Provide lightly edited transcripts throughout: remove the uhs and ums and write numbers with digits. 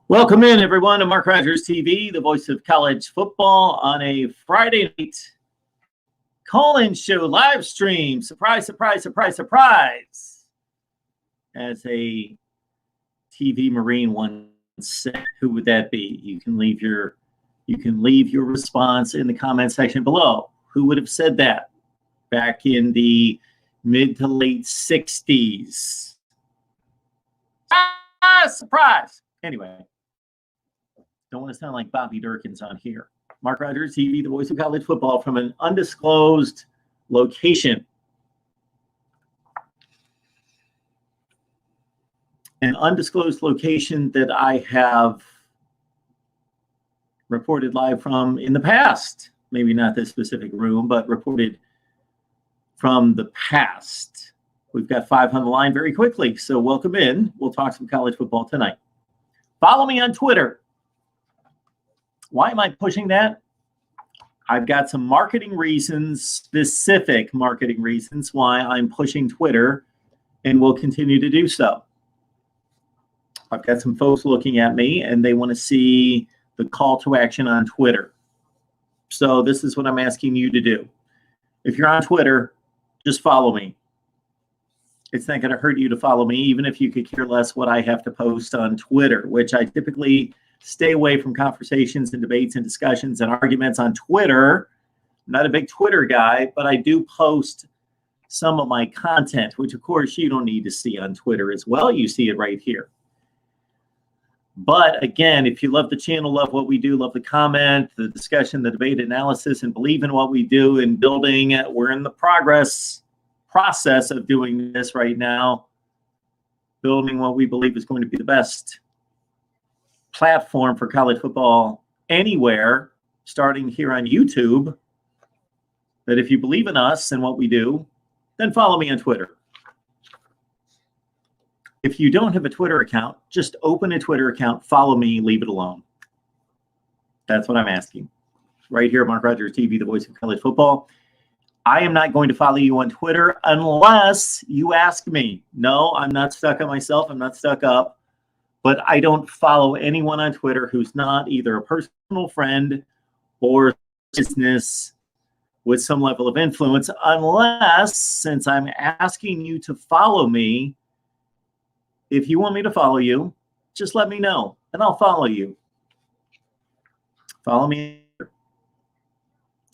Welcome in, everyone, to Mark Rogers TV, the voice of college football on a Friday night call-in show live stream. Surprise, surprise, surprise, surprise. As a TV Marine once said, who would that be? You can leave your response in the comment section below. Who would have said that back in the mid to late 60s? Surprise. Anyway. Don't want to sound like Bobby Durkins on here. Mark Rogers TV, the voice of college football from an undisclosed location. An undisclosed location that I have reported live from in the past. Maybe not this specific room, but reported from the past. We've got 5 on the line very quickly, so welcome in. We'll talk some college football tonight. Follow me on Twitter. Why am I pushing that? I've got some marketing reasons, specific marketing reasons why I'm pushing Twitter and will continue to do so. I've got some folks looking at me and they want to see the call to action on Twitter. So this is what I'm asking you to do. If you're on Twitter, just follow me. It's not going to hurt you to follow me, even if you could care less what I have to post on Twitter, which I typically stay away from conversations and debates and discussions and arguments on Twitter. I'm not a big Twitter guy, but I do post some of my content, which of course you don't need to see on Twitter as well. You see it right here. But again, if you love the channel, love what we do, love the comment, the discussion, the debate, analysis, and believe in what we do in building, we're in the process of doing this right now, building what we believe is going to be the best platform for college football anywhere, starting here on YouTube. That if you believe in us and what we do, then follow me on Twitter. If you don't have a Twitter account, just open a Twitter account, follow me, leave it alone. That's what I'm asking. Right here, Mark Rogers TV, the voice of college football. I am not going to follow you on Twitter unless you ask me. No, I'm not stuck on myself. I'm not stuck up. But I don't follow anyone on Twitter who's not either a personal friend or business with some level of influence, unless, since I'm asking you to follow me, if you want me to follow you, just let me know, and I'll follow you. Follow me.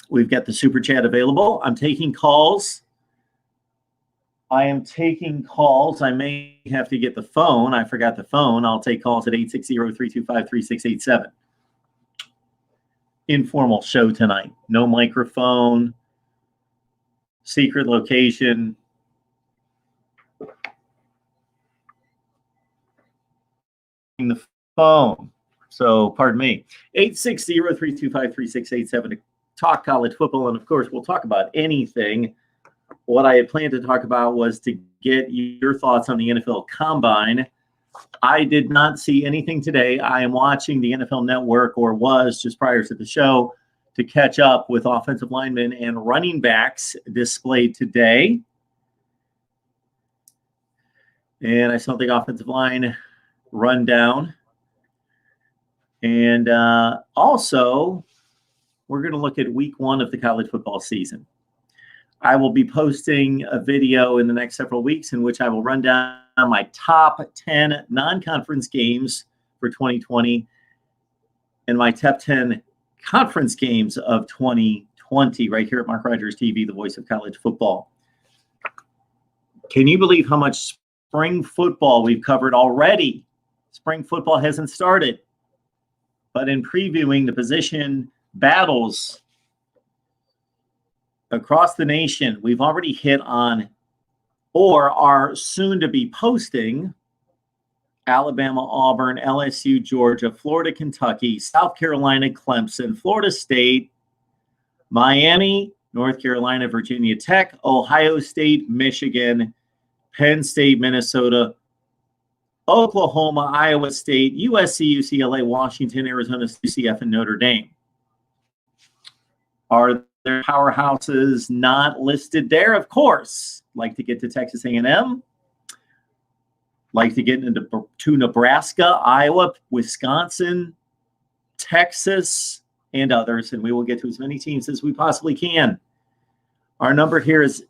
We've got the Super Chat available. I'm taking calls. I am taking calls. I may have to get the phone. I forgot the phone. I'll take calls at 860-325-3687. Informal show tonight. No microphone. Secret location. The phone. So, pardon me. 860-325-3687 to talk college football. And, of course, we'll talk about anything. What I had planned to talk about was to get your thoughts on the NFL Combine. I did not see anything today. I am watching the NFL Network, or was just prior to the show, to catch up with offensive linemen and running backs displayed today. And I saw the offensive line rundown. And also, we're going to look at week 1 of the college football season. I will be posting a video in the next several weeks in which I will run down my top 10 non-conference games for 2020 and my top 10 conference games of 2020 right here at Mark Rogers TV, the voice of college football. Can you believe how much spring football we've covered already? Spring football hasn't started, but in previewing the position battles across the nation, we've already hit on or are soon to be posting Alabama, Auburn, LSU, Georgia, Florida, Kentucky, South Carolina, Clemson, Florida State, Miami, North Carolina, Virginia Tech, Ohio State, Michigan, Penn State, Minnesota, Oklahoma, Iowa State, USC, UCLA, Washington, Arizona, UCF, and Notre Dame. Are there powerhouses not listed there? Of course. Like to get to Texas A&M. Like to get to Nebraska, Iowa, Wisconsin, Texas, and others, and we will get to as many teams as we possibly can. Our number here is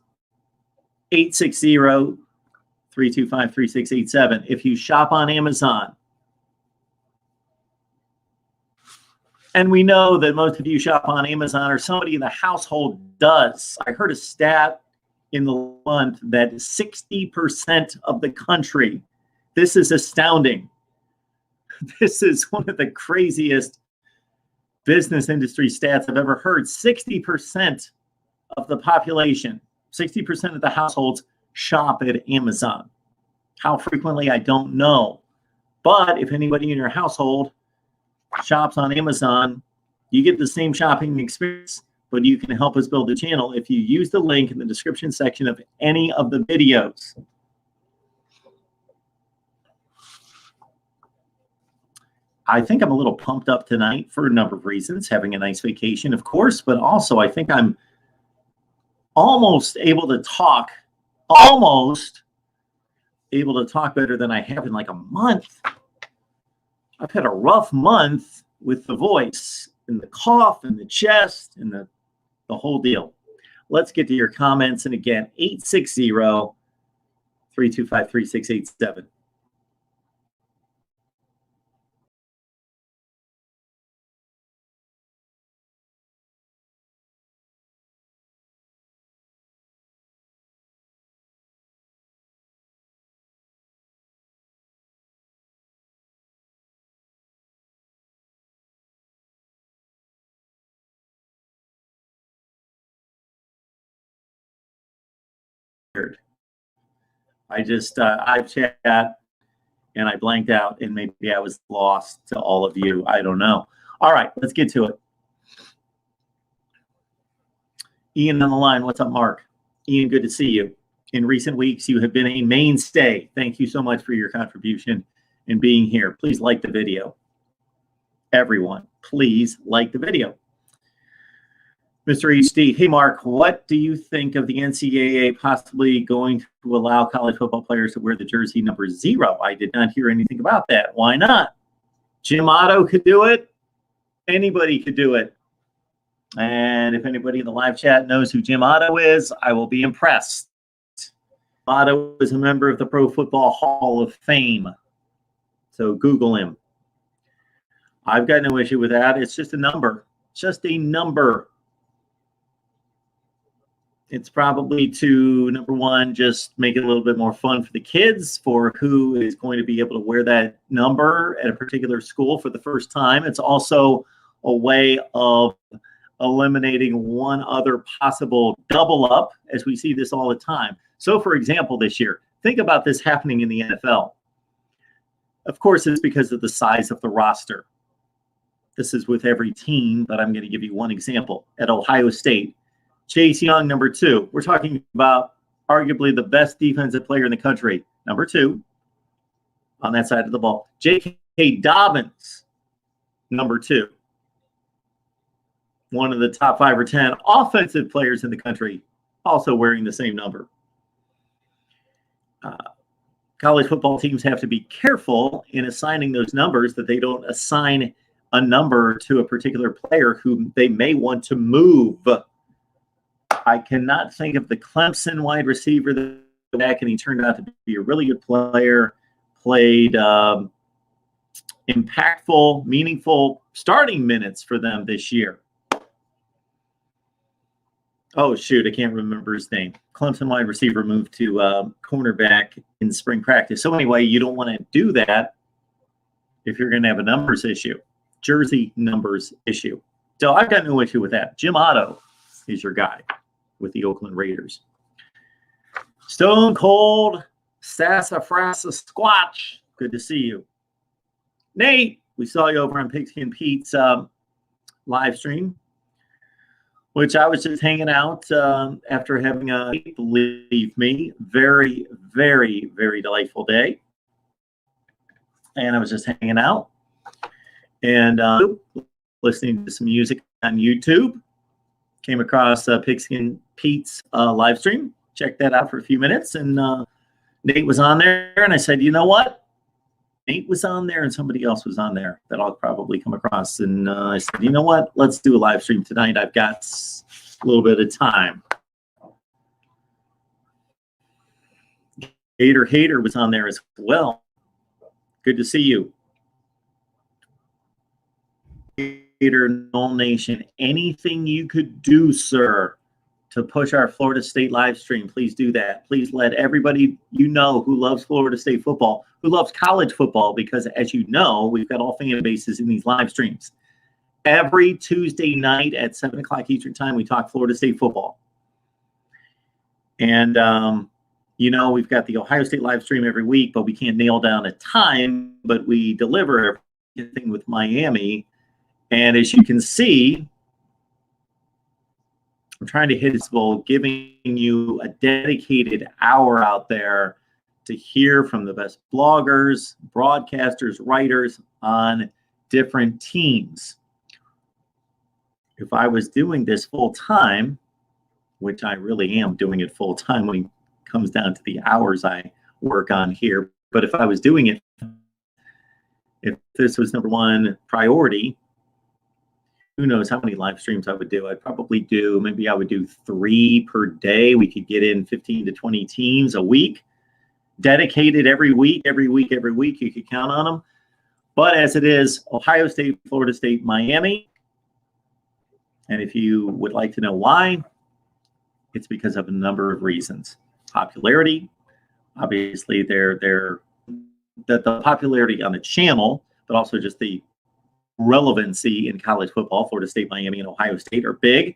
860-325-3687. If you shop on Amazon, and we know that most of you shop on Amazon or somebody in the household does. I heard a stat in the month that 60% of the country, this is astounding. This is one of the craziest business industry stats I've ever heard. 60% of the population, 60% of the households shop at Amazon. How frequently, I don't know. But if anybody in your household shops on Amazon, you get the same shopping experience, but you can help us build the channel if you use the link in the description section of any of the videos. I think I'm a little pumped up tonight for a number of reasons. Having a nice vacation, of course, but also I think I'm almost able to talk better than I have in like a month. I've had a rough month with the voice and the cough and the chest and the whole deal. Let's get to your comments. And again, 860-325-3687. I've chat and I blanked out, and maybe I was lost to all of you. I don't know. All right, let's get to it. Ian on the line. What's up, Mark? Ian, good to see you. In recent weeks, you have been a mainstay. Thank you so much for your contribution and being here. Please like the video. Everyone, please like the video. Mr. HD, hey, Mark, what do you think of the NCAA possibly going to allow college football players to wear the jersey number 0? I did not hear anything about that. Why not? Jim Otto could do it. Anybody could do it. And if anybody in the live chat knows who Jim Otto is, I will be impressed. Otto is a member of the Pro Football Hall of Fame. So Google him. I've got no issue with that. It's just a number. Just a number. It's probably to, number one, just make it a little bit more fun for the kids, for who is going to be able to wear that number at a particular school for the first time. It's also a way of eliminating one other possible double up, as we see this all the time. So, for example, this year, think about this happening in the NFL. Of course, it's because of the size of the roster. This is with every team, but I'm going to give you one example. At Ohio State, Chase Young, number 2. We're talking about arguably the best defensive player in the country. Number 2 on that side of the ball. J.K. Dobbins, number 2. One of the top 5 or 10 offensive players in the country, also wearing the same number. College football teams have to be careful in assigning those numbers, that they don't assign a number to a particular player who they may want to move. I cannot think of the Clemson wide receiver that back, and he turned out to be a really good player, played impactful, meaningful starting minutes for them this year. Oh, shoot, I can't remember his name. Clemson wide receiver moved to cornerback in spring practice. So anyway, you don't want to do that if you're going to have a numbers issue, jersey numbers issue. So I've got no issue with that. Jim Otto is your guy with the Oakland Raiders. Stone Cold Sassafrasa Squatch, good to see you. Nate, we saw you over on Pigskin Pete's live stream, which I was just hanging out after having a, believe me, very, very, very delightful day. And I was just hanging out and listening to some music on YouTube. Came across Pigskin Pete's live stream. Checked that out for a few minutes and Nate was on there, and I said, you know what? Nate was on there, and somebody else was on there that I'll probably come across. And I said, you know what? Let's do a live stream tonight. I've got a little bit of time. Hater was on there as well. Good to see you. Hater Null Nation, anything you could do, sir, to push our Florida State live stream, please do that. Please let everybody you know who loves Florida State football, who loves college football, because as you know, we've got all fan bases in these live streams. Every Tuesday night at 7 o'clock Eastern time, we talk Florida State football. And, you know, we've got the Ohio State live stream every week, but we can't nail down a time, but we deliver everything with Miami. And as you can see, I'm trying to hit this goal, giving you a dedicated hour out there to hear from the best bloggers, broadcasters, writers on different teams. If I was doing this full time, which I really am doing it full time when it comes down to the hours I work on here, but if I was doing it, if this was number one priority, who knows how many live streams I would do. I'd probably do, maybe I would do 3 per day. We could get in 15 to 20 teams a week, dedicated every week. You could count on them. But as it is, Ohio State, Florida State, Miami. And if you would like to know why, it's because of a number of reasons. Popularity, obviously the popularity on the channel, but also just the relevancy in college football. Florida State, Miami, and Ohio State are big.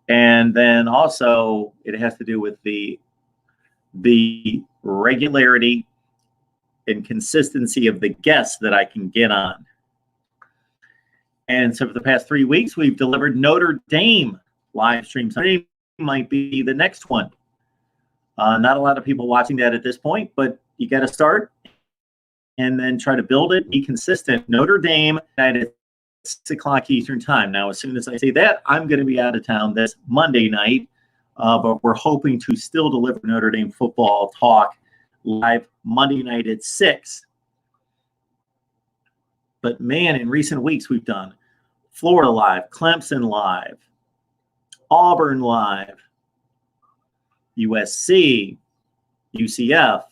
And then also it has to do with the regularity and consistency of the guests that I can get on. And so for the past 3 weeks, we've delivered Notre Dame live streams. Notre Dame might be the next one. Not a lot of people watching that at this point, but you got to start and then try to build it, be consistent. Notre Dame at 6 o'clock Eastern time. Now, as soon as I say that, I'm going to be out of town this Monday night, but we're hoping to still deliver Notre Dame football talk live Monday night at 6. But man, in recent weeks, we've done Florida live, Clemson live, Auburn live, USC, UCF,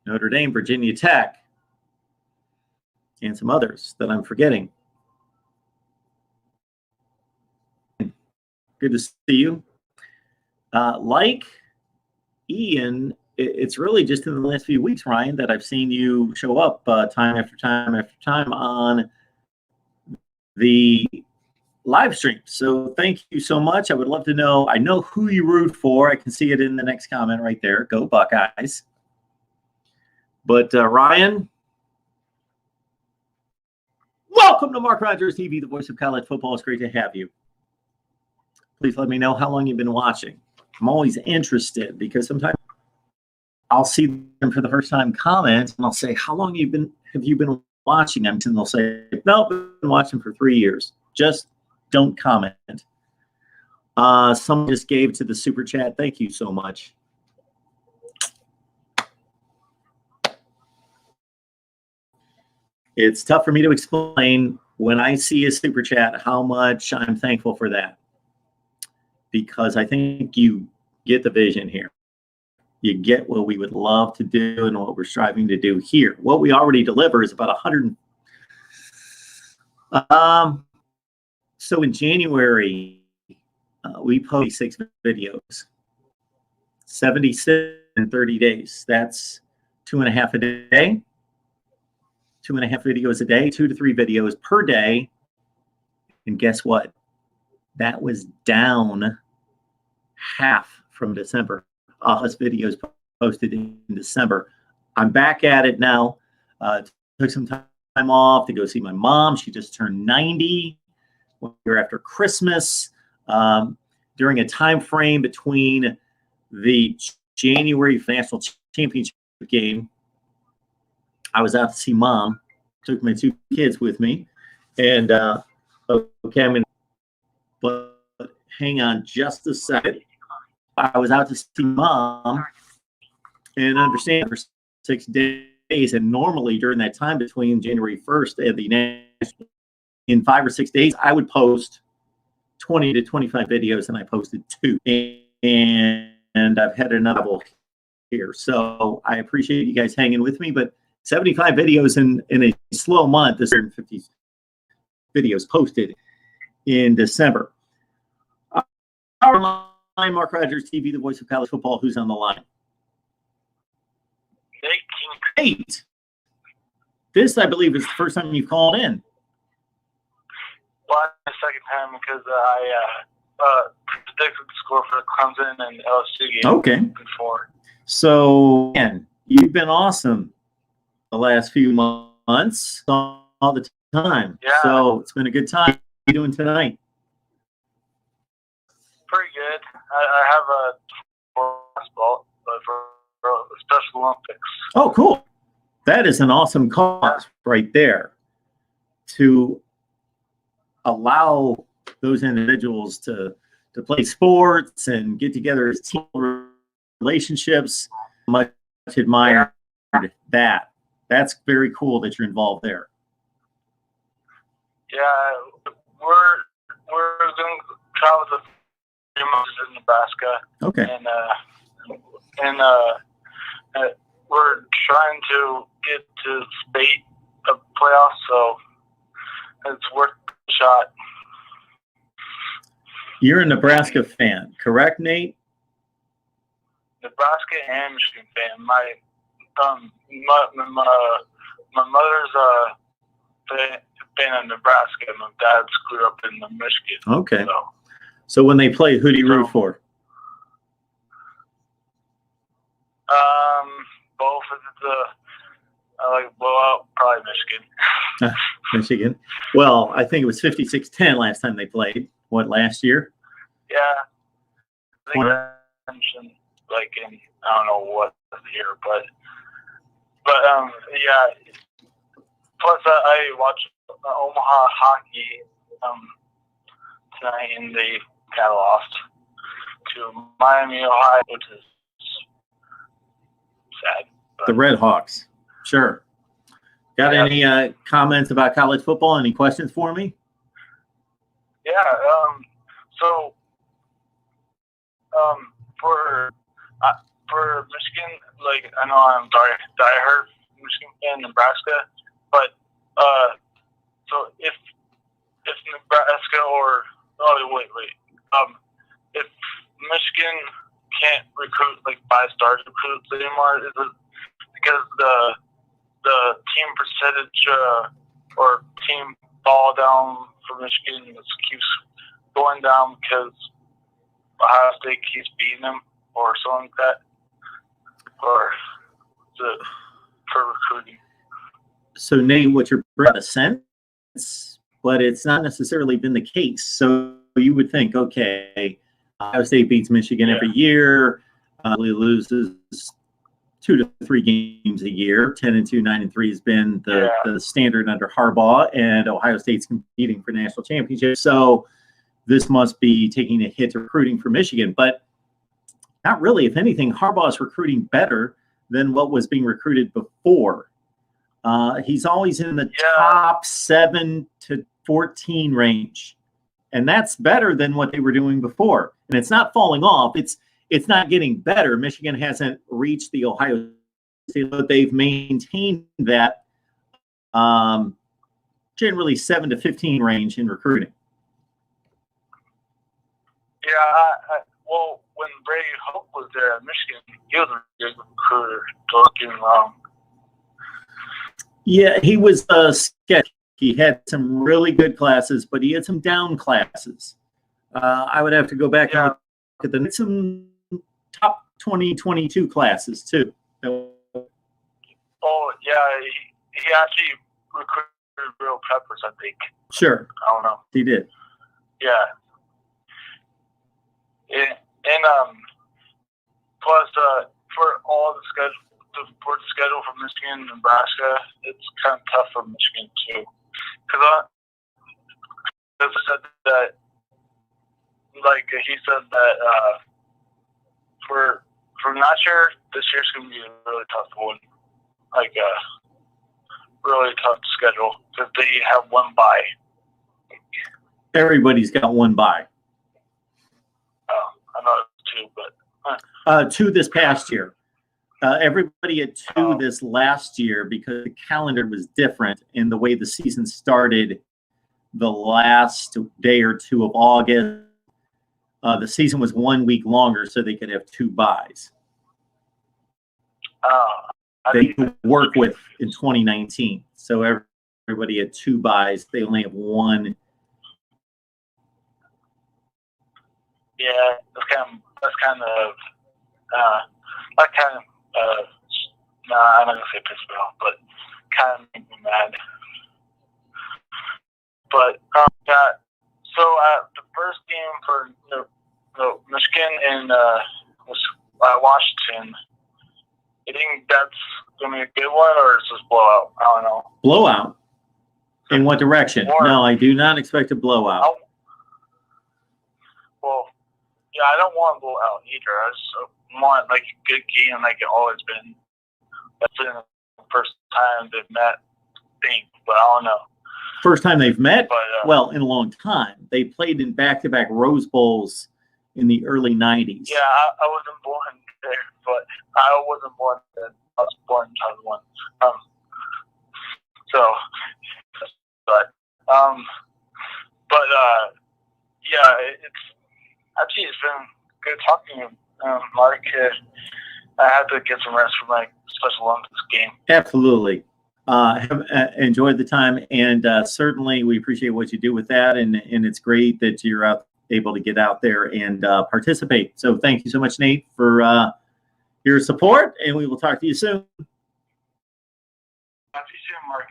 Notre Dame, Virginia Tech, and some others that I'm forgetting. Good to see you. Like Ian, it's really just in the last few weeks, Ryan, that I've seen you show up time after time after time on the live stream. So thank you so much. I would love to know. I know who you root for. I can see it in the next comment right there. Go Buckeyes. But Ryan, welcome to Mark Rogers TV, the voice of college football. It's great to have you. Please let me know how long you've been watching. I'm always interested because sometimes I'll see them for the first time comment and I'll say, how long have you been watching them? And they'll say, no, I've been watching for 3 years. Just don't comment. Someone just gave to the super chat. Thank you so much. It's tough for me to explain when I see a super chat how much I'm thankful for that, because I think you get the vision here. You get what we would love to do and what we're striving to do here. What we already deliver is about 100. So in January, we posted 6 videos, 76 in 30 days. That's 2.5 a day. 2.5 videos a day, 2 to 3 videos per day. And guess what? That was down half from December. Us videos posted in December. I'm back at it now. Took some time off to go see my mom. She just turned 90. We were after Christmas. During a time frame between the January national championship game, I was out to see mom, took my 2 kids with me, and okay, but hang on just a second. I was out to see mom, and understand for 6 days. And normally during that time between January 1st and the national, in 5 or 6 days, I would post 20 to 25 videos, and I posted 2. And I've had another here. So I appreciate you guys hanging with me, but 75 videos in a slow month, this 150 videos posted in December. Our line, Mark Rogers TV, the voice of college football. Who's on the line? Nate. This, I believe, is the first time you've called in. Well, the second time because I predicted the score for the Clemson and LSU game. Okay. Before. So, man, you've been awesome the last few months, all the time. Yeah. So it's been a good time. How are you doing tonight? Pretty good. I have a basketball for the Special Olympics. Oh, cool. That is an awesome cause right there, to allow those individuals to play sports and get together as team relationships. Much admired that. That's very cool that you're involved there. Yeah, we're going to travel to 3 months in Nebraska. Okay. And we're trying to get to state of playoffs, so it's worth a shot. You're a Nebraska fan, correct, Nate? Nebraska and Michigan fan. My mother's fan of Nebraska. My dad's grew up in Michigan. Okay. So when they play, who do you root for? Both. I like blowout, probably Michigan. Michigan. Well, I think it was 56-10 last time they played. What, last year? Yeah. I think I mentioned like in I don't know what year, but yeah. Plus, I watched Omaha hockey tonight, and they got lost to Miami, Ohio, which is sad. But The Red Hawks. Sure. Got any comments about college football? Any questions for me? Yeah. So for Michigan, like I know I'm diehard Michigan fan, Nebraska, but so if Nebraska if Michigan can't recruit like 5-star recruits anymore, is it because the team percentage or team fall down for Michigan keeps going down because Ohio State keeps beating them or something like that, or for recruiting? So, Nate, what you're bringing a sense, but it's not necessarily been the case. So you would think, okay, Ohio State beats Michigan every year, loses 2 to 3 games a year. 10-2, 9-3 has been the standard under Harbaugh, and Ohio State's competing for national championships. So this must be taking a hit to recruiting for Michigan, but not really. If anything, Harbaugh is recruiting better than what was being recruited before. He's always in the top 7 to 14 range, and that's better than what they were doing before. And it's not falling off. It's not getting better. Michigan hasn't reached the Ohio State, but they've maintained that generally 7 to 15 range in recruiting. Yeah, well, when Brady Hope was there at Michigan, he was a good recruiter. Don't get me wrong. Yeah, he was sketchy. He had some really good classes, but he had some down classes. I would have to go back and look at some top 2022 classes too. Oh yeah, he actually recruited real Peppers, I think. Sure. I don't know. He did. Yeah. And plus for all the schedule for Michigan and Nebraska, it's kind of tough for Michigan too, because I said that, like he said that for from last year, this year's going to be a really tough one. Like really tough schedule because they have one bye. Everybody's got one bye. I know it's 2, but 2 this past year. Everybody had 2 this last year because the calendar was different in the way the season started the last day or 2 of August. The season was 1 week longer, so they could have 2 byes. They could work with in 2019. So everybody had 2 byes. They only have 1. Yeah, that's kind of no, I'm not gonna say piss me off, but kind of make me mad. But yeah, so the first game for Michigan and Washington, you think that's gonna be a good one, or is this blowout? I don't know. Blowout? In what direction? No, I do not expect a blowout. Well, yeah, I don't want to blow out either. I just want like a good game, like it always been. That's the first time they've met, I think, but I don't know. First time they've met? But, well, in a long time. They played in back-to-back Rose Bowls in the early 90s. Yeah, I wasn't born there, but I wasn't born then. I was born in 2001. Yeah, it's been good talking to you, Mark. I had to get some rest for my Special Olympics game. Absolutely. Have enjoyed the time, and certainly we appreciate what you do with that, and it's great that you're able to get out there and participate. So thank you so much, Nate, for your support, and we will talk to you soon. Talk to you soon, Mark.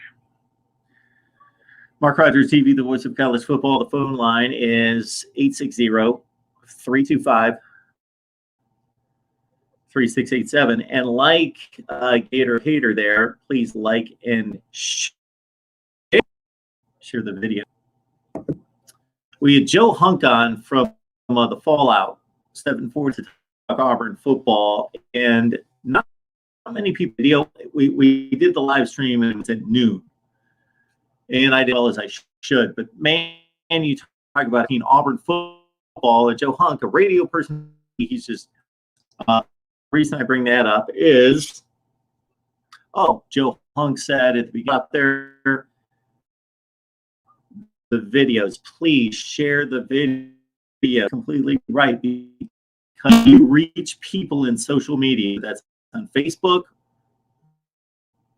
Mark Rogers TV, the voice of college football. The phone line is 860-325-3687. And like Gator Hater there, please like and share the video. We had Joe Hunk on from the Fallout, 7-4 to talk Auburn football, and not many people. We did the live stream and it was at noon. And I did well as I should. But, man, you talk about Auburn football. And Joe Hunk, a radio person, he's just the reason I bring that up is, Joe Hunk said at the beginning out there, the videos, please share the video. Completely right. Because you reach people in social media. That's on Facebook,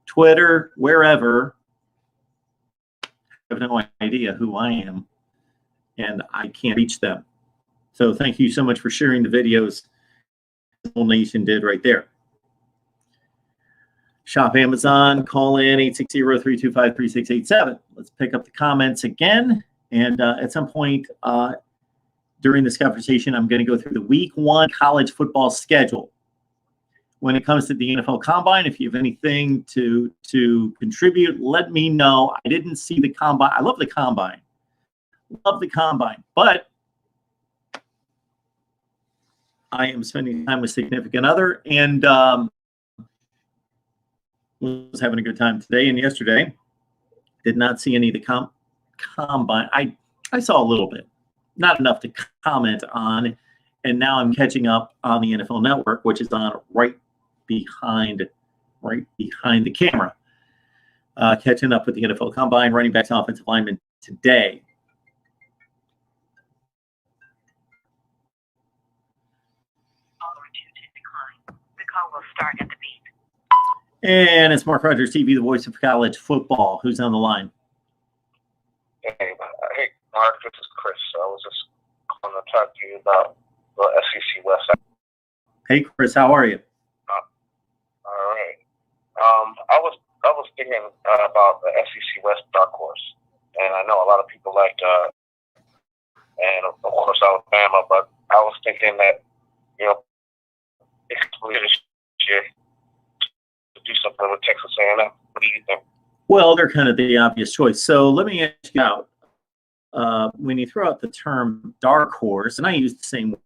Twitter, wherever. I have no idea who I am, and I can't reach them. So thank you so much for sharing the videos the whole nation did right there. Shop Amazon, call in 860-325-3687. Let's pick up the comments again. And at some point during this conversation, I'm going to go through the week 1 college football schedule. When it comes to the NFL Combine, if you have anything to contribute, let me know. I didn't see the Combine. I love the Combine. But I am spending time with significant other and was having a good time today and yesterday. Did not see any of the Combine. I saw a little bit, not enough to comment on. And now I'm catching up on the NFL Network, which is on right behind the camera. Catching up with the NFL Combine, running backs, offensive linemen today. The call will start at the beep. And it's Mark Rogers TV, the voice of college football. Who's on the line? Hey, Mark, this is Chris. I was just calling to talk to you about the SEC West. Hey, Chris, how are you? All right. I was thinking about the SEC West dark horse, and I know a lot of people liked, and of course Alabama, but I was thinking that it's clear this year to do something with Texas A&M. What do you think? Well, they're kind of the obvious choice. So let me ask you out. When you throw out the term dark horse, and I use the same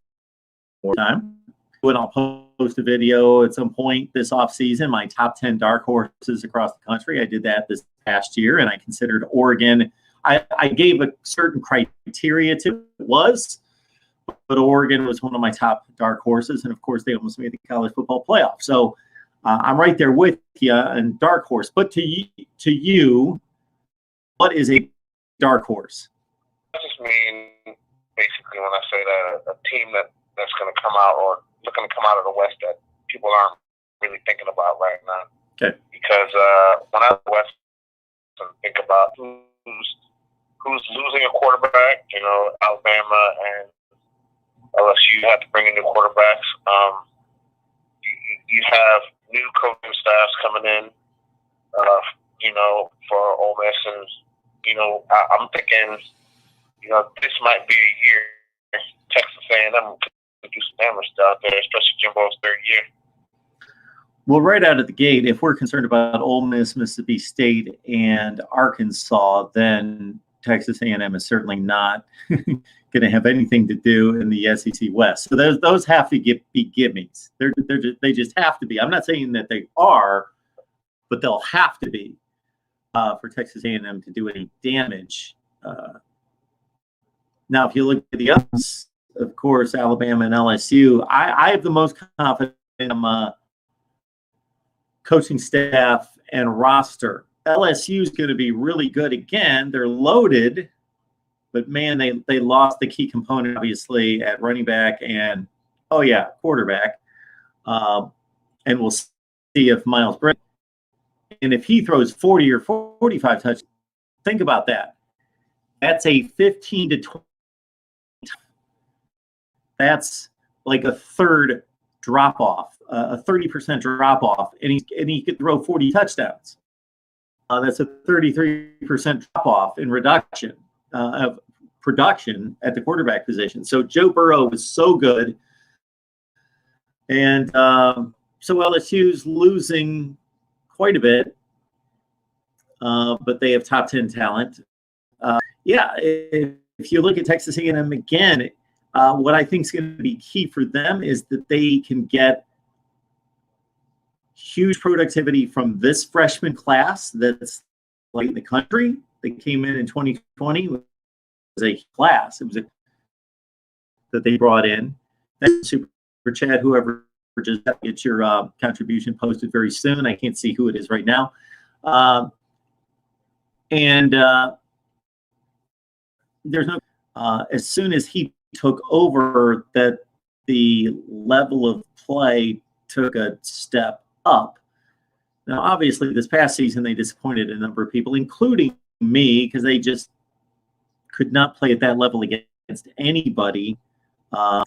word time, when I'll post a video at some point this offseason, my top 10 dark horses across the country. I did that this past year, and I considered Oregon. I gave a certain criteria to it but Oregon was one of my top dark horses, and of course they almost made the college football playoff. So I'm right there with you and dark horse. But to you, what is a dark horse? I just mean basically when I say that a team that's going to come out or looking to come out of the West that people aren't really thinking about right now. Okay. Because when I West think about who's losing a quarterback, Alabama and LSU have to bring in new quarterbacks. You have new coaching staffs coming in, for Ole Miss, and I'm thinking, this might be a year Texas A&M could do some damage out there, especially Jimbo's third year. Well, right out of the gate, if we're concerned about Ole Miss, Mississippi State, and Arkansas, then Texas A&M is certainly not going to have anything to do in the SEC West. So those have to be gimmies. They just have to be. I'm not saying that they are, but they'll have to be for Texas A&M to do any damage. Now, if you look at the others, of course, Alabama and LSU, I have the most confidence in coaching staff and roster. LSU is going to be really good again. They're loaded, but man, they lost the key component, obviously, at running back and, quarterback. And we'll see if Miles Brennan, and if he throws 40 or 45 touchdowns, think about that. That's a 15 to 20. That's like a third drop off, a 30% drop off, and he could throw 40 touchdowns. That's a 33% drop off in reduction of production at the quarterback position. So Joe Burrow was so good, and so LSU's losing quite a bit, but they have top 10 talent. If you look at Texas A&M again, what I think is going to be key for them is that they can get huge productivity from this freshman class that's like in the country. They came in 2020. It was a class. It was that they brought in. That's super chat. Whoever just get your contribution posted very soon. I can't see who it is right now. There's no as soon as he took over, that the level of play took a step up. Now, obviously, this past season, they disappointed a number of people, including me, because they just could not play at that level against anybody. I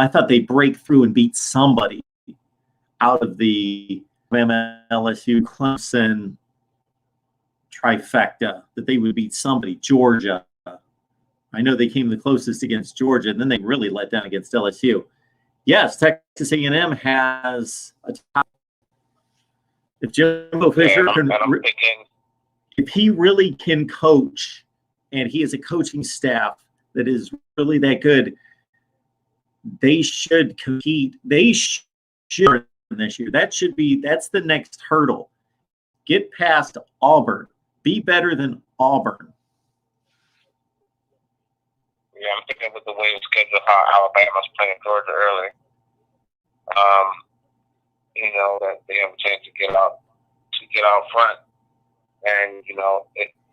thought they'd break through and beat somebody out of the Alabama, LSU, Clemson trifecta, that they would beat somebody, Georgia. I know they came the closest against Georgia, and then they really let down against LSU. Yes, Texas A&M has a top. If Jimbo Fisher if he really can coach, and he has a coaching staff that is really that good, they should compete. They should this year. That's the next hurdle. Get past Auburn. Be better than Auburn. Yeah, I'm thinking with the way it's scheduled, how Alabama's playing Georgia early. That they have a chance to get out front, and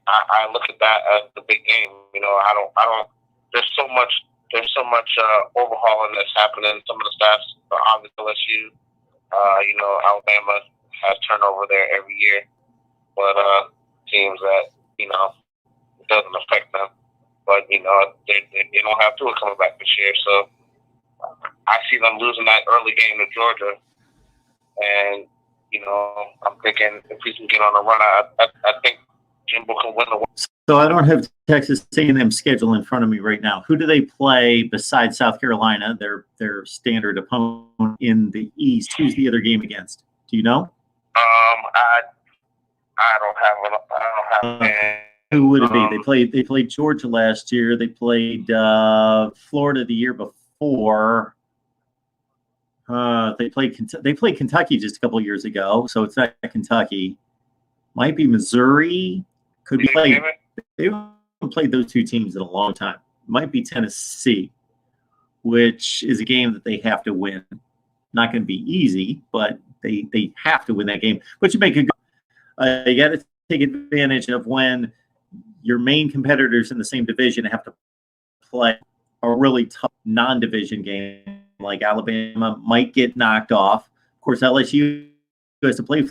I look at that as the big game. I don't. There's so much overhauling that's happening. Some of the staffs are on the LSU. Alabama has turnover there every year, but teams that it doesn't affect them. But they don't have Tua coming back this year, so I see them losing that early game to Georgia. And I'm thinking if we can get on a run, I think Jimbo can win the one. So I don't have Texas A&M schedule in front of me right now. Who do they play besides South Carolina, their standard opponent in the East? Who's the other game against? Do you know? I don't have. Who would it be? They played Georgia last year. They played Florida the year before. They played Kentucky just a couple of years ago, so it's not Kentucky. Might be Missouri. Could be played. They haven't played those two teams in a long time. Might be Tennessee, which is a game that they have to win. Not going to be easy, but they have to win that game. But you make a good. You got to take advantage of when your main competitors in the same division have to play a really tough non-division game. Like Alabama might get knocked off. Of course, LSU has to play,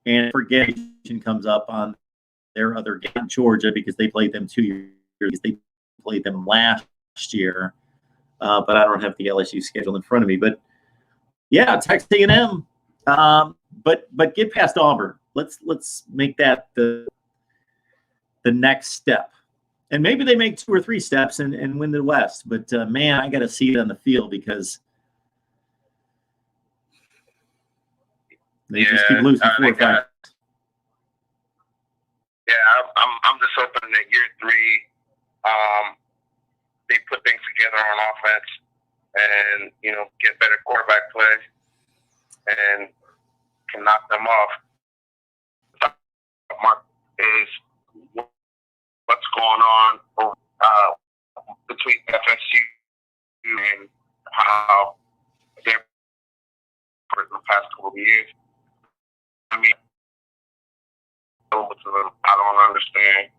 and forget comes up on their other game, Georgia, because they played them 2 years. They played them last year, but I don't have the LSU schedule in front of me. But yeah, Texas A&M. But get past Auburn. Let's make that the next step. And maybe they make 2 or 3 steps and win the West. But, man, I got to see it on the field because they just keep losing 4 or 5. Yeah, I'm just hoping that year 3, they put things together on offense and, get better quarterback play and can knock them off. Mark, is what's going on between FSU and how they're for the past couple of years. I mean, I don't understand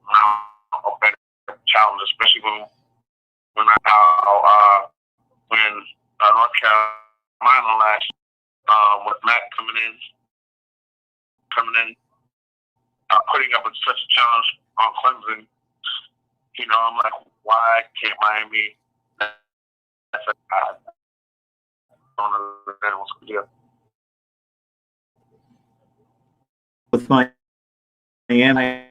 how a better challenge, especially when North Carolina last with Matt coming in, putting up with such a challenge on Clemson. I'm like, why can't Miami? I don't understand what's going on. With Miami,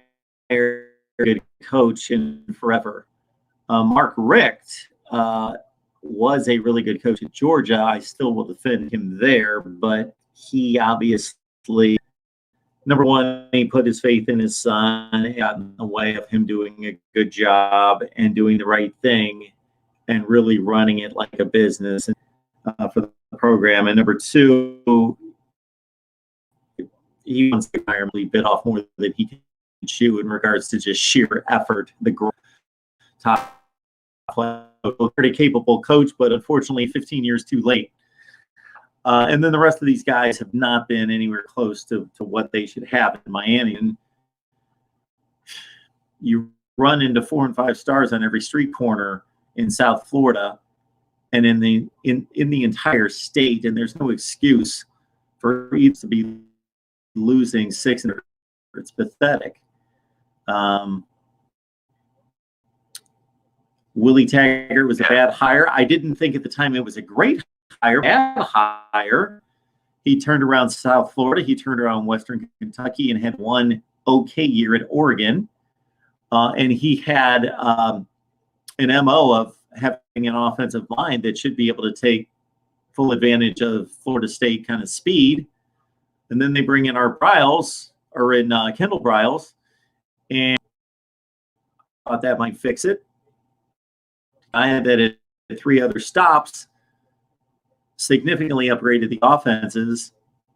good coach in forever. Mark Richt was a really good coach at Georgia. I still will defend him there, but he obviously, number one, he put his faith in his son and got in the way of him doing a good job and doing the right thing and really running it like a business for the program. And number two, he wants to entirely bit off more than he can chew in regards to just sheer effort. The top pretty capable coach, but unfortunately 15 years too late. And then the rest of these guys have not been anywhere close to what they should have in Miami. And you run into 4 and 5 stars on every street corner in South Florida and in the entire state, and there's no excuse for Eats to be losing 6. It's pathetic. Willie Taggart was a bad hire. I didn't think at the time it was a great hire. Bad hire. He turned around South Florida. He turned around Western Kentucky and had one okay year at Oregon. And he had an MO of having an offensive line that should be able to take full advantage of Florida State kind of speed. And then they bring in Kendall Briles, and thought that might fix it. I had that at 3 other stops, significantly upgraded the offenses,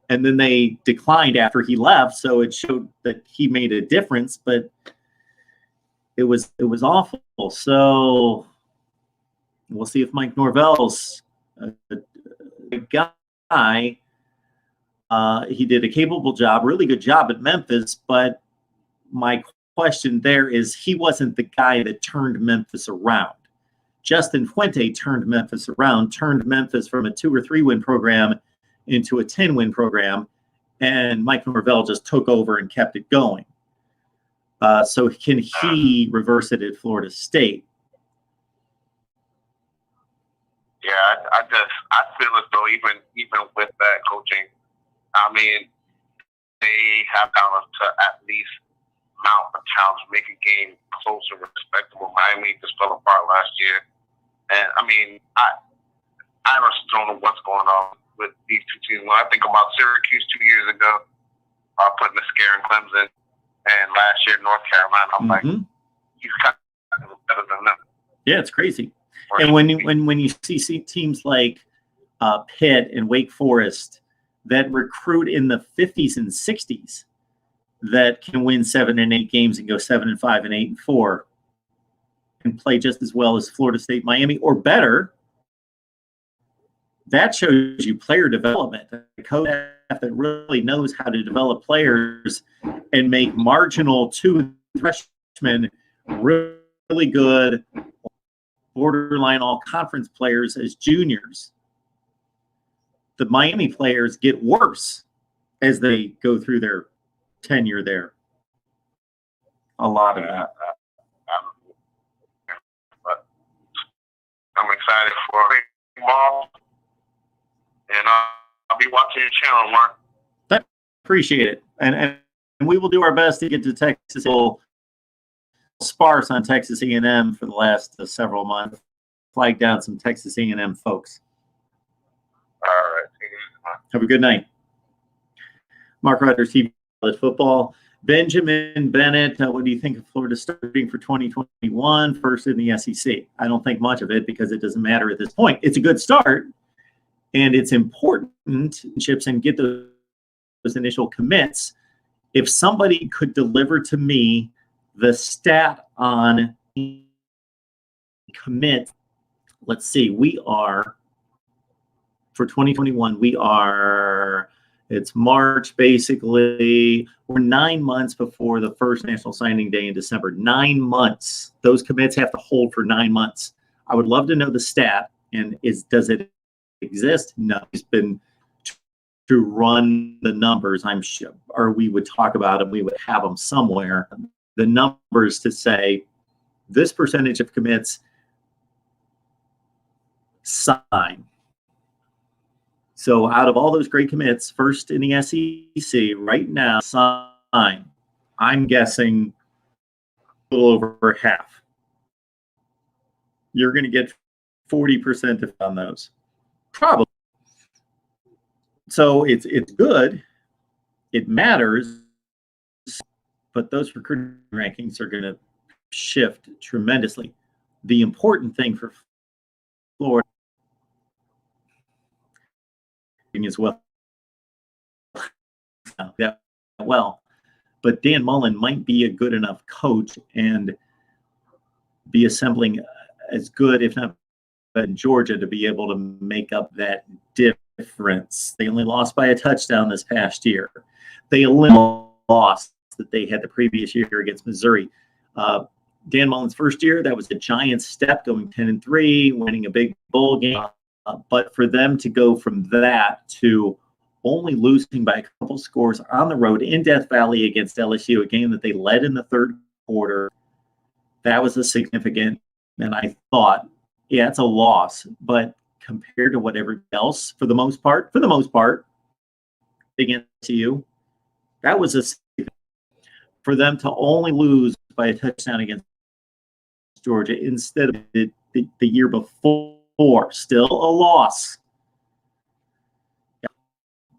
and then they declined after he left, so it showed that he made a difference, but it was awful. So we'll see if Mike Norvell's a guy. He did a capable job, really good job at Memphis, but my question there is he wasn't the guy that turned Memphis around. Justin Fuente turned Memphis around, turned Memphis from a 2 or 3 win program into a 10-win program, and Mike Norvell just took over and kept it going. So can he reverse it at Florida State? Yeah, I feel as though even with that coaching, I mean, they have talent to at least mount a challenge, make a game closer, respectable. Miami just fell apart last year. And, I mean, I just don't know what's going on with these two teams. When I think about Syracuse 2 years ago, putting a scare in Clemson, and last year North Carolina, I'm like, he's kind of better than them. Yeah, it's crazy. And when you see teams like Pitt and Wake Forest that recruit in the 50s and 60s that can win 7 and 8 games and go 7 and 5 and 8 and 4 and play just as well as Florida State, Miami, or better. That shows you player development. A coach that really knows how to develop players and make marginal 2 freshmen really good, borderline all-conference players as juniors. The Miami players get worse as they go through their tenure there. A lot of that. But I'm excited for ball, and I'll be watching your channel, Mark. I appreciate it, and we will do our best to get to Texas. We'll sparse on Texas A&M for the last several months. Flag down some Texas A&M folks. All right. Have a good night. MarkRogersTV College Football. Benjamin Bennett, what do you think of Florida starting for 2021, first in the SEC? I don't think much of it because it doesn't matter at this point. It's a good start, and it's important chips and get those initial commits. If somebody could deliver to me the stat on commit, let's see, we are, for 2021, it's March, basically. We're 9 months before the first National Signing Day in December. 9 months. Those commits have to hold for 9 months. I would love to know the stat. And does it exist? No. It's been to run the numbers, I'm sure, or we would talk about them. We would have them somewhere. The numbers to say this percentage of commits sign. So out of all those great commits, first in the SEC right now, sign. I'm guessing a little over half. You're going to get 40% on those, probably. So it's good. It matters, but those recruiting rankings are going to shift tremendously. The important thing for Florida as well. But Dan Mullen might be a good enough coach and be assembling as good, if not in Georgia, to be able to make up that difference. They only lost by a touchdown this past year. They eliminated the loss that they had the previous year against Missouri. Dan Mullen's first year, that was a giant step, going 10-3, winning a big bowl game. But for them to go from that to only losing by a couple scores on the road in Death Valley against LSU, a game that they led in the third quarter, that was a significant, and I thought, yeah, it's a loss. But compared to what everybody else, for the most part, against you, that was a for them to only lose by a touchdown against Georgia instead of the year before. Still a loss.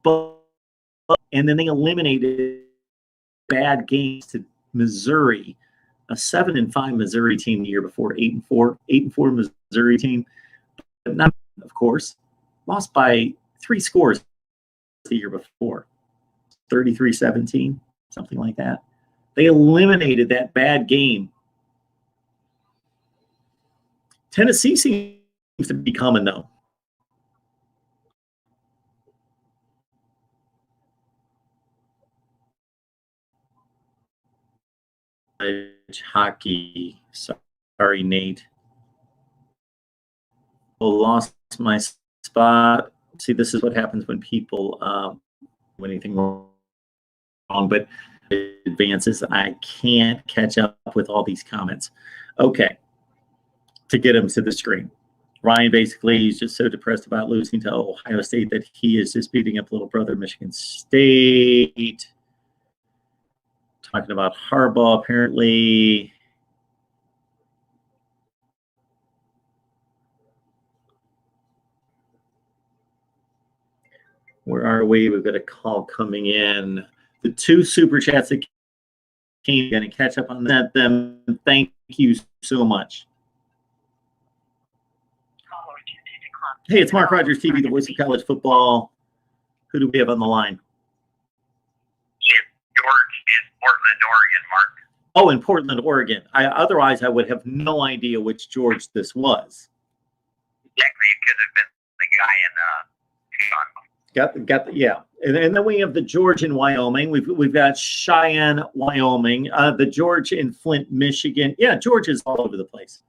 And then they eliminated bad games to Missouri, a 7-5 Missouri team the year before, 8-4 Missouri team. But not, of course, lost by 3 scores the year before, 33-17, something like that. They eliminated that bad game. Tennessee seems to be coming, though. Hockey. Sorry, Nate. Lost my spot. See, this is what happens when people do anything wrong, but it advances. I can't catch up with all these comments. Okay. To get them to the screen. Ryan, basically, he's just so depressed about losing to Ohio State that he is just beating up little brother Michigan State. Talking about Harbaugh, apparently. Where are we? We've got a call coming in. The 2 super chats that came, going to catch up on that. Them. Thank you so much. Hey, it's Mark Rogers TV, the voice of college football. Who do we have on the line? It's George in Portland, Oregon, Mark. Oh, in Portland, Oregon. Otherwise, I would have no idea which George this was. Exactly, it could have been the guy in Tucson. Yeah, and then we have the George in Wyoming. We've got Cheyenne, Wyoming. The George in Flint, Michigan. Yeah, George is all over the place.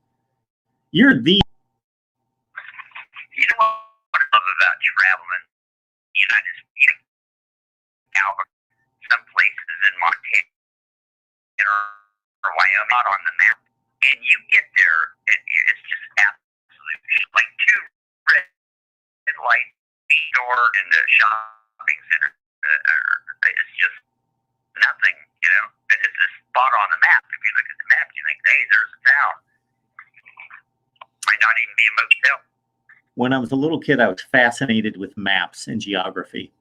You're the. You know what I love about traveling the United States? Some places in Montana or Wyoming, not on the map, and you get there, and it's just absolute like two red lights, store and the shopping center. It's just nothing, you know. But it's a spot on the map. If you look at the map, you think, hey, there's a town. Might not even be a motel. When I was a little kid, I was fascinated with maps and geography.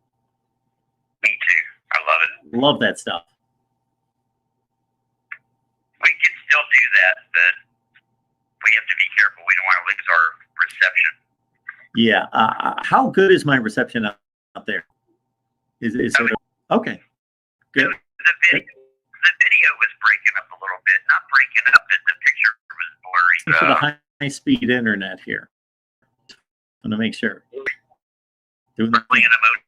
Me too. I love it. Love that stuff. We can still do that, but we have to be careful. We don't want to lose our reception. Yeah. How good is my reception out there? Is sort of okay? Good. The video was breaking up a little bit. Not breaking up, but the picture was blurry. For the high-speed internet here. I'm gonna make sure. Doing the Probably in a mode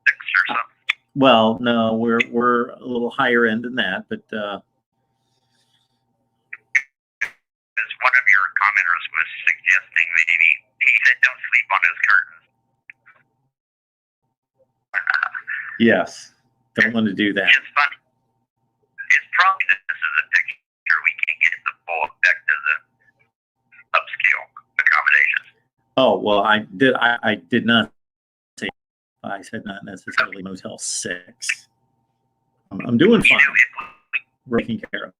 6 or something. well, no, we're a little higher end than that, but As one of your commenters was suggesting, maybe he said, "Don't sleep on those curtains." yes, don't want to do that. It's funny. It's probably that this is a picture. We can't get the full effect of the upscale accommodations. Oh well, I did not say. I said not necessarily Motel 6. I'm doing fine. You know, if we Working care of.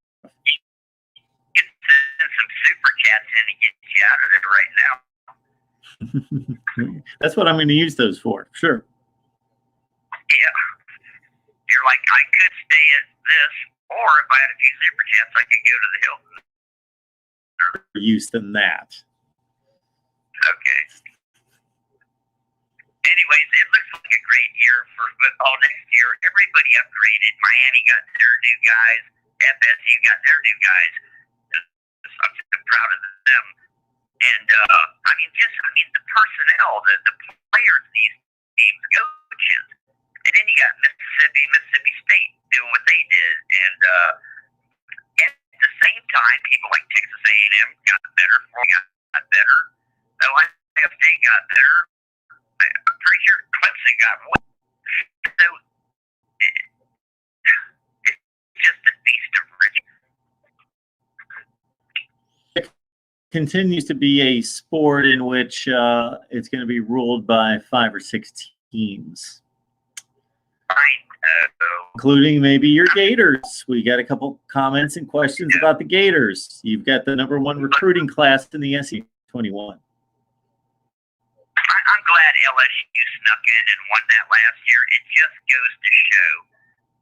get some super chats in and get you out of there right now. That's what I'm going to use those for. Sure. Yeah. You're like, I could stay at this, or if I had a few super chats, I could go to the Hilton. Use than that. Okay. Anyways, it looks like a great year for football next year. Everybody upgraded. Miami got their new guys. FSU got their new guys. I'm so proud of them. And, the personnel, the players, these teams, coaches. And then you got Mississippi State doing what they did. And at the same time, people like Texas A&M got better. Florida got better. Ohio State got better. I'm pretty sure Clemson got one. So it's just a feast of riches. Continues to be a sport in which it's going to be ruled by 5 or 6 teams, including maybe your Gators. We got a couple comments and questions about the Gators. You've got the #1 recruiting class in the SEC 21. I'm glad LSU snuck in and won that last year. It just goes to show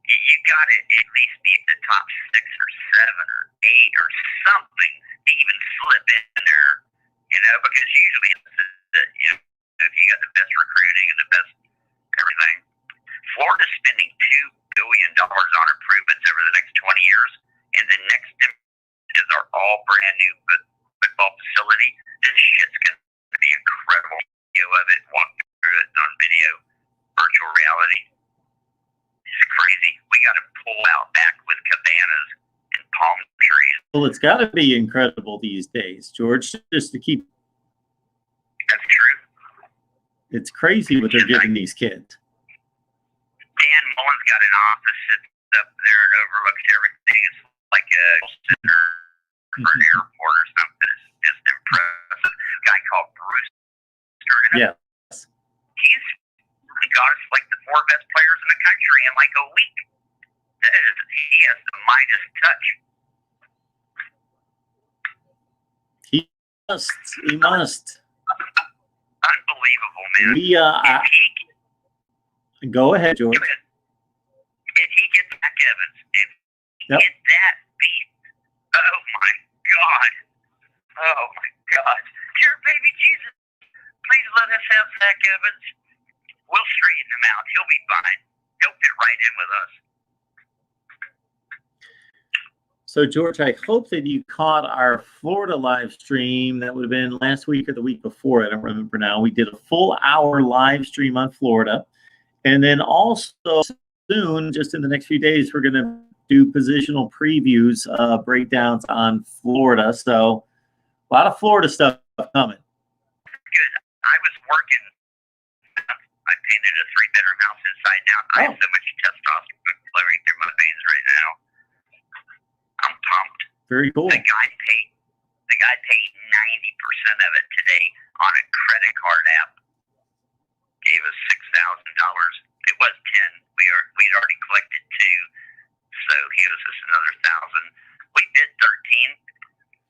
you got to at least be at the top 6 or 7 or 8 or something to even slip in there, because usually if you got the best recruiting and the best everything. Florida's spending $2 billion on improvements over the next 20 years, and the next is our all brand new football facility. This shit's going to be incredible. Video of it, walk through it on video, virtual reality. It's crazy. We got to pull out back with cabanas and palm trees. Well, it's got to be incredible these days, George, just to keep. That's true. It's crazy what they're giving these kids. Dan Mullen's got an office that's up there and overlooks everything. It's like a center for an airport or something. It's just impressive. A guy called Bruce. Yes. He's got us like the 4 best players in the country in like a week. He has the Midas touch. He must. Unbelievable, man. Go ahead, George. If he gets Zach Evans, if he gets that beat, oh my God. Dear baby Jesus. Please let us have Zach Evans. We'll straighten him out. He'll be fine. He'll fit right in with us. So, George, I hope that you caught our Florida live stream. That would have been last week or the week before. I don't remember now. We did a full hour live stream on Florida. And then also soon, just in the next few days, we're going to do positional previews, breakdowns on Florida. So a lot of Florida stuff coming. Good. I was working. I painted a 3-bedroom house inside now. I have so much testosterone flowing through my veins right now. I'm pumped. Very cool. The guy paid 90% of it today on a credit card app. Gave us $6,000. It was 10. We'd already collected 2, so he owes us another 1,000. We bid 13,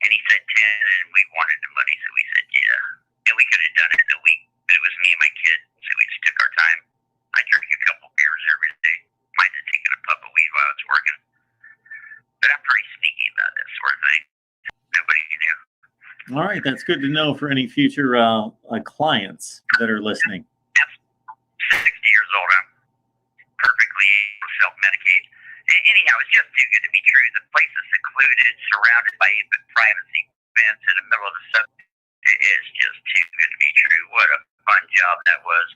and he said 10, and we wanted the money, so we said yeah. And we could have done it in a week, but it was me and my kid, so we just took our time. I drink a couple beers every day. Might have taken a puff of weed while I was working. But I'm pretty sneaky about that sort of thing. Nobody knew. All right, that's good to know for any future clients that are listening. I'm 60 years old. I'm perfectly able to self-medicate. Anyhow, it's just too good to be true. The place is secluded, surrounded by a privacy fence in the middle of the suburb. It is just too good to be true. What a fun job that was.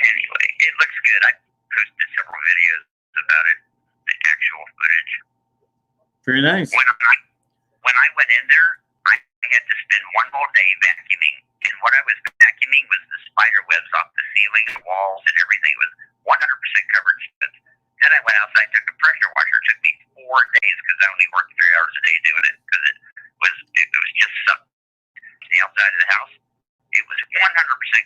Anyway, it looks good. I posted several videos about it, the actual footage. Very nice. When I went in there, I had to spend one whole day vacuuming. And what I was vacuuming was the spider webs off the ceiling, the walls, and everything. It was 100% covered. Then I went outside, took a pressure washer. It took me 4 days because I only worked 3 hours a day doing it because it was just sucked to the outside of the house. It was 100%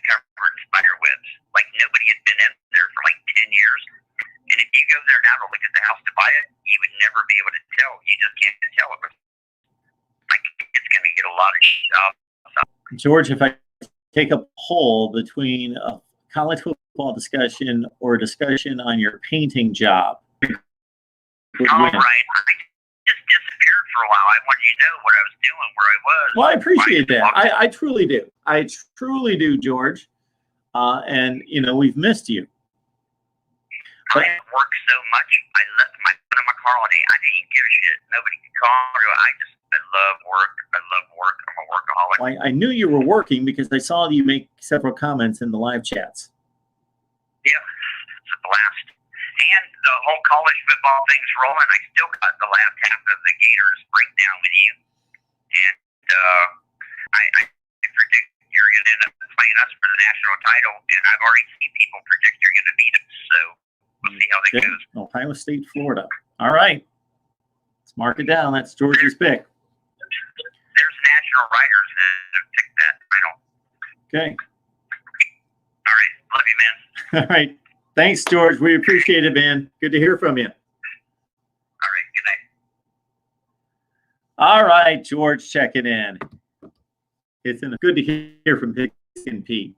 covered in spider webs. Like nobody had been in there for like 10 years. And if you go there now to look at the house to buy it, you would never be able to tell. You just can't tell it. Like it's going to get a lot of stuff. George, if I take a poll between a college football discussion or a discussion on your painting job, All right. I just disappeared for a while. I wanted you to know what I was doing, where I was. Well, I appreciate that. I truly do. I truly do, George. And, you know, we've missed you. I work so much. I left my phone in my car all day. I didn't even give a shit. Nobody could call. I love work. I love work. I'm a workaholic. Well, I knew you were working because I saw you make several comments in the live chats. Yeah, it's a blast. And the whole college football thing's rolling. I still got the last half of the Gators breakdown with you. And I predict you're going to end up playing us for the national title. And I've already seen people predict you're going to beat us. So we'll see how that goes. Ohio State, Florida. All right. Let's mark it down. That's George's pick. There's national writers that have picked that title. Okay. All right. Love you, man. All right. Thanks, George. We appreciate it, man. Good to hear from you. All right. Good night. All right, George, checking in. It's good to hear from Pigskin Pete.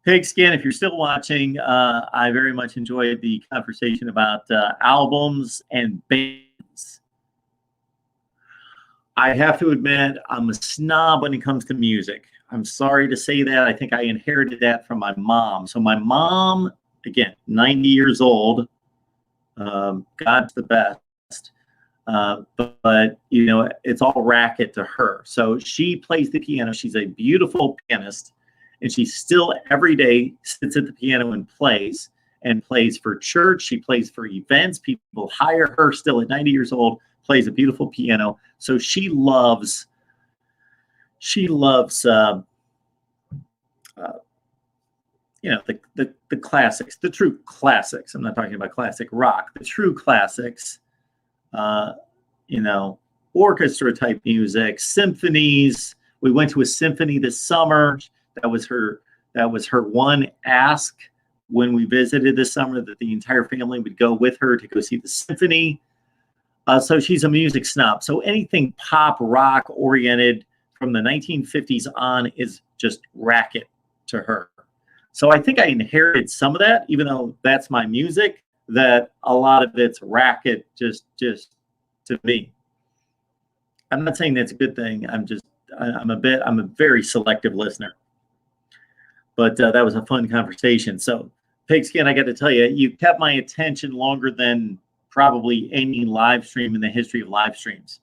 Pigskin, if you're still watching, I very much enjoyed the conversation about albums and bands. I have to admit, I'm a snob when it comes to music. I'm sorry to say that. I think I inherited that from my mom. So my mom, again, 90 years old, God's the best. But, you know, it's all racket to her. So she plays the piano. She's a beautiful pianist. And she still every day sits at the piano and plays for church. She plays for events. People hire her still at 90 years old, plays a beautiful piano. So she loves you know, the classics, the true classics. I'm not talking about classic rock, the true classics, you know, orchestra type music, symphonies. We went to a symphony this summer. That was her one ask when we visited this summer, that the entire family would go with her to go see the symphony. So she's a music snob. So anything pop rock oriented from the 1950s on is just racket to her. So I think I inherited some of that, even though that's my music, that a lot of it's racket just to me. I'm not saying that's a good thing. I'm just I'm a very selective listener. But that was a fun conversation. So, Pigskin, I got to tell you, you kept my attention longer than probably any live stream in the history of live streams.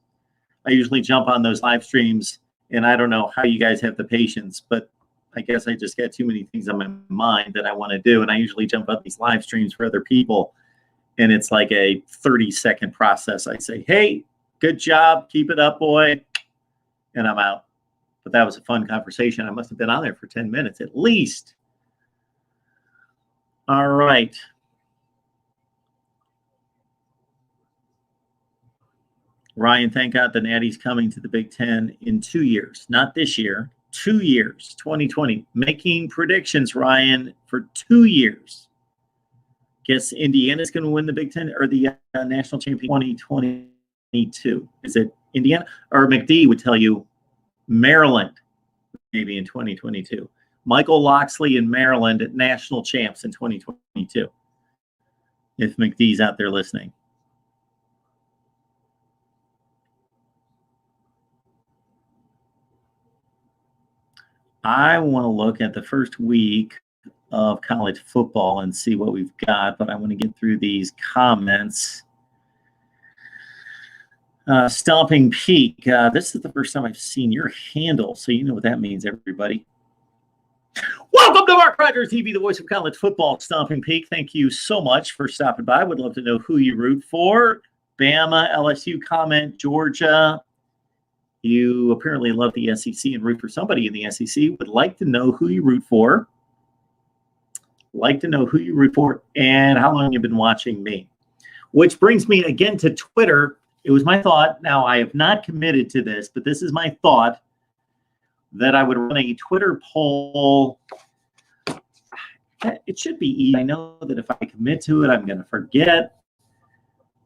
I usually jump on those live streams, and I don't know how you guys have the patience, but I guess I just got too many things on my mind that I want to do, and I usually jump on these live streams for other people, and it's like a 30-second process. I say, hey, good job, keep it up, boy, and I'm out. But that was a fun conversation. I must have been on there for 10 minutes at least. All right. Ryan, thank God the Natty's coming to the Big Ten in 2 years. Not this year, 2 years, 2020. Making predictions, Ryan, for 2 years. Guess Indiana's going to win the Big Ten or the national champion 2022. Is it Indiana? Or McD would tell you Maryland, maybe in 2022. Michael Loxley in Maryland at national champs in 2022. If McD's out there listening. I want to look at the first week of college football and see what we've got, but I want to get through these comments. Stomping Peak. This is the first time I've seen your handle, so you know what that means, everybody. Welcome to Mark Rogers TV, the voice of college football. Stomping Peak, thank you so much for stopping by. Would love to know who you root for. Bama, LSU comment, Georgia. You apparently love the SEC and root for somebody in the SEC. Would like to know who you root for. Like to know who you root for and how long you've been watching me. Which brings me again to Twitter. It was my thought. Now, I have not committed to this, but this is my thought that I would run a Twitter poll. It should be easy. I know that if I commit to it, I'm going to forget.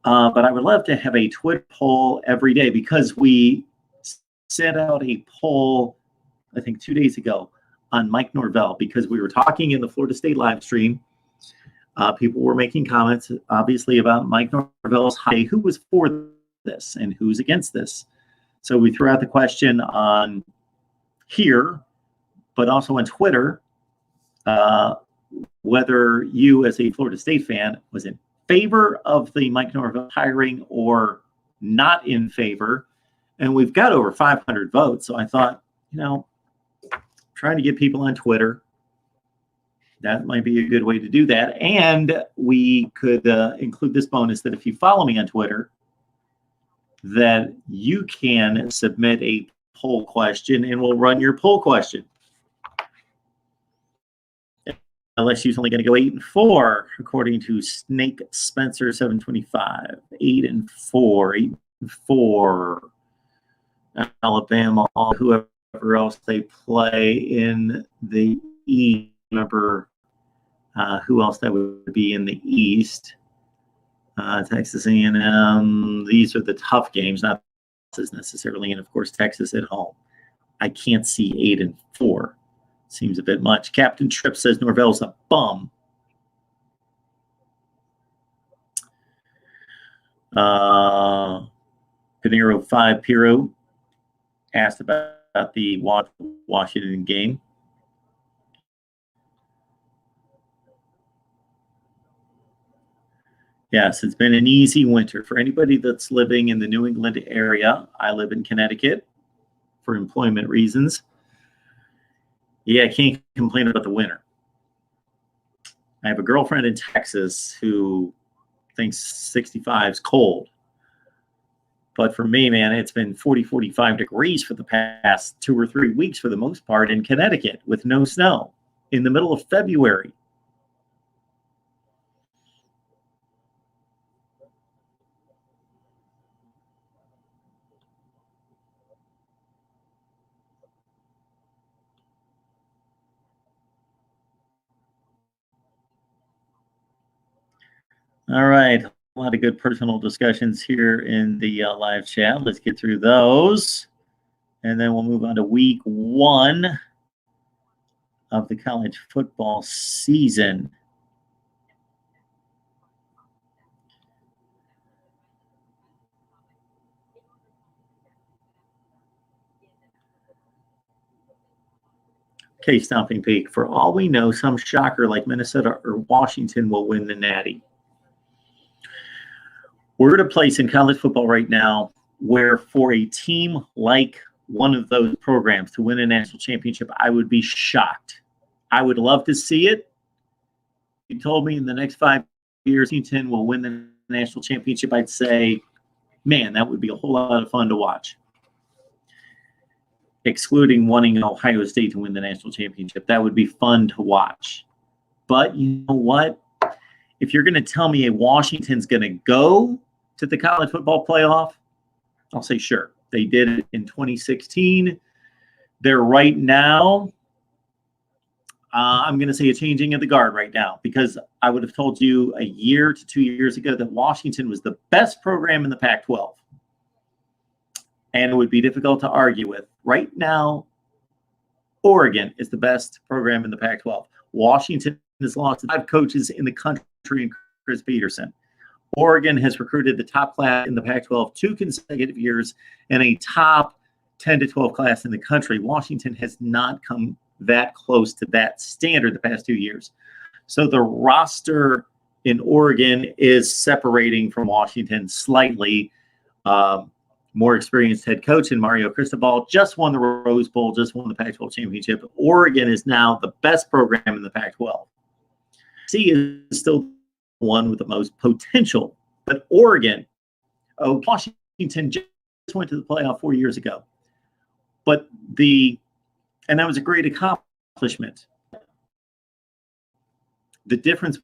But I would love to have a Twitter poll every day because we sent out a poll, I think 2 days ago, on Mike Norvell because we were talking in the Florida State live stream. People were making comments, obviously, about Mike Norvell's high. Who was for this and who's against this? So we threw out the question on here, but also on Twitter, whether you, as a Florida State fan, was in favor of the Mike Norvell hiring or not in favor. And we've got over 500 votes. So I thought, trying to get people on Twitter, that might be a good way to do that. And we could include this bonus that if you follow me on Twitter, that you can submit a poll question and we'll run your poll question. LSU's only going to go 8-4, according to Snake Spencer 725. 8-4, 8-4. Alabama, whoever else they play in the East. Remember who else that would be in the East? Texas A&M. These are the tough games, not necessarily, and of course Texas at home. I can't see 8-4. Seems a bit much. Captain Tripp says Norvell's a bum. Pinero 5 Piro asked about the Washington game. Yes, it's been an easy winter. For anybody that's living in the New England area, I live in Connecticut for employment reasons. Yeah, I can't complain about the winter. I have a girlfriend in Texas who thinks 65 is cold. But for me, man, it's been 40, 45 degrees for the past 2 or 3 weeks for the most part in Connecticut with no snow in the middle of February. All right. A lot of good personal discussions here in the live chat. Let's get through those. And then we'll move on to week 1 of the college football season. Okay, Stomping Peak. For all we know, some shocker like Minnesota or Washington will win the Natty. We're at a place in college football right now where for a team like one of those programs to win a national championship, I would be shocked. I would love to see it. If you told me in the next 5 years, Washington will win the national championship, I'd say, man, that would be a whole lot of fun to watch. Excluding wanting Ohio State to win the national championship. That would be fun to watch. But you know what? If you're going to tell me Washington's going to go to the college football playoff, I'll say sure. They did it in 2016. They're right now, I'm going to say a changing of the guard right now, because I would have told you a year to 2 years ago that Washington was the best program in the Pac-12. And it would be difficult to argue with. Right now, Oregon is the best program in the Pac-12. Washington has lost 5 coaches in the country in Chris Peterson. Oregon has recruited the top class in the Pac-12 2 consecutive years and a top 10 to 12 class in the country. Washington has not come that close to that standard the past 2 years. So the roster in Oregon is separating from Washington slightly. More experienced head coach in Mario Cristobal just won the Rose Bowl, just won the Pac-12 championship. Oregon is now the best program in the Pac-12. C is still one with the most potential, but Oregon, Washington just went to the playoff 4 years ago. But and that was a great accomplishment. The difference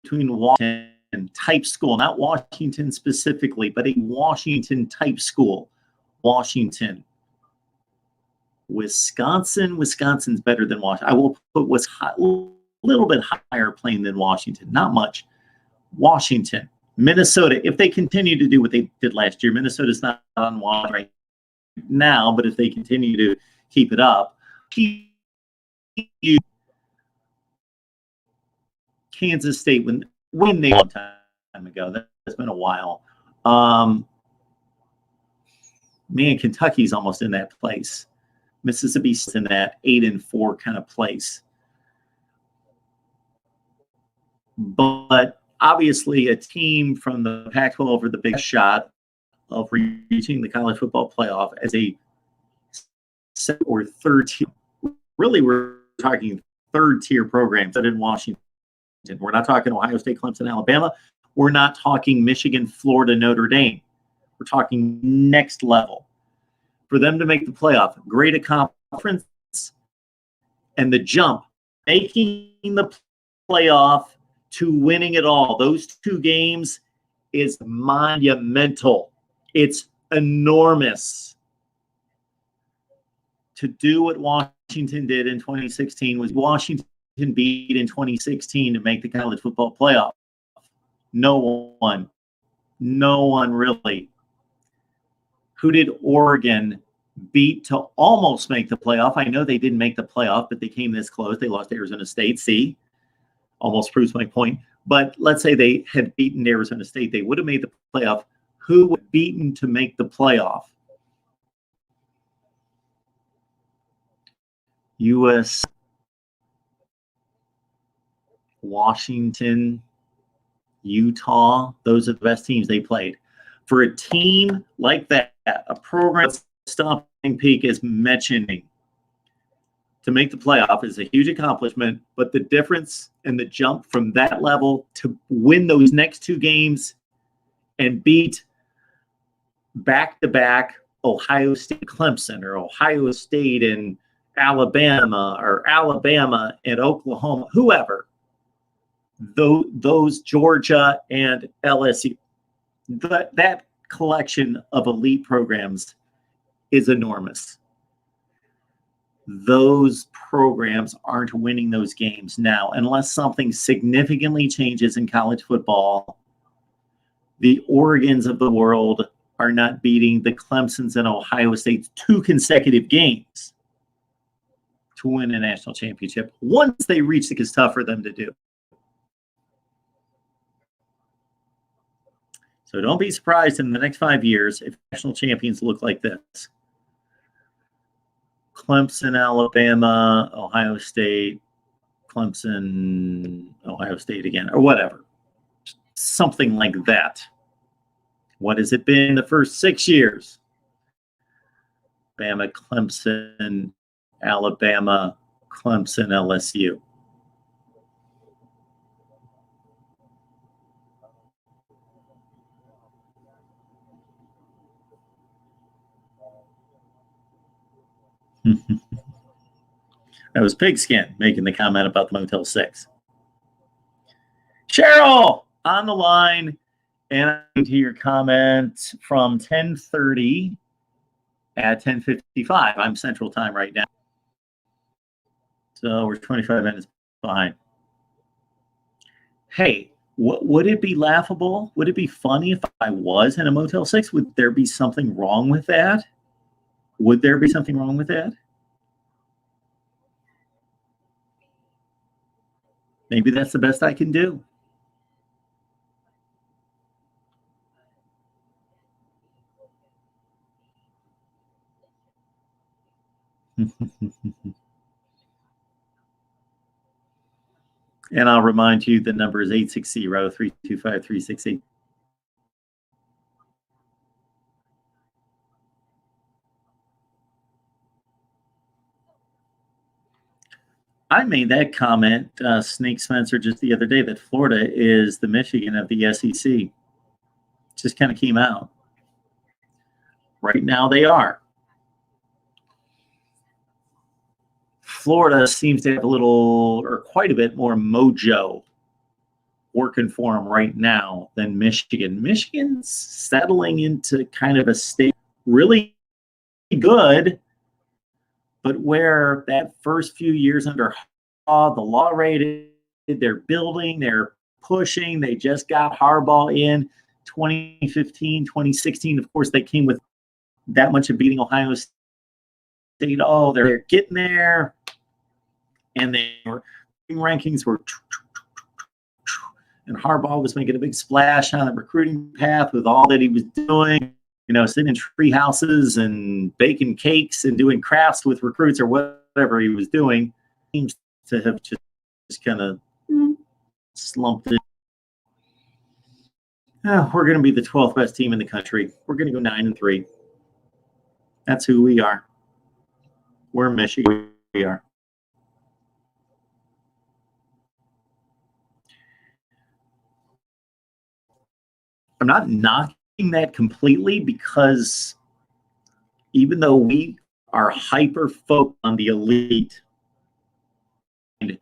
between Washington type school, not Washington specifically, but a Washington type school. Washington. Wisconsin's better than Washington. I will put a little bit higher plane than Washington. Not much. Washington. Minnesota, if they continue to do what they did last year, Minnesota's not on Washington right now, but if they continue to keep it up, Kansas State, when they a long time ago. That's been a while. Man, Kentucky's almost in that place. Mississippi's in that 8-4 kind of place. But obviously a team from the Pac-12 are the big shot of reaching the college football playoff as a second or third tier. Really, we're talking third-tier programs that in Washington. We're not talking Ohio State, Clemson, Alabama. We're not talking Michigan, Florida, Notre Dame. We're talking next level. For them to make the playoff, great accomplishment, and the jump, making the playoff to winning it all. Those 2 games is monumental. It's enormous. To do what Washington did in 2016 was Washington beat in 2016 to make the college football playoff. No one really. Who did Oregon beat to almost make the playoff? I know they didn't make the playoff, but they came this close. They lost to Arizona State. See, almost proves my point. But let's say they had beaten Arizona State. They would have made the playoff. Who was beaten to make the playoff? U.S., Washington, Utah. Those are the best teams they played. For a team like that, a program Stomping Peak is mentioning, to make the playoff is a huge accomplishment, but the difference and the jump from that level to win those next 2 games and beat back-to-back Ohio State, Clemson, or Ohio State and Alabama, or Alabama and Oklahoma, whoever, those Georgia and LSU, that collection of elite programs is enormous. Those programs aren't winning those games now unless something significantly changes in college football. The Oregons of the world are not beating the Clemsons and Ohio States 2 consecutive games to win a national championship. Once they reach it, it's tough for them to do. So don't be surprised in the next 5 years if national champions look like this. Clemson, Alabama, Ohio State, Clemson, Ohio State again, or whatever. Something like that. What has it been the first 6 years? Bama, Clemson, Alabama, Clemson, LSU. That was Pigskin making the comment about the Motel 6. Cheryl on the line, and I to your comment from 10:30 at 10:55. I'm Central Time right now, so we're 25 minutes behind. Hey, would it be laughable? Would it be funny if I was in a Motel 6? Would there be something wrong with that? Would there be something wrong with that? Maybe that's the best I can do. And I'll remind you, the number is 860-325-3688. I made that comment, Snake Spencer, just the other day, that Florida is the Michigan of the SEC. Just kind of came out. Right now they are. Florida seems to have a little, or quite a bit more mojo working for them right now than Michigan. Michigan's settling into kind of a state really good, but where that first few years under Harbaugh, the law rated, they're building, they're pushing, they just got Harbaugh in 2015, 2016. Of course, they came with that much of beating Ohio State. Oh, they're getting there. And their rankings were, and Harbaugh was making a big splash on the recruiting path with all that he was doing, you know, sitting in tree houses and baking cakes and doing crafts with recruits or whatever he was doing. Seems to have just kind of slumped in. Oh, we're going to be the 12th best team in the country. We're going to go 9-3. That's who we are. We're Michigan. We are. I'm not knocking that completely, because even though we are hyper focused on the elite, it's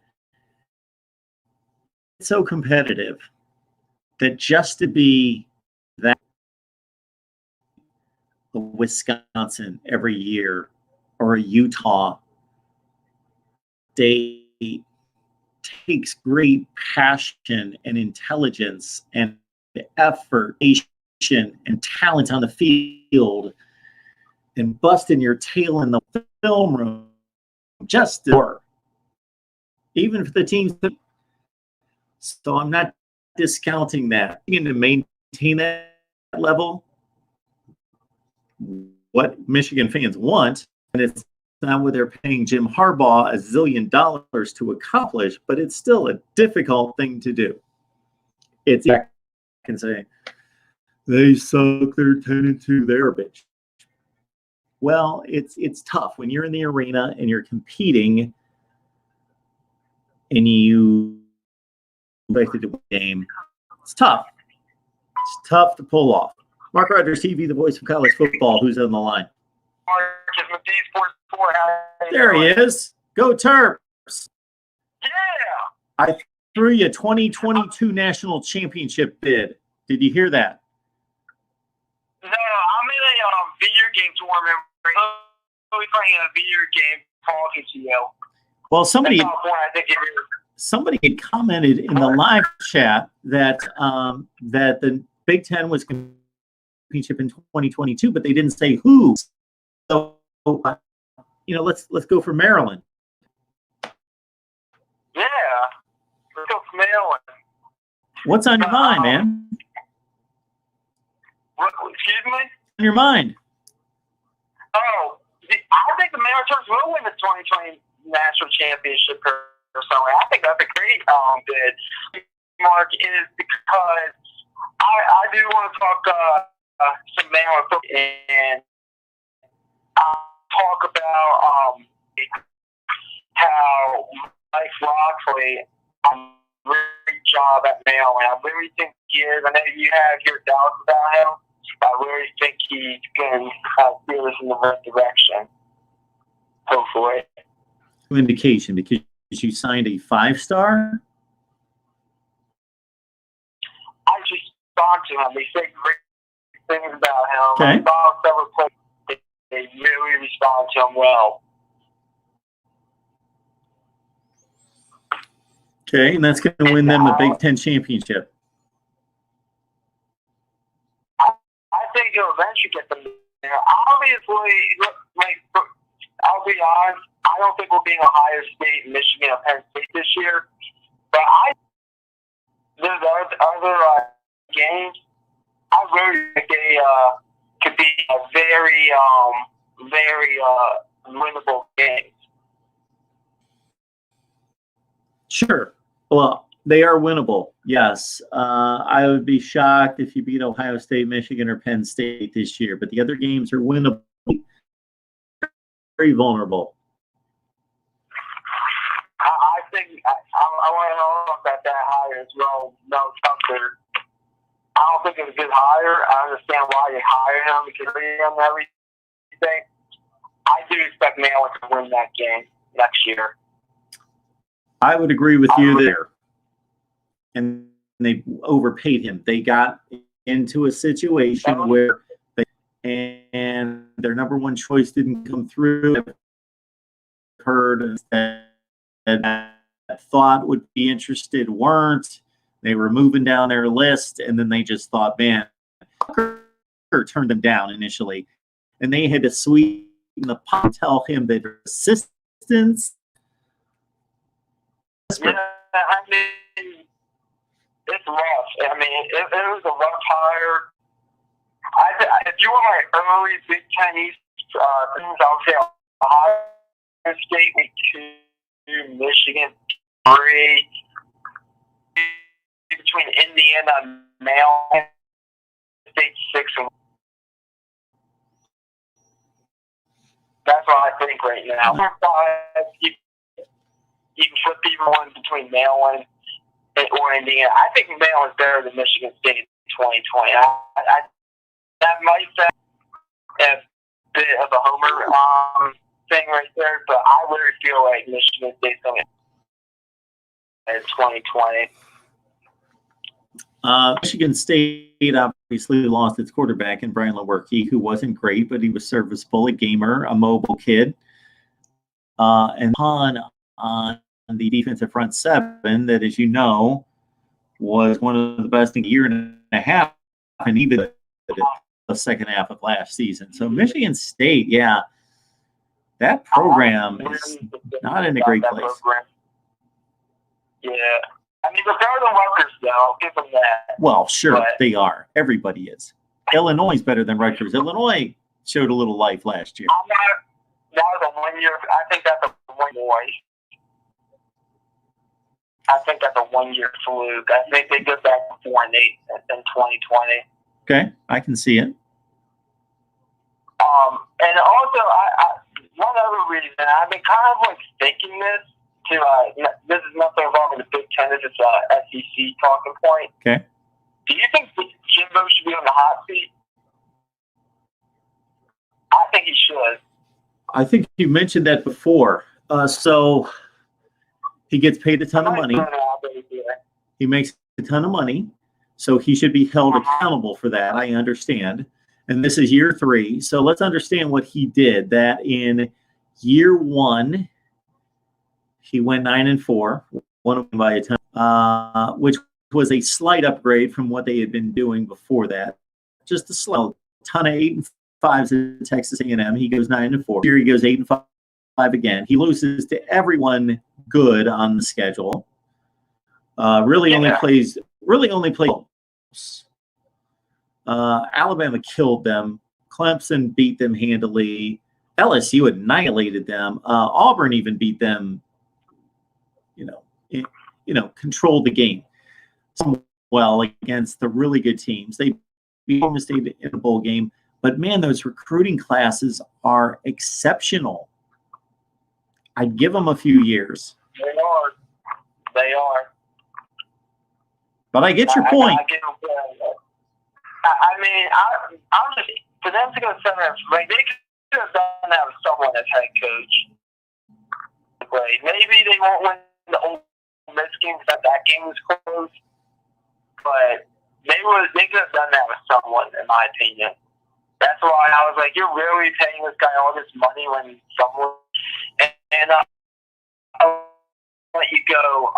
so competitive that just to be that a Wisconsin every year or a Utah state takes great passion and intelligence and effort and talent on the field and busting your tail in the film room just to work, even for the teams. So I'm not discounting that. To maintain that level, what Michigan fans want, and it's not what they're paying Jim Harbaugh $1 zillion to accomplish, but it's still a difficult thing to do. It's, I can say, they suck, they're 10-2, they're a bitch. Well, it's tough when you're in the arena and you're competing and you like to do a game. It's tough. It's tough to pull off. Mark Rogers TV, the voice of college football. Who's on the line? There he is. Go Terps. Yeah. I threw you a 2022 national championship bid. Did you hear that? No, I'm in a video game tournament. We're playing a video game talking to you. Well, somebody had commented in the live chat that that the Big Ten was championship in 2022, but they didn't say who. So, let's go for Maryland. Yeah, let's go for Maryland. What's on your mind, man? Excuse me? On your mind? Oh, I think the Mariners will win the 2020 national championship. Personally, I think that's a great bid. Mark, is because I do want to talk some Maryland football and talk about how Mike Loxley great job at Maryland. I really think he is. I know you have your doubts about him. I really think he's going to steer us in the right direction. Hopefully. Indication because you signed a 5-star. I just talked to him. They said great things about him. Okay. I saw several places. They really respond to him well. Okay, and that's going to win them a Big Ten championship. I think he'll eventually get them there. Obviously, I'll be honest, I don't think we'll be in Ohio State, Michigan, or Penn State this year. But there's other games. I really think they could be a very winnable games. Sure. Well, they are winnable. Yes. I would be shocked if you beat Ohio State, Michigan, or Penn State this year. But the other games are winnable. Very vulnerable. I think I want to know about that hire as well. No, Tucker. I don't think it's a good hire. I understand why you hire him because of him and everything. I do expect Maryland to win that game next year. I would agree with you there. And they overpaid him. They got into a situation where and their number one choice didn't come through. Heard that thought would be interested weren't. They were moving down their list, and then they just thought, man, turned them down initially, and they had to sweeten the pot and tell him that assistance. Yeah, I mean, it's rough. I mean, it was a rough hire. If you were my early Big Ten East things, I would say Ohio State week 2, Michigan 3, between Indiana and Maryland State 6 and that's what I think right now. You can flip even one between Maryland or Indiana. I think Maryland's better than Michigan State in 2020. That might sound a bit of a homer thing right there, but I really feel like Michigan State's going to in 2020. Michigan State obviously lost its quarterback in Brian Lewerke, who wasn't great, but he was serviceable, a gamer, a mobile kid. And on the defensive front seven that, as you know, was one of the best in a year and a half, and even the second half of last season. So Michigan State, yeah, that program is not in a great place. Yeah. I mean, they're better than Rutgers, though. I'll give them that. Well, sure, they are. Everybody is. Illinois is better than Rutgers. Illinois showed a little life last year. That was a 1 year. I think that's a 1 year. I think that's a 1 year fluke. I think they get back to 4-8 in 2020. Okay, I can see it. And also, one other reason, I've been kind of like thinking this. This is nothing involving the Big Ten. This is SEC talking point. Okay. Do you think Jimbo should be on the hot seat? I think he should. I think you mentioned that before. So he gets paid a ton of money. He makes a ton of money. So he should be held accountable for that. I understand. And this is year 3. So let's understand what he did. That in year 1, he went 9-4, won by a ton, which was a slight upgrade from what they had been doing before that. Just a slow ton of 8-5s at Texas A&M. He goes 9-4. Here he goes 8-5 again. He loses to everyone good on the schedule. Really only plays. Alabama killed them. Clemson beat them handily. LSU annihilated them. Auburn even beat them. Controlled the game well against the really good teams. They beat Oklahoma State in a bowl game, but man, those recruiting classes are exceptional. I'd give them a few years. They are. But I get your point. I mean, I'm just for them to go 7, like they could have done that with someone as head coach. Like maybe they won't win the Ole Miss game because that game was close, but they could have done that with someone, in my opinion. That's why I was like, you're really paying this guy all this money when someone and I'll let you go.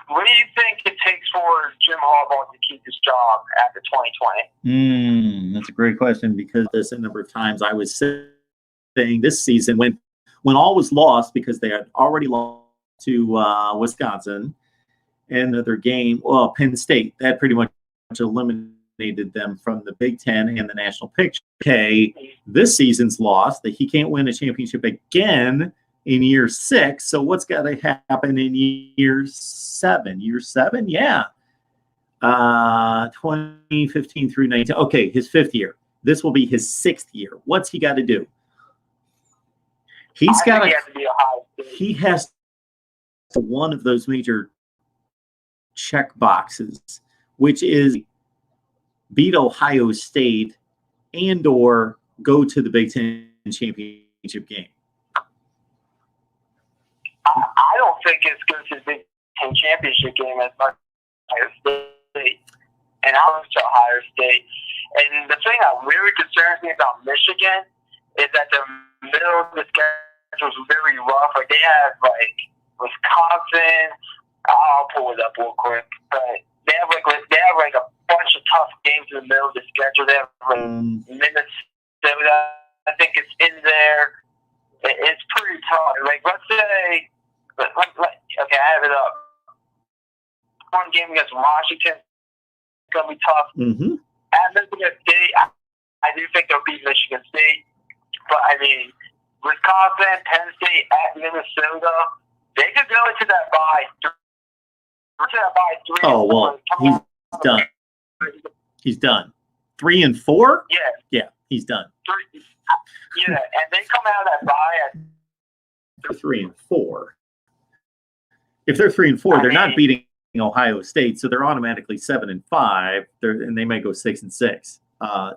What do you think it takes for Jim Harbaugh to keep his job after 2020? That's a great question, because this a number of times I was saying this season when all was lost because they had already lost to Wisconsin and their game, Penn State, that pretty much eliminated them from the Big Ten and the national picture. Okay, this season's lost, that he can't win a championship again in year 6. So what's got to happen in year 7? Year 7, yeah. 2015 through 19. Okay, his 5th year. This will be his 6th year. What's he got to do? He has to one of those major check boxes, which is beat Ohio State and or go to the Big Ten championship game. I don't think it's good to the Big Ten championship game as much as Ohio State. And I was to Ohio State. And the thing that really concerns me about Michigan is that the middle of the schedule was very rough. Like they have like Wisconsin. I'll pull it up real quick. But they have like a bunch of tough games in the middle of the schedule. They have like Minnesota. I think it's in there. It's pretty tough. Like let's say. Okay, I have it up. One game against Washington is going to be tough. Mm-hmm. At Michigan State, I do think they'll beat Michigan State. But, I mean, Wisconsin, Penn State, at Minnesota, they could go into that bye. Oh, well, he's done. He's done. 3 and 4? Yeah. Yeah, he's done. Yeah, and they come out of that bye at 3 and 4. If they're 3 and 4, they're not beating Ohio State, so they're automatically 7 and 5. And they may go 6 and 6.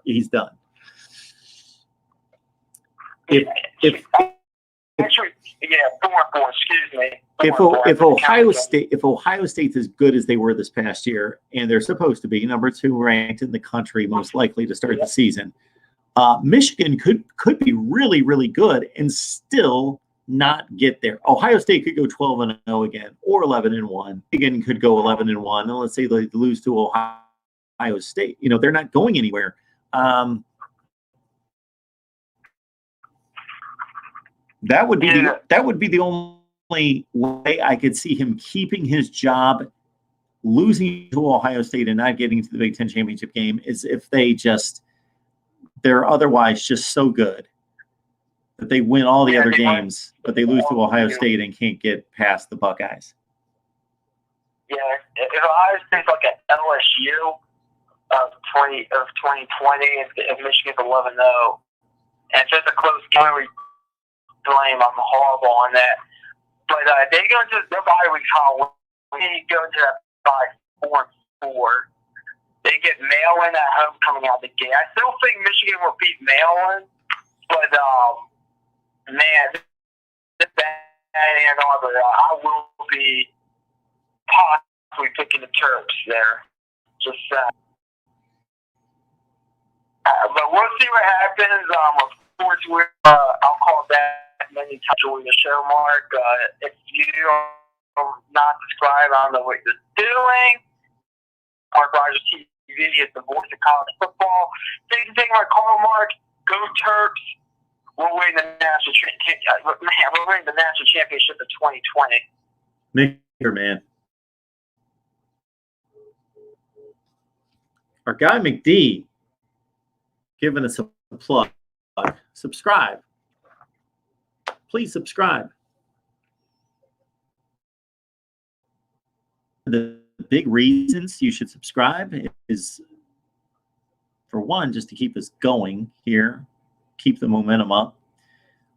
He's done. If 4 and 4. Excuse me. If Ohio State's as good as they were this past year, and they're supposed to be number 2 ranked in the country, most likely to start the season, Michigan could be really, really good and still not get there. Ohio State could go 12-0 again, or 11-1. Michigan could go 11-1, and let's say they lose to Ohio State. They're not going anywhere. That would be the only way I could see him keeping his job. Losing to Ohio State and not getting to the Big Ten championship game is if they're otherwise just so good that they win all the other games, but they lose to Ohio State and can't get past the Buckeyes. Yeah, if Ohio State's like an LSU of 2020, if Michigan's 11-0, and it's just a close game, we blame on Harbaugh on that. But they go into their bye week Halloween. They go into that bye 4-4. They get Maryland at home coming out the gate. I still think Michigan will beat Maryland, but man, this bad Ann Arbor, I will be possibly picking the Terps there. Just but we'll see what happens. Of course, I'll call back many times during the show, Mark. If you are not subscribed, I don't know what you're doing. MarkRogersTV is the voice of college football. Thanks for taking my call, Mark. Go Terps. We're winning the national championship in 2020. Make sure, man. Our guy McD giving us a plug. subscribe. Please subscribe. The big reasons you should subscribe is, for one, just to keep us going here, keep the momentum up.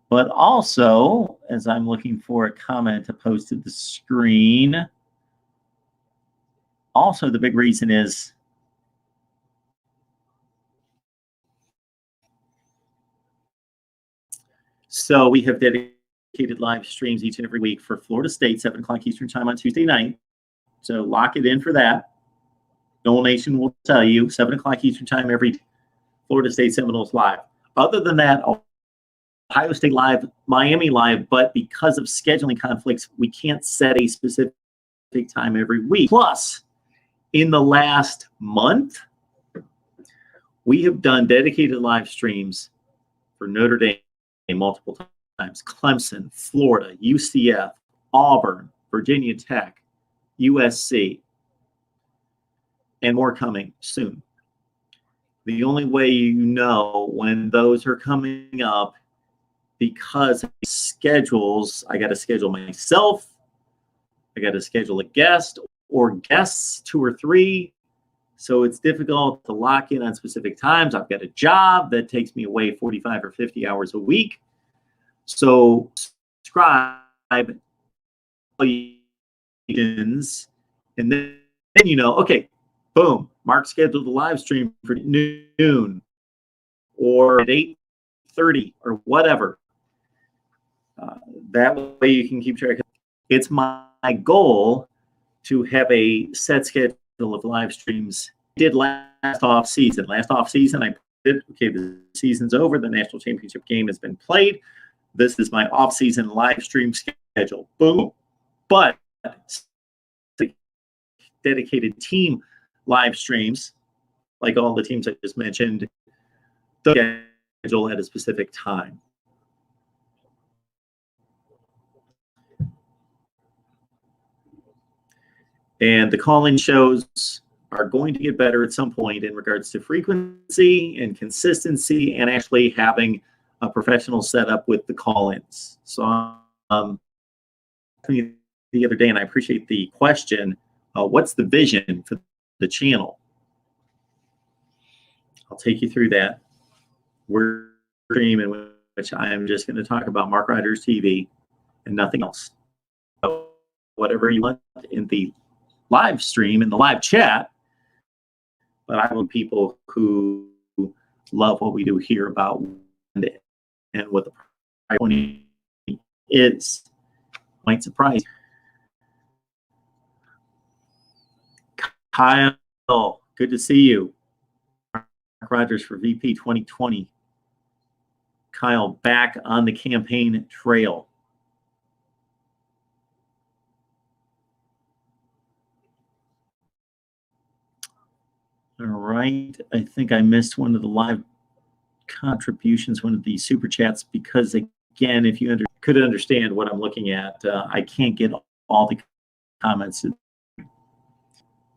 But also, as I'm looking for a comment to post to the screen, also the big reason is so we have dedicated live streams each and every week for Florida State, 7 o'clock Eastern time on Tuesday night. So lock it in for that. Noel Nation will tell you, 7 o'clock Eastern time every Florida State Seminoles live. Other than that, Ohio State live, Miami live, but because of scheduling conflicts, we can't set a specific time every week. Plus, in the last month, we have done dedicated live streams for Notre Dame multiple times, Clemson, Florida, UCF, Auburn, Virginia Tech, USC, and more coming soon. The only way you know when those are coming up, because of schedules, I got to schedule myself, I got to schedule a guest or guests, 2 or 3. So it's difficult to lock in on specific times. I've got a job that takes me away 45 or 50 hours a week. So subscribe, and then you know, okay, boom, Mark scheduled a live stream for noon or at 8:30 or whatever. That way you can keep track. It's my goal to have a set schedule of live streams. I did last off season. I did, okay, the season's over. The national championship game has been played. This is my off-season live stream schedule. Boom. But dedicated team live streams, like all the teams I just mentioned, the schedule at a specific time. And the call-in shows are going to get better at some point in regards to frequency and consistency and actually having a professional setup with the call-ins. So the other day, and I appreciate the question, what's the vision for the channel? I'll take you through that. We're streaming in which I am just going to talk about Mark Rogers TV and nothing else. So whatever you want in the live stream, in the live chat, but I want people who love what we do here about and what the price is. Might surprise you. Kyle, good to see you. Mark Rogers for VP 2020. Kyle back on the campaign trail. All right. I think I missed one of the live contributions, one of the super chats, because again, if you could understand what I'm looking at, I can't get all the comments.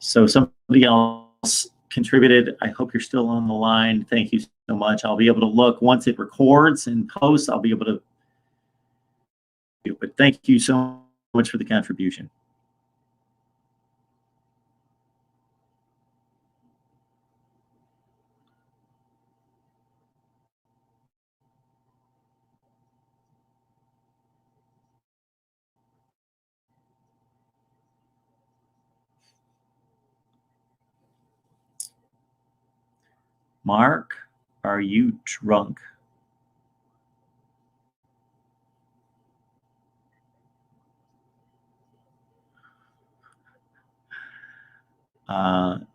So somebody else contributed. I hope you're still on the line. Thank you so much. I'll be able to look once it records and posts. I'll be able to do it. But thank you so much for the contribution. Mark, are you drunk?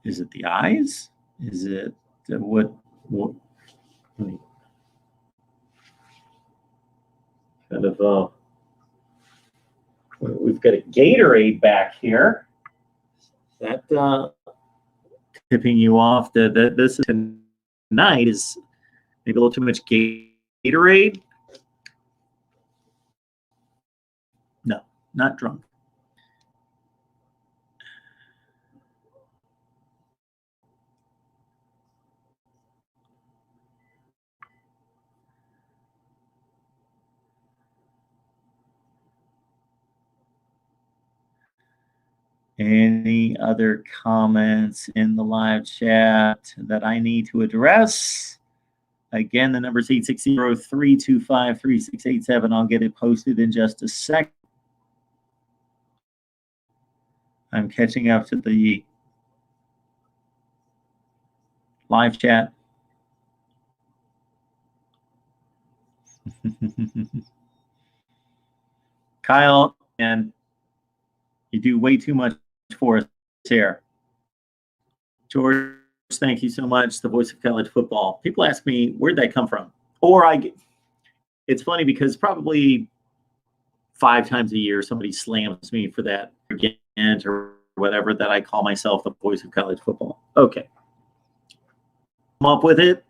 Is it the eyes? Is it what kind of we've got a Gatorade back here. Is that tipping you off that this tonight is maybe a little too much Gatorade? No, not drunk. Any other comments in the live chat that I need to address? Again, the number is 860-325-3687. I'll get it posted in just a sec. I'm catching up to the live chat. Kyle, and you do way too much for us here. George, thank you so much. The voice of college football. People ask me, where'd that come from? It's funny because probably 5 times a year, somebody slams me for that again or whatever, that I call myself the voice of college football. Okay. Come up with it.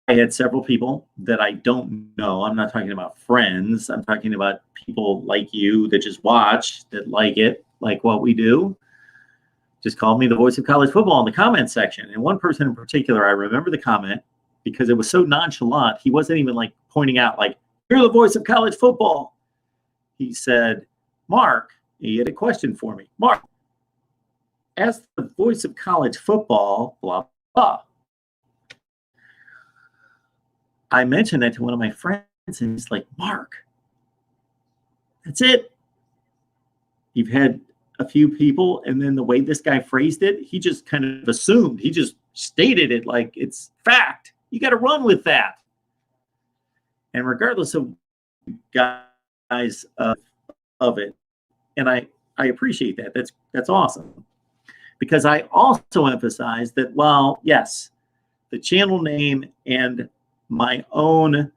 I had several people that I don't know. I'm not talking about friends. I'm talking about people like you that just watch, that like it, like what we do. Just called me the voice of college football in the comment section. And one person in particular, I remember the comment because it was so nonchalant. He wasn't even like pointing out like, you're the voice of college football. He said, Mark, he had a question for me. Mark, as the voice of college football, blah, blah. I mentioned that to one of my friends, and he's like, Mark, that's it. You've had a few people, and then the way this guy phrased it, he just kind of assumed. He just stated it like it's fact. You got to run with that. And regardless of guys of it, and I appreciate that. That's awesome. Because I also emphasize that while, yes, the channel name and my own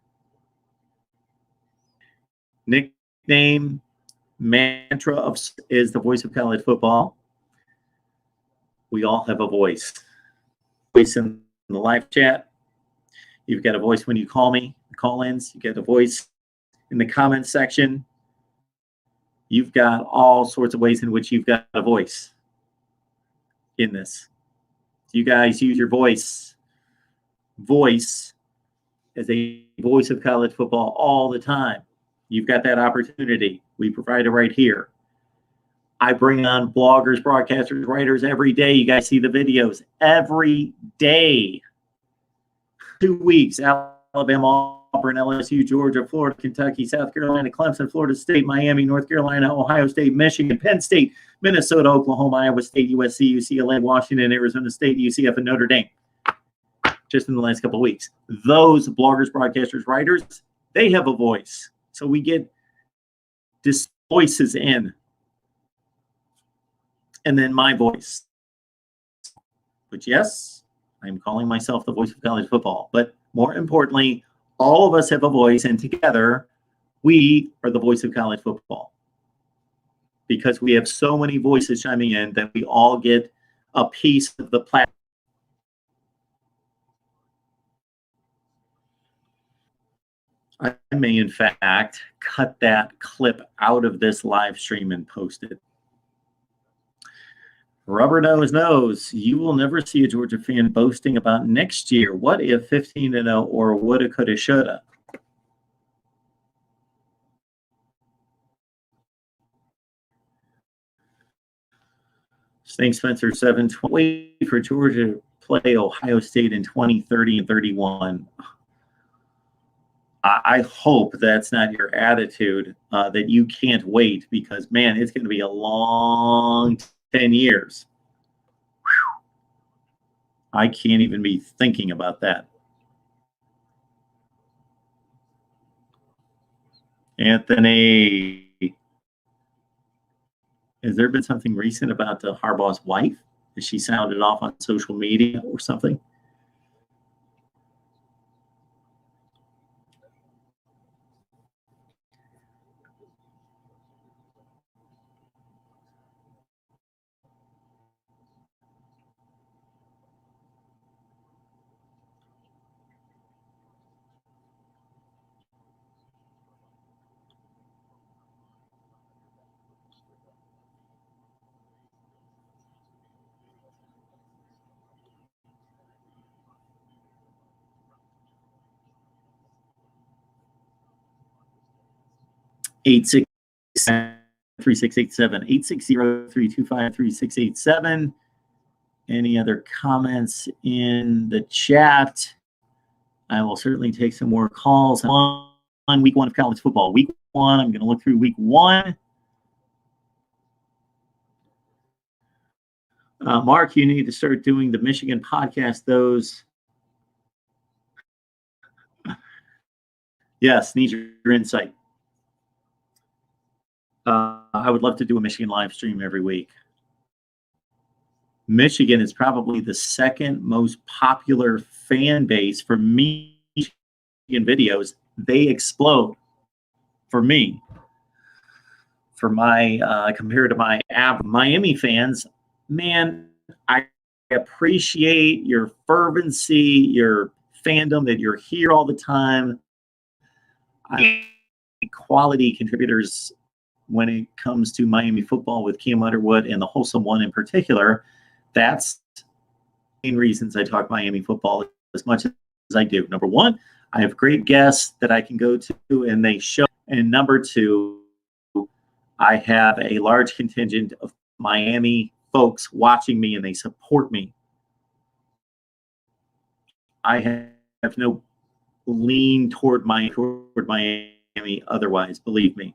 nickname mantra is the voice of college football, we all have a voice. Voice in the live chat. You've got a voice when you call me, call-ins. You get a voice in the comments section. You've got all sorts of ways in which you've got a voice in this. You guys use your voice as a voice of college football all the time. You've got that opportunity. We provide it right here. I bring on bloggers, broadcasters, writers every day. You guys see the videos every day. 2 weeks, Alabama, Auburn, LSU, Georgia, Florida, Kentucky, South Carolina, Clemson, Florida State, Miami, North Carolina, Ohio State, Michigan, Penn State, Minnesota, Oklahoma, Iowa State, USC, UCLA, Washington, Arizona State, UCF, and Notre Dame. Just in the last couple of weeks. Those bloggers, broadcasters, writers, they have a voice. So we get this voices in. And then my voice. But yes, I'm calling myself the voice of college football. But more importantly, all of us have a voice, and together we are the voice of college football. Because we have so many voices chiming in that we all get a piece of the platform. I may, in fact, cut that clip out of this live stream and post it. Rubber knows. You will never see a Georgia fan boasting about next year. What if 15-0 or woulda, coulda, shoulda? Thanks, Spencer. 720. Wait for Georgia to play Ohio State in 2030 and 31. I hope that's not your attitude, that you can't wait, because, man, it's going to be a long 10 years. Whew. I can't even be thinking about that. Anthony, has there been something recent about Harbaugh's wife? Has she sounded off on social media or something? 3687, 860-325-3687. Any other comments in the chat? I will certainly take some more calls on week one of college football. Week one, I'm going to look through week one. Mark, you need to start doing the Michigan podcast. Those, yes, need your insight. I would love to do a Michigan live stream every week. Michigan is probably the second most popular fan base for Michigan videos. They explode for me. For my compared to my Miami fans, man, I appreciate your fervency, your fandom, that you're here all the time. Quality contributors when it comes to Miami football with Cam Underwood and the Wholesome One in particular. That's the main reasons I talk Miami football as much as I do. Number one, I have great guests that I can go to and they show. And number two, I have a large contingent of Miami folks watching me and they support me. I have no lean toward Miami otherwise, believe me.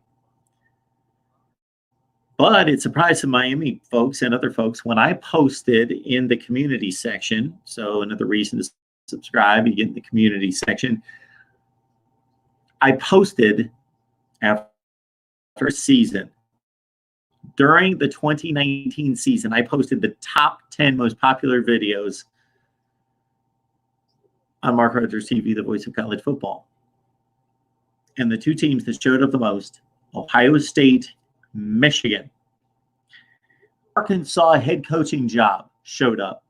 But it surprised some Miami folks and other folks when I posted in the community section. So another reason to subscribe, you get in the community section. I posted after a season. During the 2019 season, I posted the top 10 most popular videos on MarkRogersTV, the voice of college football. And the two teams that showed up the most, Ohio State, Michigan. Arkansas head coaching job showed up.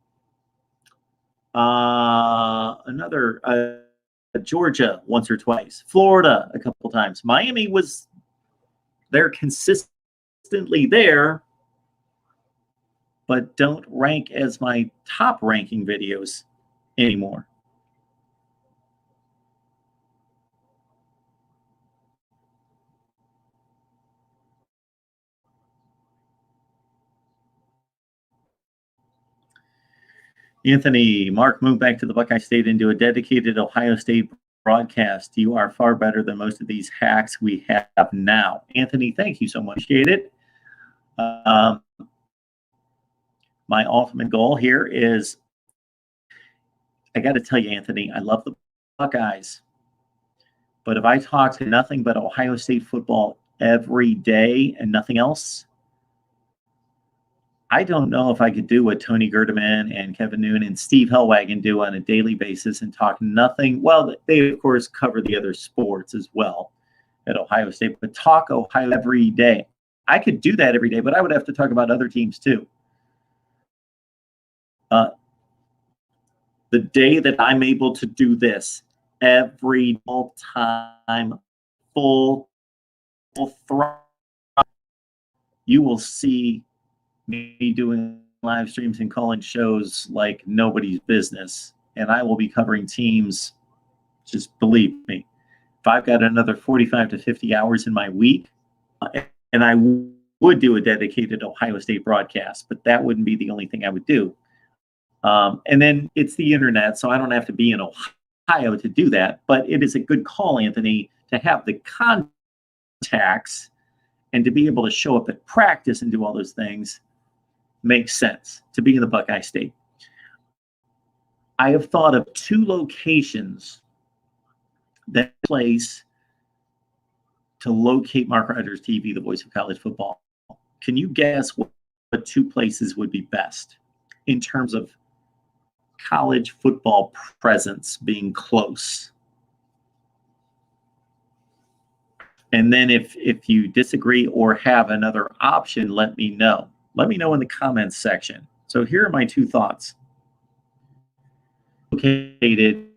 Georgia once or twice. Florida a couple times. Miami was there consistently there, but don't rank as my top ranking videos anymore. Anthony, Mark moved back to the Buckeye State and do a dedicated Ohio State broadcast. You are far better than most of these hacks we have now. Anthony, thank you so much. Appreciate it. My ultimate goal here is, I got to tell you, Anthony, I love the Buckeyes. But if I talk to nothing but Ohio State football every day and nothing else, I don't know if I could do what Tony Gerdeman and Kevin Noon and Steve Hellwagon do on a daily basis and talk nothing. Well, they, of course, cover the other sports as well at Ohio State, but talk Ohio every day. I could do that every day, but I would have to talk about other teams too. The day that I'm able to do this every time, full throttle, you will see me doing live streams and calling shows like nobody's business. And I will be covering teams, just believe me. If I've got another 45 to 50 hours in my week, and I would do a dedicated Ohio State broadcast, but that wouldn't be the only thing I would do. And then it's the internet, so I don't have to be in Ohio to do that. But it is a good call, Anthony, to have the contacts and to be able to show up at practice and do all those things. Makes sense to be in the Buckeye State. I have thought of two locations that place to locate MarkRogersTV, the voice of college football. Can you guess what two places would be best in terms of college football presence being close? And then if you disagree or have another option, let me know. Let me know in the comments section. So here are my two thoughts. Located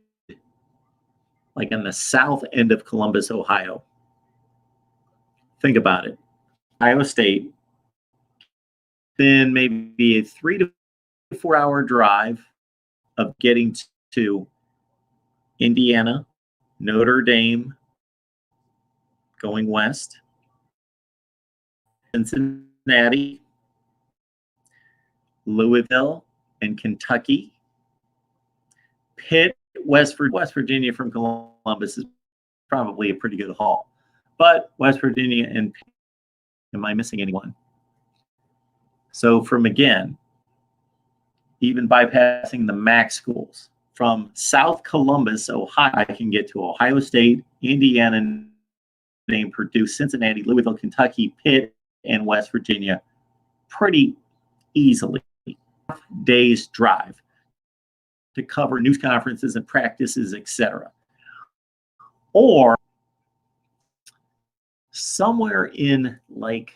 like on the south end of Columbus, Ohio. Think about it. Ohio State, then maybe a 3 to 4 hour drive of getting to Indiana, Notre Dame, going west, Cincinnati, Louisville, and Kentucky. Pitt, West Virginia from Columbus is probably a pretty good haul. But West Virginia and Pitt, am I missing anyone? So from, again, even bypassing the MAC schools, from South Columbus, Ohio, I can get to Ohio State, Indiana, named Purdue, Cincinnati, Louisville, Kentucky, Pitt, and West Virginia pretty easily. Days drive to cover news conferences and practices, etc. Or somewhere in like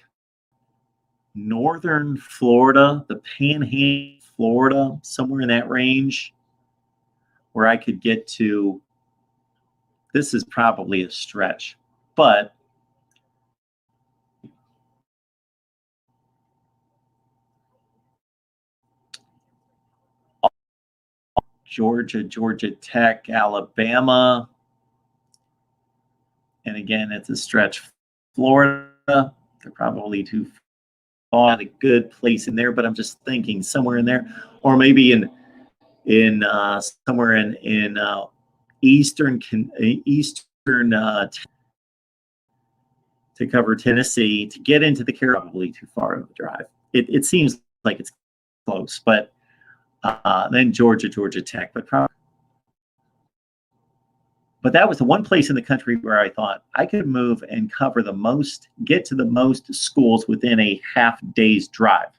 northern Florida, the Panhandle, Florida, somewhere in that range, where I could get to. This is probably a stretch, but Georgia, Georgia Tech, Alabama, and again, it's a stretch. Florida, they're probably too far. A good place in there, but I'm just thinking somewhere in there, or maybe in somewhere in eastern to cover Tennessee, to get into the Carolinas, probably too far of a drive. It seems like it's close, but then Georgia Tech, but probably. But that was the one place in the country where I thought I could move and cover the most, get to the most schools within a half day's drive.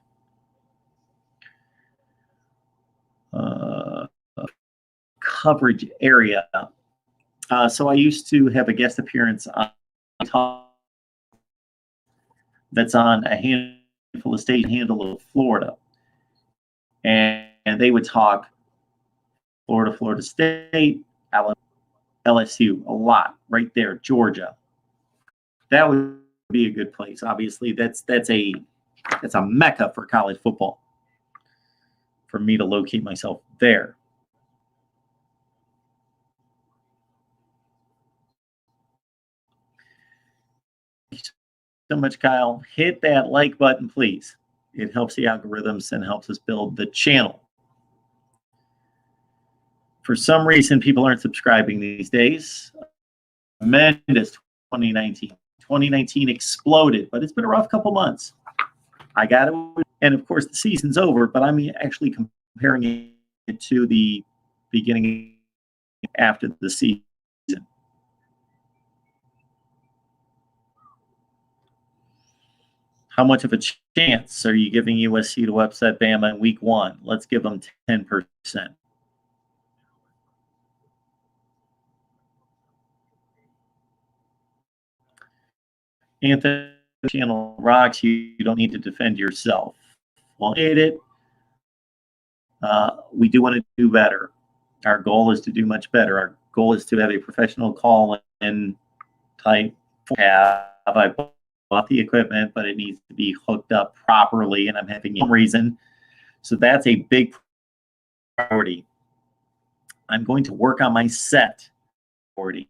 Coverage area. So I used to have a guest appearance on that's on a handful of state handle of Florida. And they would talk Florida State, Alabama, LSU a lot right there, Georgia. That would be a good place. Obviously, that's a mecca for college football. For me to locate myself there. Thank you so much, Kyle. Hit that like button, please. It helps the algorithms and helps us build the channel. For some reason, people aren't subscribing these days. Tremendous 2019. 2019 exploded, but it's been a rough couple months. I got it. And of course, the season's over, but I'm actually comparing it to the beginning after the season. How much of a chance are you giving USC to upset Bama in week 1? Let's give them 10%. Anthony, channel rocks. You don't need to defend yourself. Well, hate it. We do want to do better. Our goal is to do much better. Our goal is to have a professional call-in type. I bought the equipment, but it needs to be hooked up properly, and I'm having some reason. So that's a big priority. I'm going to work on my set priority.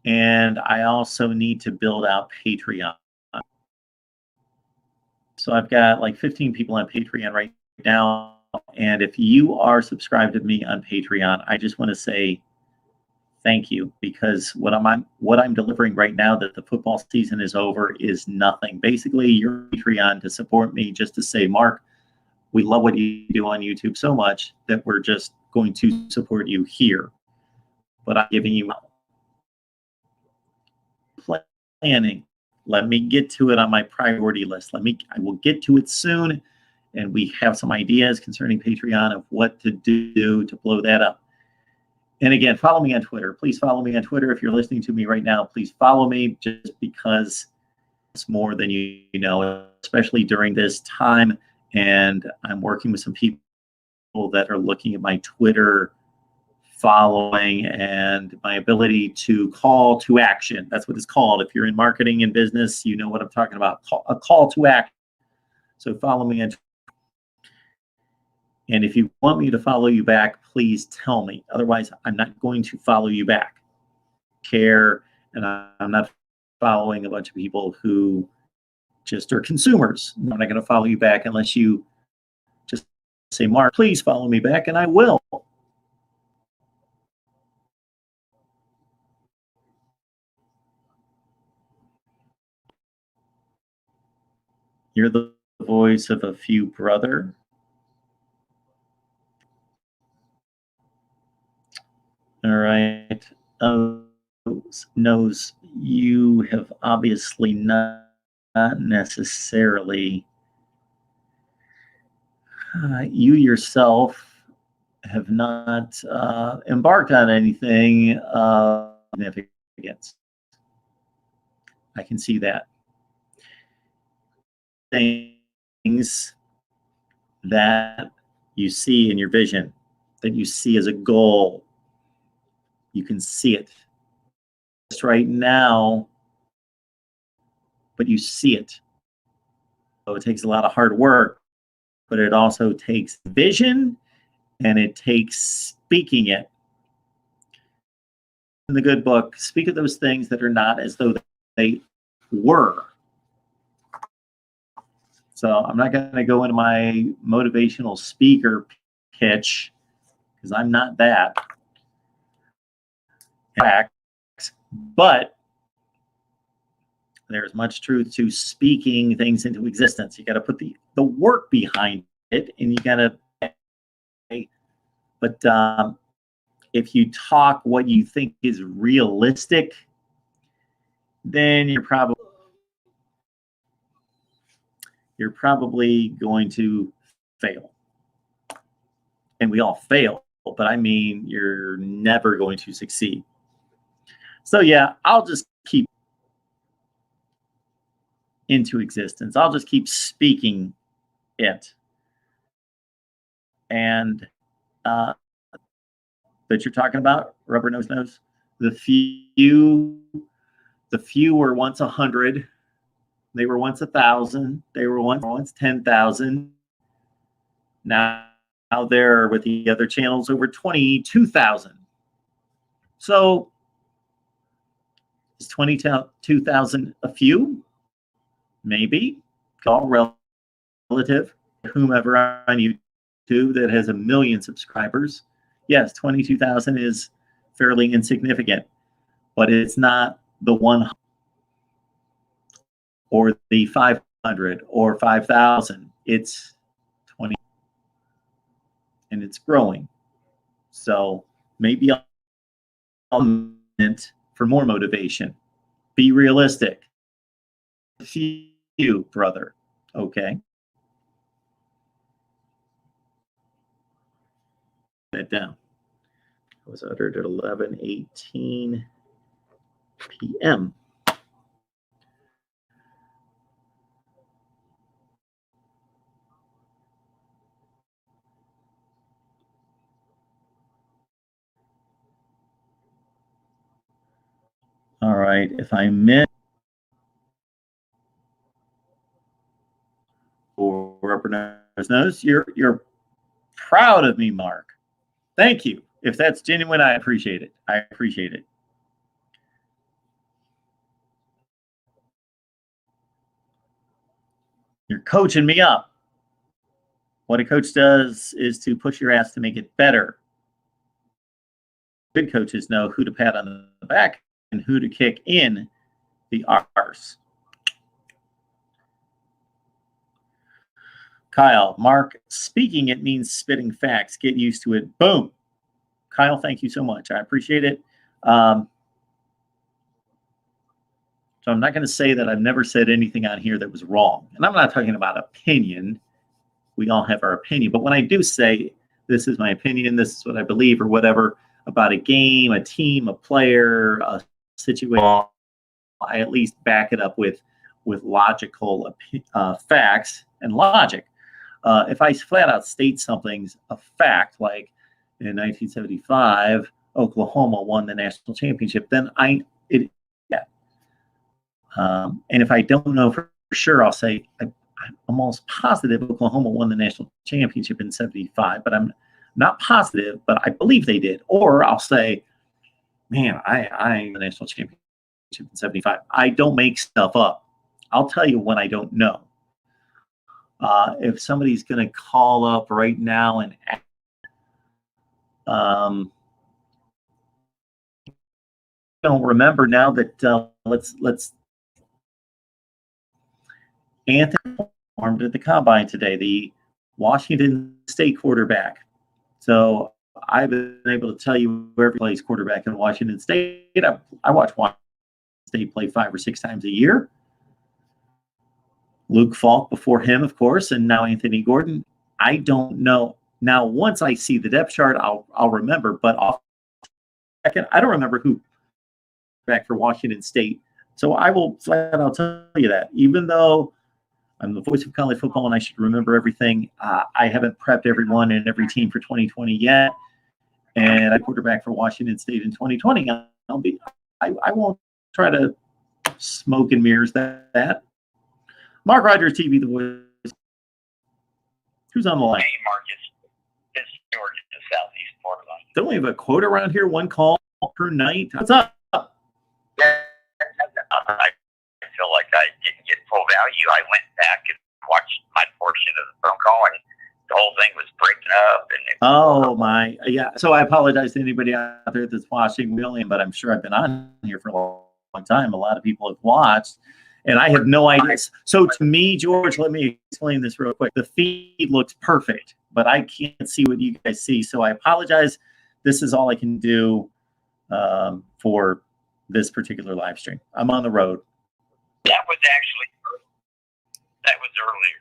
And I also need to build out Patreon. So I've got like 15 people on Patreon right now. And if you are subscribed to me on Patreon, I just want to say thank you, because what I'm delivering right now that the football season is over is nothing. Basically, your Patreon to support me, just to say, Mark, we love what you do on YouTube so much that we're just going to support you here. But I'm giving you planning. Let me get to it on my priority list. I will get to it soon, and we have some ideas concerning Patreon of what to do to blow that up. And again, follow me on Twitter. Please follow me on Twitter. If you're listening to me right now, please follow me, just because it's more than you know, especially during this time. And I'm working with some people that are looking at my Twitter following and my ability to call to action. That's what it's called. If you're in marketing and business, you know what I'm talking about. A call to action. So follow me on Twitter. And if you want me to follow you back, please tell me. Otherwise, I'm not going to follow you back. And I'm not following a bunch of people who just are consumers. I'm not going to follow you back unless you just say, Mark, please follow me back, and I will. You're the voice of a few, brother. All right. Knows you have obviously not necessarily, you yourself have not embarked on anything of significance. I can see that. Things that you see in your vision, that you see as a goal, you can see it just right now, but you see it. So it takes a lot of hard work, but it also takes vision, and it takes speaking it. In the good book, speak of those things that are not as though they were. So I'm not going to go into my motivational speaker pitch because I'm not that. But there's much truth to speaking things into existence. You got to put the work behind it, and you got to. But if you talk what you think is realistic, then you're probably going to fail. And we all fail, but I mean, you're never going to succeed. So yeah, I'll just keep into existence. I'll just keep speaking it. And that you're talking about, rubber nose, the few were once 100. They were once 1,000. They were once 10,000. Now they're with the other channels over 22,000. So is 22,000 a few? Maybe. All relative. Whomever on YouTube that has 1 million subscribers, yes, 22,000 is fairly insignificant, but it's not the 100 or the 500 or 5,000. It's 20, and it's growing. So maybe I'll meant for more motivation. Be realistic. Few, brother. Okay. That down. It was uttered at 11:18 p.m. All right. If I miss or rubber nose, you're proud of me, Mark. Thank you. If that's genuine, I appreciate it. I appreciate it. You're coaching me up. What a coach does is to push your ass to make it better. Good coaches know who to pat on the back and who to kick in the arse. Kyle, Mark, speaking it means spitting facts. Get used to it. Boom. Kyle, thank you so much. I appreciate it. So I'm not going to say that I've never said anything on here that was wrong. And I'm not talking about opinion. We all have our opinion. But when I do say this is my opinion, this is what I believe or whatever about a game, a team, a player, a situation, I at least back it up with logical facts and logic. If I flat out state something's a fact, like in 1975, Oklahoma won the national championship, then yeah. And if I don't know for sure, I'll say I'm almost positive Oklahoma won the national championship in 75, but I'm not positive, but I believe they did. Or I'll say, man, I the national championship in 75. I don't make stuff up. I'll tell you when I don't know. If somebody's going to call up right now and don't remember now that let's Anthony performed at the combine today, the Washington State quarterback. So I've been able to tell you where he plays quarterback in Washington State. I watch Washington State play 5 or 6 times a year. Luke Falk before him, of course, and now Anthony Gordon. I don't know. Now, once I see the depth chart, I'll remember. But off second, I don't remember who back for Washington State. So I will flat out tell you that. Even though I'm the voice of college football and I should remember everything, I haven't prepped everyone and every team for 2020 yet. And I quarterback for Washington State in 2020. I won't try to smoke and mirrors that. Mark Rogers TV, the voice. Who's on the line? Hey, Marcus. It's George in Southeast Portland. Don't we have a quote around here? 1 call per night. What's up? Yeah, I feel like I didn't get full value. I went back and watched my portion of the phone call, and the whole thing was breaking up. Oh, my. Yeah. So I apologize to anybody out there that's watching, William, but I'm sure I've been on here for a long time. A lot of people have watched. And I have no idea. So to me, George, let me explain this real quick. The feed looks perfect, but I can't see what you guys see. So I apologize. This is all I can do for this particular live stream. I'm on the road. That was earlier.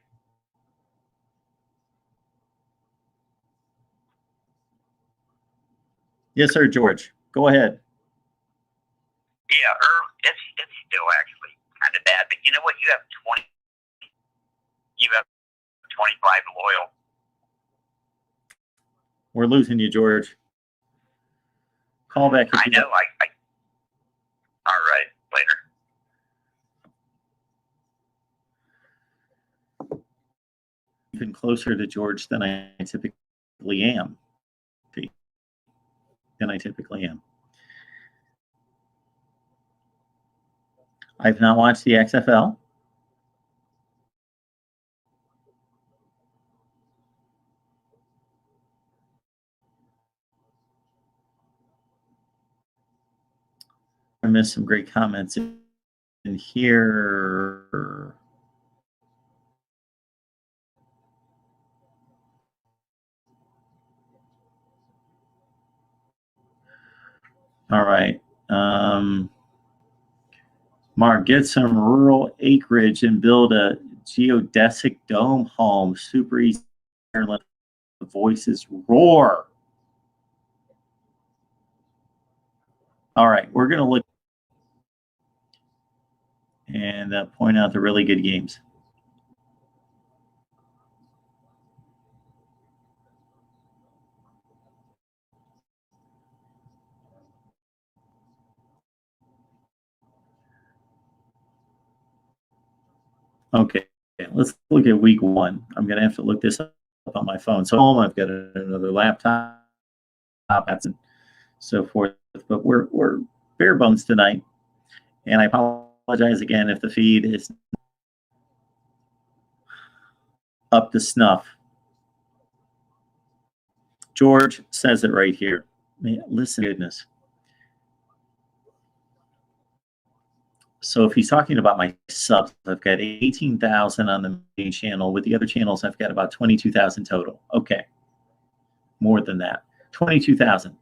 Yes, sir, George. Go ahead. Yeah, it's still actually kind of bad, but you know what? You have 25 loyal. We're losing you, George. Call back. I know. All right, later. Even closer to George than I typically am. I've not watched the XFL. I missed some great comments in here. All right. Mark, get some rural acreage and build a geodesic dome home. Super easy. Let the voices roar. All right. We're going to look and point out the really good games. Okay, let's look at week 1. I'm going to have to look this up on my phone. So I've got another laptop and so forth. But we're bare bones tonight. And I apologize again if the feed is up to snuff. George says it right here. Man, listen, goodness. So if he's talking about my subs, I've got 18,000 on the main channel. With the other channels, I've got about 22,000 total. Okay. More than that. 22,000.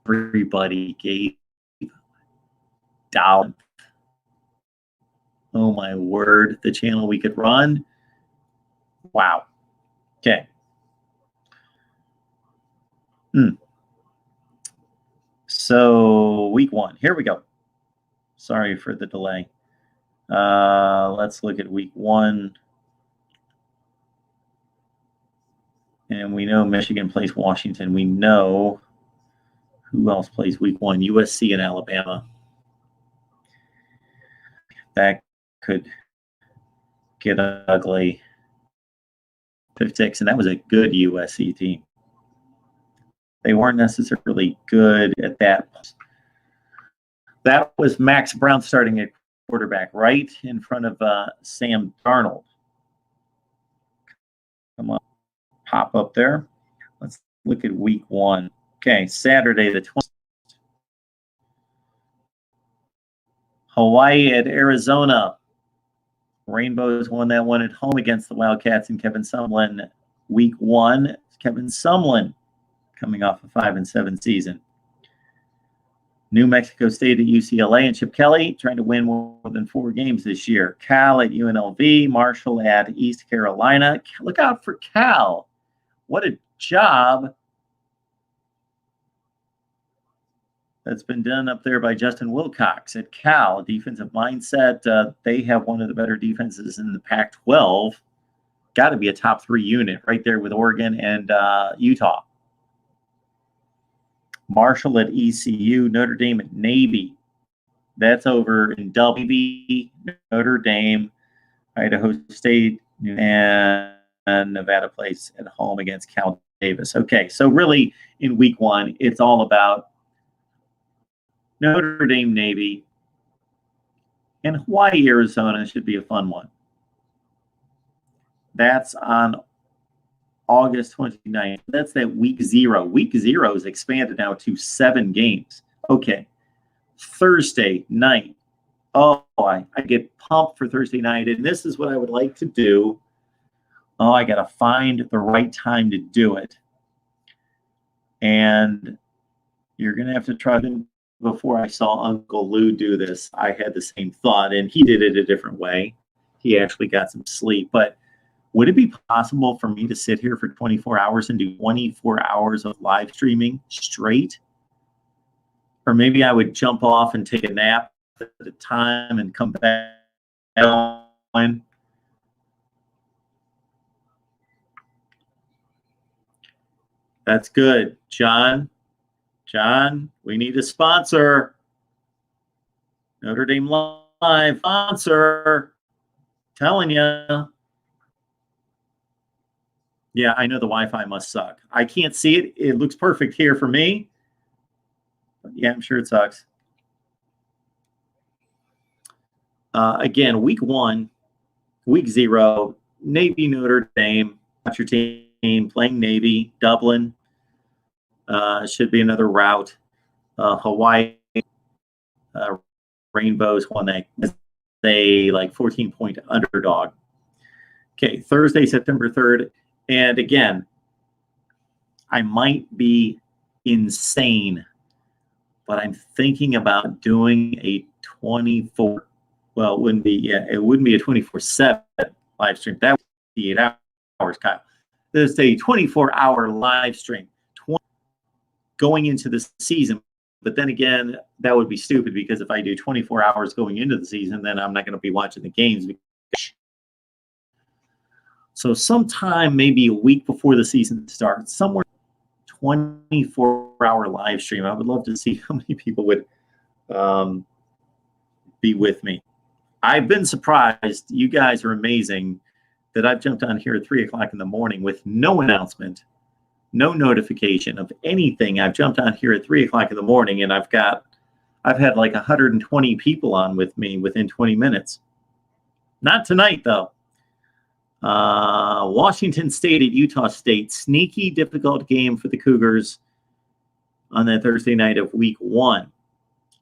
Everybody gave $1. Oh, my word. The channel we could run. Wow. Okay. So week 1. Here we go. Sorry for the delay. Let's look at week 1. And we know Michigan plays Washington. We know who else plays week 1? USC and Alabama. That could get ugly. 56, and that was a good USC team. They weren't necessarily good at that. That was Max Brown starting at quarterback, right in front of Sam Darnold. Come on, pop up there. Let's look at week 1. Okay, Saturday the 20th. Hawaii at Arizona. Rainbows won that one at home against the Wildcats and Kevin Sumlin. Week 1, Kevin Sumlin coming off a 5-7 season. New Mexico State at UCLA and Chip Kelly trying to win more than 4 games this year. Cal at UNLV, Marshall at East Carolina. Look out for Cal. What a job that's been done up there by Justin Wilcox at Cal. Defensive mindset. They have one of the better defenses in the Pac-12. Got to be a top 3 unit right there with Oregon and Utah. Marshall at ECU, Notre Dame at Navy. That's over in WB, Notre Dame, Idaho State, and Nevada plays at home against Cal Davis. Okay, so really in week 1, it's all about Notre Dame, Navy, and Hawaii, Arizona should be a fun one. That's on August 29th. That's that week 0. Week 0 is expanded now to 7 games. Okay. Thursday night. Oh, I get pumped for Thursday night. And this is what I would like to do. Oh, I got to find the right time to do it. And you're going to have to try to, before I saw Uncle Lou do this, I had the same thought. And he did it a different way. He actually got some sleep. But would it be possible for me to sit here for 24 hours and do 24 hours of live streaming straight? Or maybe I would jump off and take a nap at a time and come back on. That's good. John, we need a sponsor. Notre Dame Live sponsor. Telling you. Yeah, I know the Wi-Fi must suck. I can't see it. It looks perfect here for me. But yeah, I'm sure it sucks. Again, week 1, week 0, Navy, Notre Dame. Watch your team playing Navy, Dublin. Should be another route. Hawaii, Rainbows won that as a 14-point underdog. Okay, Thursday, September 3rd. And again, I might be insane, but I'm thinking about doing a 24. Well, it wouldn't be a 24/7 live stream. That would be 8 hours, Kyle. There's a 24-hour live stream going into the season. But then again, that would be stupid because if I do 24 hours going into the season, then I'm not going to be watching the games. So sometime maybe a week before the season starts, somewhere 24-hour live stream. I would love to see how many people would be with me. I've been surprised. You guys are amazing that I've jumped on here at 3 o'clock in the morning with no announcement, no notification of anything. I've jumped on here at 3 o'clock in the morning and I've had like 120 people on with me within 20 minutes. Not tonight though. Washington State at Utah State. Sneaky, difficult game for the Cougars on that Thursday night of week 1.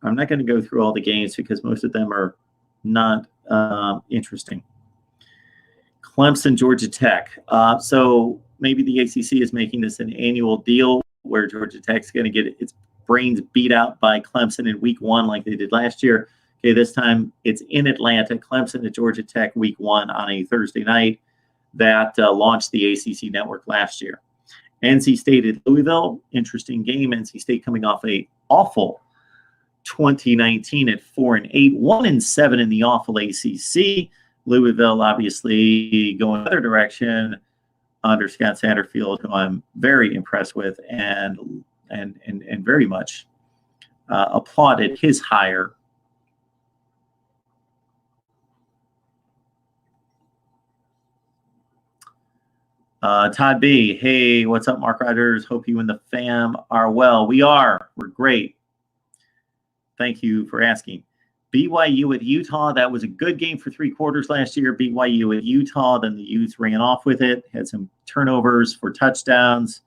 I'm not going to go through all the games because most of them are not interesting. Clemson, Georgia Tech. So maybe the ACC is making this an annual deal where Georgia Tech's going to get its brains beat out by Clemson in week 1 like they did last year. Okay, this time it's in Atlanta. Clemson at Georgia Tech week 1 on a Thursday night. That launched the ACC network last year. NC State at Louisville, interesting game. NC State coming off a awful 2019 at 4-8, 1-7 in the awful ACC. Louisville obviously going the other direction under Scott Satterfield, who I'm very impressed with and very much applauded his hire. Todd B. Hey, what's up, Mark Rogers? Hope you and the fam are well. We are. We're great. Thank you for asking. BYU at Utah. That was a good game for 3 quarters last year. BYU at Utah. Then the Utes ran off with it. Had some turnovers for touchdowns.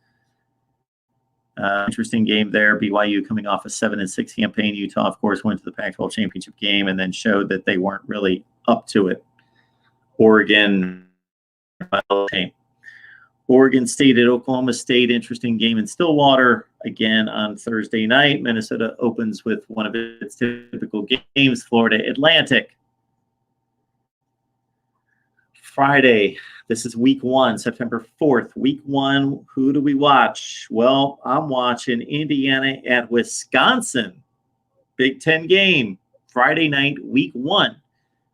Interesting game there. BYU coming off a 7-6 campaign. Utah, of course, went to the Pac-12 championship game and then showed that they weren't really up to it. Oregon State at Oklahoma State. Interesting game in Stillwater again on Thursday night. Minnesota opens with one of its typical games. Florida Atlantic. Friday. This is week 1, September 4th. Week 1, who do we watch? Well, I'm watching Indiana at Wisconsin. Big Ten game. Friday night, week 1.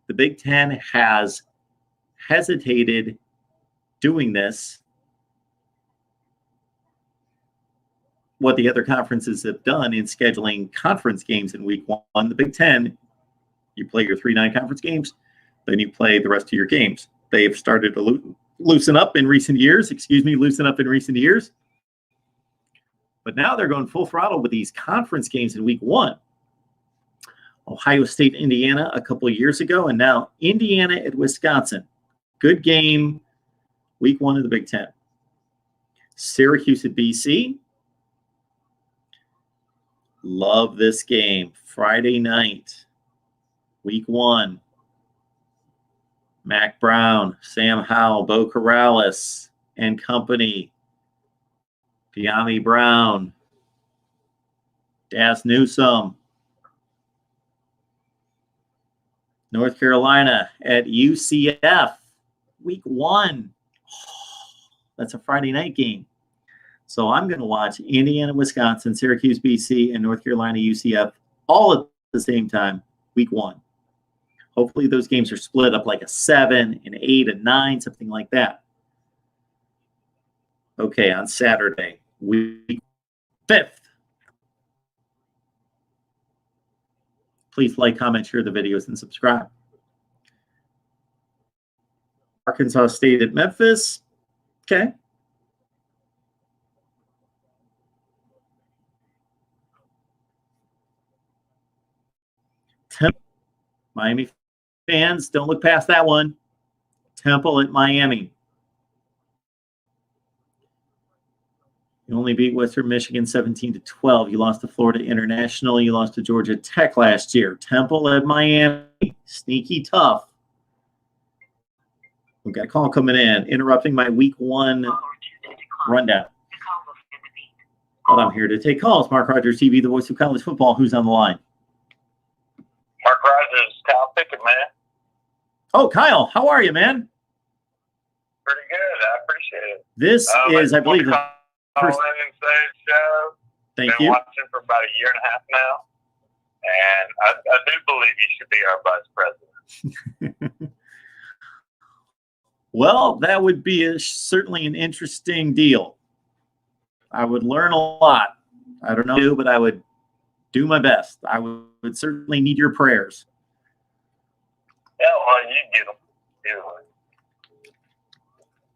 The Big Ten has hesitated doing this. What the other conferences have done in scheduling conference games in week 1. The Big Ten, you play your 3 non-conference games, then you play the rest of your games. They've started to loosen up in recent years. But now they're going full throttle with these conference games in week 1. Ohio State, Indiana a couple of years ago, and now Indiana at Wisconsin. Good game, week 1 of the Big Ten. Syracuse at BC. Love this game. Friday night, week 1. Mac Brown, Sam Howell, Bo Corrales, and company. De'Ami Brown, Daz Newsome. North Carolina at UCF, week 1. That's a Friday night game. So I'm going to watch Indiana, Wisconsin, Syracuse, BC, and North Carolina, UCF all at the same time, week 1. Hopefully those games are split up like a 7, an 8, a 9, something like that. Okay, on Saturday, week 5th. Please like, comment, share the videos, and subscribe. Arkansas State at Memphis. Okay. Miami fans, don't look past that one. Temple at Miami. You only beat Western Michigan 17-12. You lost to Florida International. You lost to Georgia Tech last year. Temple at Miami. Sneaky tough. We've got a call coming in, interrupting my week 1 rundown. But I'm here to take calls. Mark Rogers TV, the voice of college football. Who's on the line? Mark Rogers, Kyle Pickett, man. Oh, Kyle, how are you, man? Pretty good. I appreciate it. This is, I believe, the first. Call in and say show. Thank Been you. watching for about a year and a half now, and I do believe you should be our vice president. Well, that would be certainly an interesting deal. I would learn a lot. I don't know, but I would do my best. I would certainly need your prayers. Yeah, well, you get them.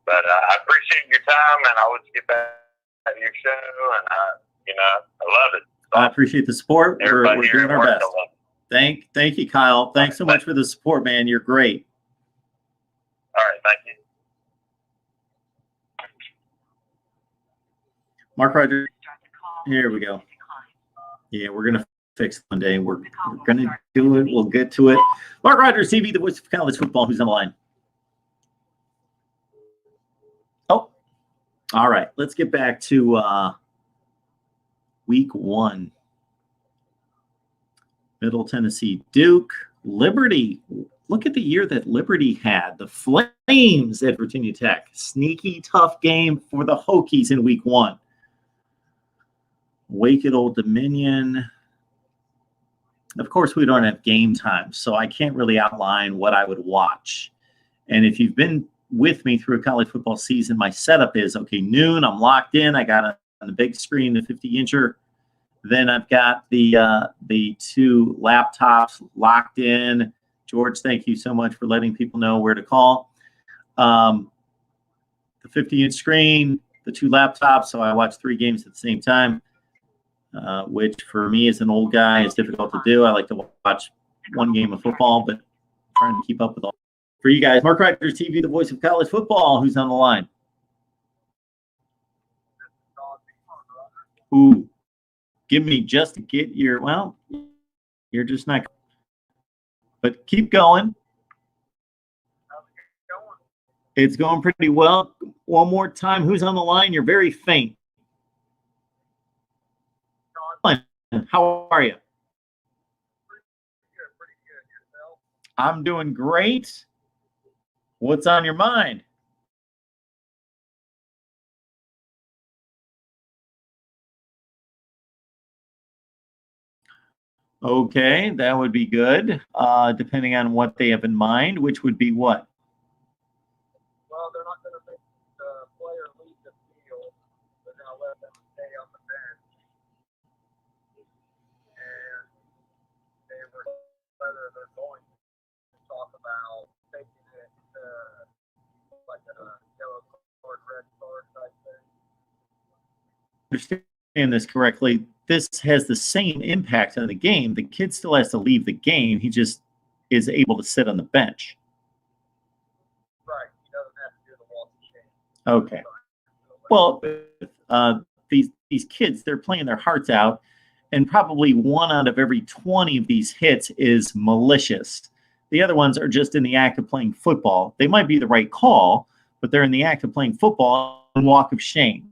But I appreciate your time, and I always get back at your show, and I love it. So I appreciate the support. We're doing our best. Thank you, Kyle. Thanks so much for the support, man. You're great. All right, thank you. Mark Rogers. Here we go. Yeah, we're going to fix it one day. We're going to do it. We'll get to it. Mark Rogers TV, the voice of college football. Who's on the line? Oh, all right. Let's get back to week 1. Middle Tennessee, Duke, Liberty. Look at the year that Liberty had. The Flames at Virginia Tech. Sneaky tough game for the Hokies in week 1. Wake at Old Dominion. Of course, we don't have game time, so I can't really outline what I would watch. And if you've been with me through a college football season, my setup is, okay, noon, I'm locked in. I got on the big screen, the 50-incher. Then I've got the 2 laptops locked in. George, thank you so much for letting people know where to call. The 50-inch screen, the 2 laptops, so I watch 3 games at the same time, which for me as an old guy is difficult to do. I like to watch one game of football, but trying to keep up with all. For you guys, Mark Rogers TV, the voice of college football. Who's on the line? Ooh, give me just to get your, well, you're just not, but keep going. It's going pretty well. One more time. Who's on the line? You're very faint. How are you? I'm doing great. What's on your mind? Okay, that would be good. Depending on what they have in mind, which would be what? Well, they're not going to make the player leave the field. They're going to let them stay on the bench. And they were whether they're going to talk about taking it like a yellow card, red card type thing. Understand this correctly, this has the same impact on the game. The kid still has to leave the game. He just is able to sit on the bench. Right. He doesn't have to do the walk of shame. Okay. Well, these kids, they're playing their hearts out, and probably 1 out of every 20 of these hits is malicious. The other ones are just in the act of playing football. They might be the right call, but they're in the act of playing football and walk of shame.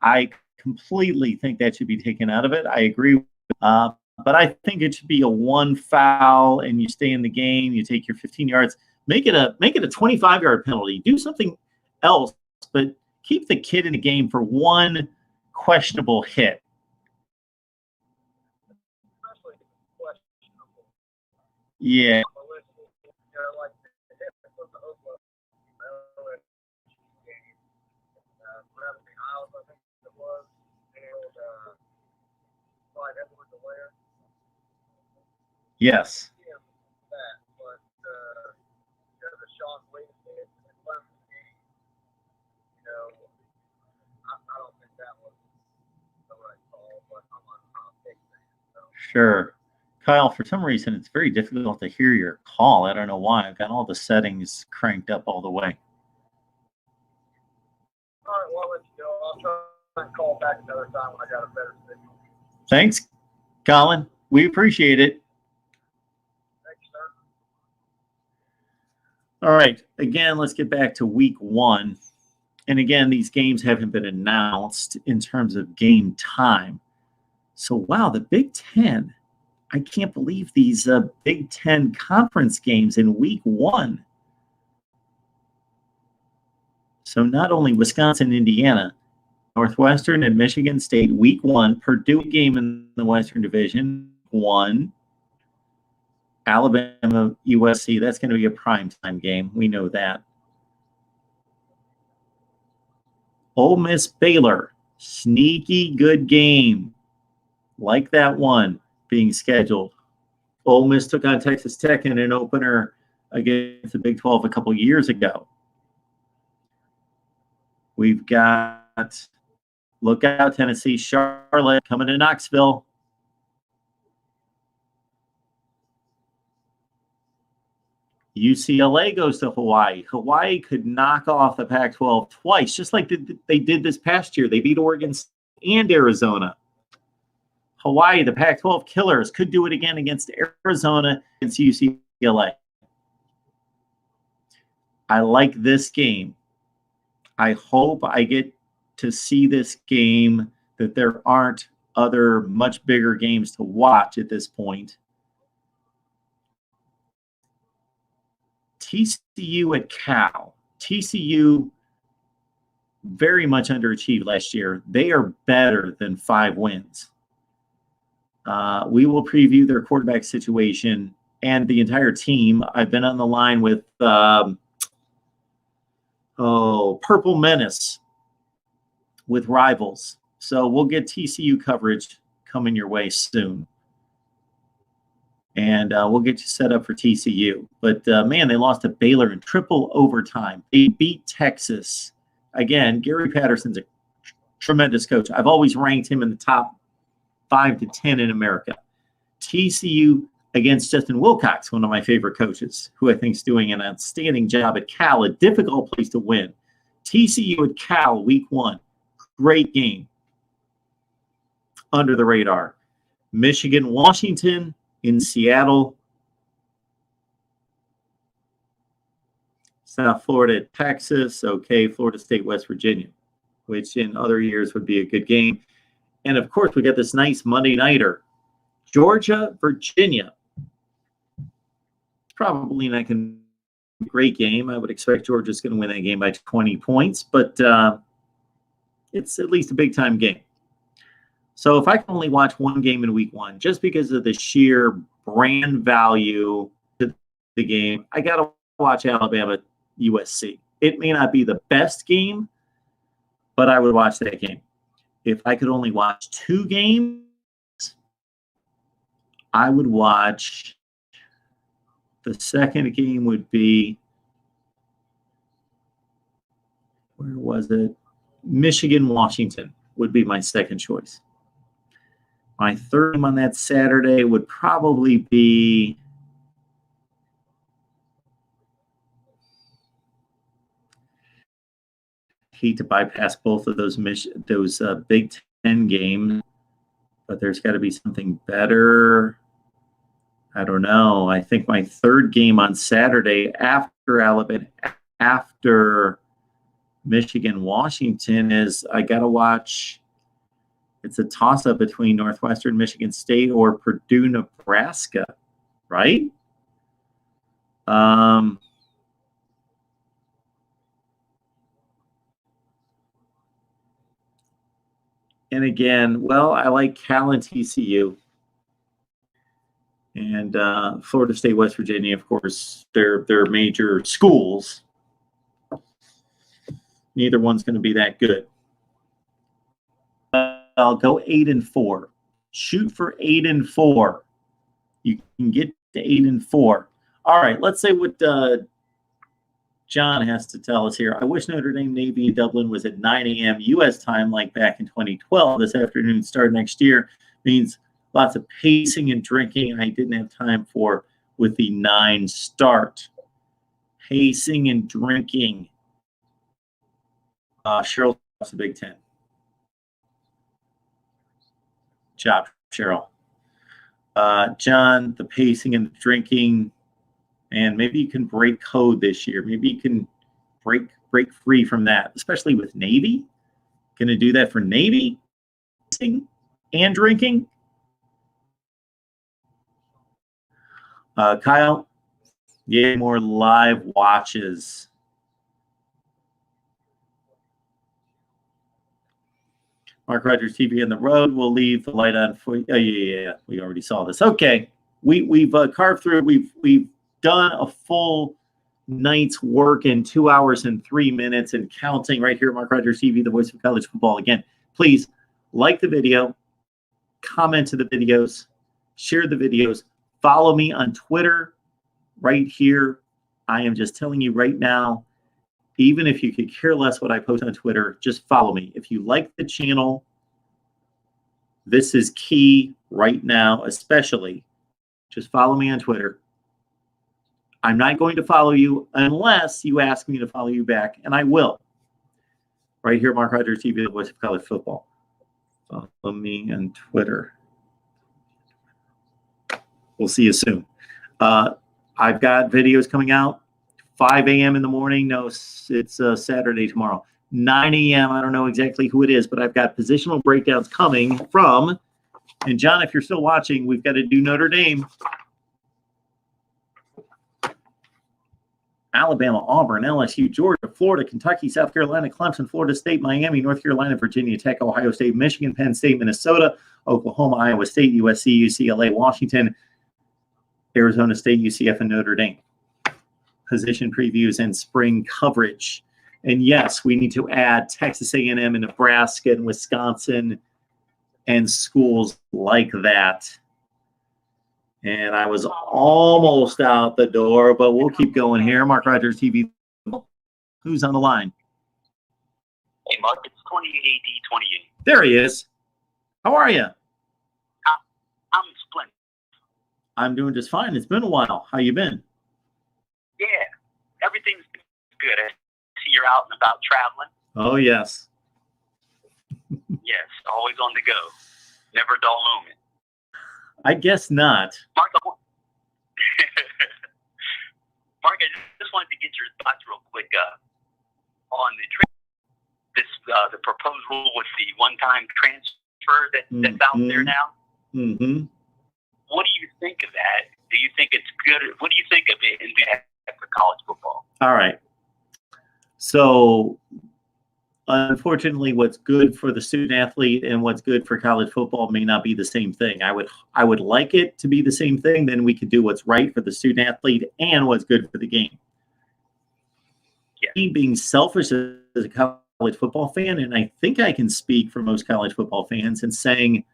I completely think that should be taken out of it. I agree. But I think it should be a 1 foul and you stay in the game. You take your 15 yards. Make it a 25-yard penalty. Do something else, but keep the kid in the game for 1 questionable hit. Especially questionable. Yeah. Like the hit from the Oklahoma game, grabbing the aisles, I think it was, and Clyde Edwards-Helaire. Yes. That, but the Sean Williams hit and left the game. I don't think that was the right call, but I'm a big fan. So. Sure. Kyle, for some reason, it's very difficult to hear your call. I don't know why. I've got all the settings cranked up all the way. All right, well, I'll let you go. I'll try and call back another time when I got a better signal. Thanks, Colin. We appreciate it. Thanks, sir. All right. Again, let's get back to week 1. And again, these games haven't been announced in terms of game time. So, wow, the Big Ten. I can't believe these Big Ten conference games in week 1. So not only Wisconsin, Indiana, Northwestern and Michigan State, week 1, Purdue game in the Western Division, 1. Alabama, USC, that's going to be a primetime game. We know that. Ole Miss, Baylor, sneaky good game. Like that one being scheduled. Ole Miss took on Texas Tech in an opener against the Big 12 a couple years ago. We've got, look out, Tennessee, Charlotte coming to Knoxville. UCLA goes to Hawaii. Hawaii could knock off the Pac-12 twice, just like they did this past year. They beat Oregon and Arizona. Hawaii, the Pac-12 killers, could do it again against Arizona, against UCLA. I like this game. I hope I get to see this game, that there aren't other much bigger games to watch at this point. TCU at Cal. TCU very much underachieved last year. They are better than 5 wins. We will preview their quarterback situation and the entire team. I've been on the line with Purple Menace with Rivals. So we'll get TCU coverage coming your way soon. And we'll get you set up for TCU. But, man, they lost to Baylor in triple overtime. They beat Texas. Again, Gary Patterson's a tremendous coach. I've always ranked him in the top 5 to 10 in America. TCU against Justin Wilcox, one of my favorite coaches, who I think is doing an outstanding job at Cal, a difficult place to win. TCU at Cal, week 1. Great game. Under the radar. Michigan, Washington in Seattle. South Florida, Texas. Okay, Florida State, West Virginia, which in other years would be a good game. And, of course, we got this nice Monday nighter. Georgia, Virginia. Probably not going to be a great game. I would expect Georgia's going to win that game by 20 points, but it's at least a big-time game. So if I can only watch one game in week 1, just because of the sheer brand value to the game, I got to watch Alabama USC. It may not be the best game, but I would watch that game. If I could only watch 2 games, I would watch. The second game would be, where was it? Michigan, Washington would be my second choice. My third game on that Saturday would probably be hate to bypass both of those Big Ten games, but there's got to be something better. I don't know. I think my third game on Saturday after Alabama, after Michigan, Washington is I got to watch. It's a toss-up between Northwestern, Michigan State, or Purdue, Nebraska, right? And again, well, I like Cal and TCU. And Florida State, West Virginia, of course, they're major schools. Neither one's going to be that good. I'll go 8-4. Shoot for 8-4. You can get to 8-4. All right, let's say what John has to tell us here. I wish Notre Dame Navy in Dublin was at 9 a.m. U.S. time like back in 2012. This afternoon start next year means lots of pacing and drinking I didn't have time for with the 9 start. Pacing and drinking. Cheryl, that's the Big Ten. Job, Cheryl. John, the pacing and the drinking, and maybe you can break code this year. Maybe you can break free from that, especially with Navy. Going to do that for Navy, pacing and drinking. Kyle, yeah, more live watches. Mark Rogers TV on the road. We'll leave the light on for you. Oh, yeah. We already saw this. Okay, we've carved through. We've done a full night's work in 2 hours and 3 minutes and counting right here at Mark Rogers TV, the voice of college football. Again, please like the video, comment to the videos, share the videos, follow me on Twitter right here. I am just telling you right now, even if you could care less what I post on Twitter, just follow me. If you like the channel, this is key right now, especially. Just follow me on Twitter. I'm not going to follow you unless you ask me to follow you back, and I will. Right here, Mark Rogers TV, the voice of college football. Follow me on Twitter. We'll see you soon. I've got videos coming out 5 a.m. in the morning. No, it's Saturday tomorrow. 9 a.m. I don't know exactly who it is, but I've got positional breakdowns coming from, and John, if you're still watching, we've got to do Notre Dame. Alabama, Auburn, LSU, Georgia, Florida, Kentucky, South Carolina, Clemson, Florida State, Miami, North Carolina, Virginia Tech, Ohio State, Michigan, Penn State, Minnesota, Oklahoma, Iowa State, USC, UCLA, Washington, Arizona State, UCF, and Notre Dame. Position previews and spring coverage. And yes, we need to add Texas A&M and Nebraska and Wisconsin and schools like that. And I was almost out the door, but we'll keep going here. Mark Rogers TV. Who's on the line? Hey, Mark, it's 28AD28. There he is. How are you? I'm splendid. I'm doing just fine. It's been a while. How you been? Yeah, everything's good. I see you're out and about traveling. Oh, yes. Yes, always on the go. Never a dull moment. I guess not. Mark, Mark, I just wanted to get your thoughts real quick on the proposed rule with the one-time transfer that's out there now. Mm-hmm. What do you think of that? Do you think it's good? What do you think of it in for college football? All right. So, unfortunately, what's good for the student athlete and what's good for college football may not be the same thing. I would like it to be the same thing. Then we could do what's right for the student athlete and what's good for the game. Yeah. Me being selfish as a college football fan, and I think I can speak for most college football fans in saying,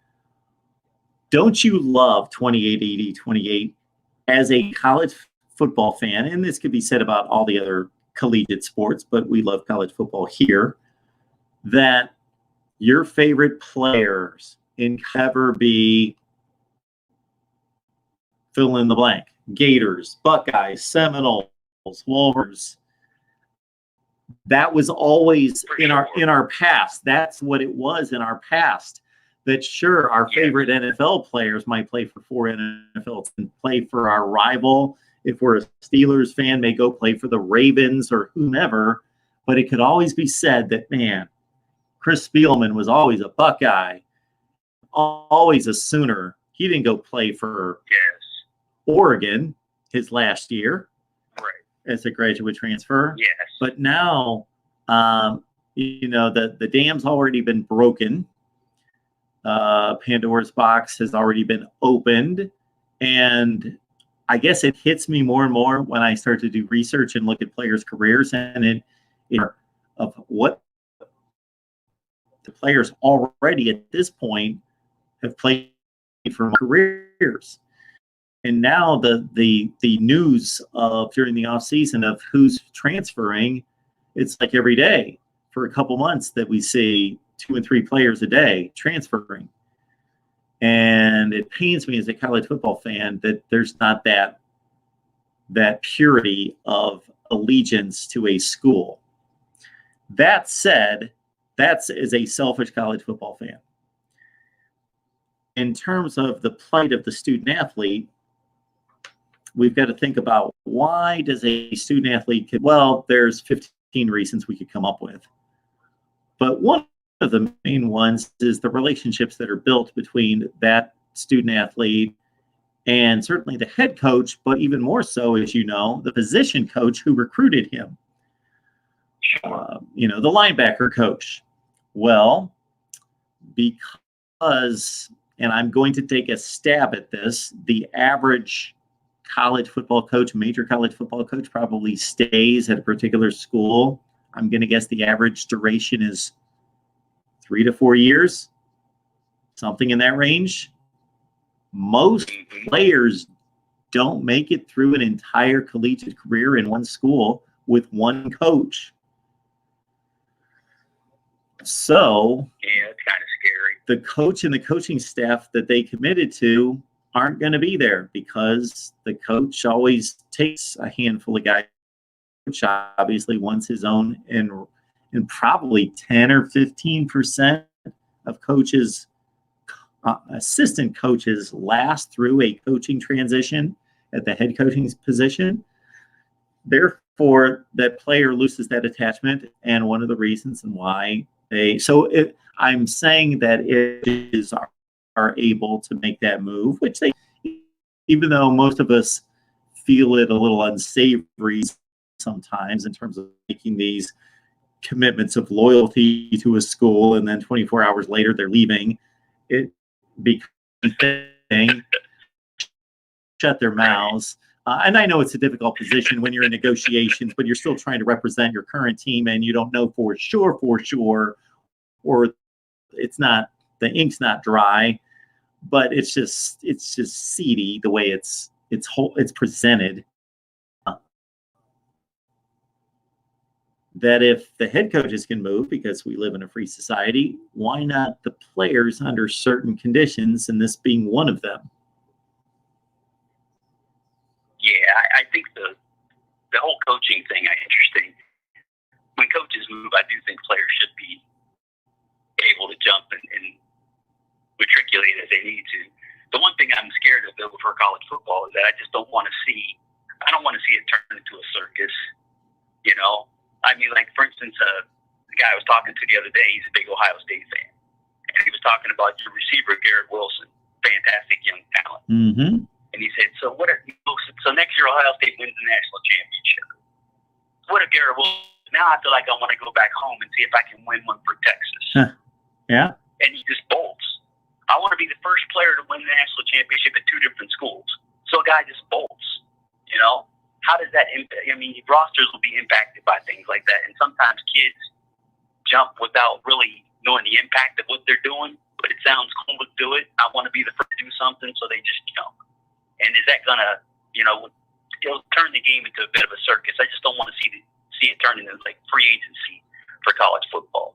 don't you love 28-80-28 as a college football fan? And this could be said about all the other collegiate sports, but we love college football here, that your favorite players can ever be fill in the blank. Gators, Buckeyes, Seminoles, Wolverines. That was always in our past. That's what it was in our past. That sure, our favorite NFL players might play for 4 NFL and play for our rival. If we're a Steelers fan, may go play for the Ravens or whomever. But it could always be said that, man, Chris Spielman was always a Buckeye, always a Sooner. He didn't go play for Oregon his last year as a graduate transfer. Yes. But now, the dam's already been broken. Pandora's box has already been opened. And I guess it hits me more and more when I start to do research and look at players' careers and of what the players already at this point have played for careers. And now the news of during the off season of who's transferring, it's like every day for a couple months that we see 2 and 3 players a day transferring. And it pains me as a college football fan that there's not that purity of allegiance to a school. That said, that's as a selfish college football fan. In terms of the plight of the student athlete, we've got to think about why does a student athlete there's 15 reasons we could come up with. But one of the main ones is the relationships that are built between that student athlete and certainly the head coach, but even more so, as you know, the position coach who recruited him. The linebacker coach. Well, because, and I'm going to take a stab at this, the average college football coach, major college football coach, probably stays at a particular school. I'm going to guess the average duration is 3 to 4 years, something in that range. Most players don't make it through an entire collegiate career in one school with one coach. So, yeah, it's kind of scary. The coach and the coaching staff that they committed to aren't going to be there because the coach always takes a handful of guys. Coach obviously wants his own, and probably 10 or 15% of coaches, assistant coaches, last through a coaching transition at the head coaching position. Therefore, that player loses that attachment, and one of the reasons and why I'm saying that it are able to make that move, which they, even though most of us feel it a little unsavory sometimes in terms of making these commitments of loyalty to a school, and then 24 hours later they're leaving, it becomes a thing. Shut their mouths. And I know it's a difficult position when you're in negotiations, but you're still trying to represent your current team, and you don't know for sure, or it's not, the ink's not dry, but it's just seedy the way it's presented. That if the head coaches can move, because we live in a free society, why not the players under certain conditions, and this being one of them? Yeah, I think the whole coaching thing is interesting. When coaches move, I do think players should be able to jump and matriculate as they need to. The one thing I'm scared of though for college football is that I just don't want to see it turn into a circus. You know, I mean, like for instance, the guy I was talking to the other day, he's a big Ohio State fan, and he was talking about your receiver Garrett Wilson, fantastic young talent. Mm-hmm. And he said, so next year Ohio State wins the national championship. What if Garrett Wilson? Now I feel like I want to go back home and see if I can win one for Texas. Yeah. And he just bolts. I want to be the first player to win the national championship at 2 different schools. So a guy just bolts. You know, how does that impact? I mean, rosters will be impacted by things like that. And sometimes kids jump without really knowing the impact of what they're doing, but it sounds cool to do it. I want to be the first to do something, so they just jump. And is that going to, you know, it'll turn the game into a bit of a circus. I just don't want to see it turn into like free agency for college football.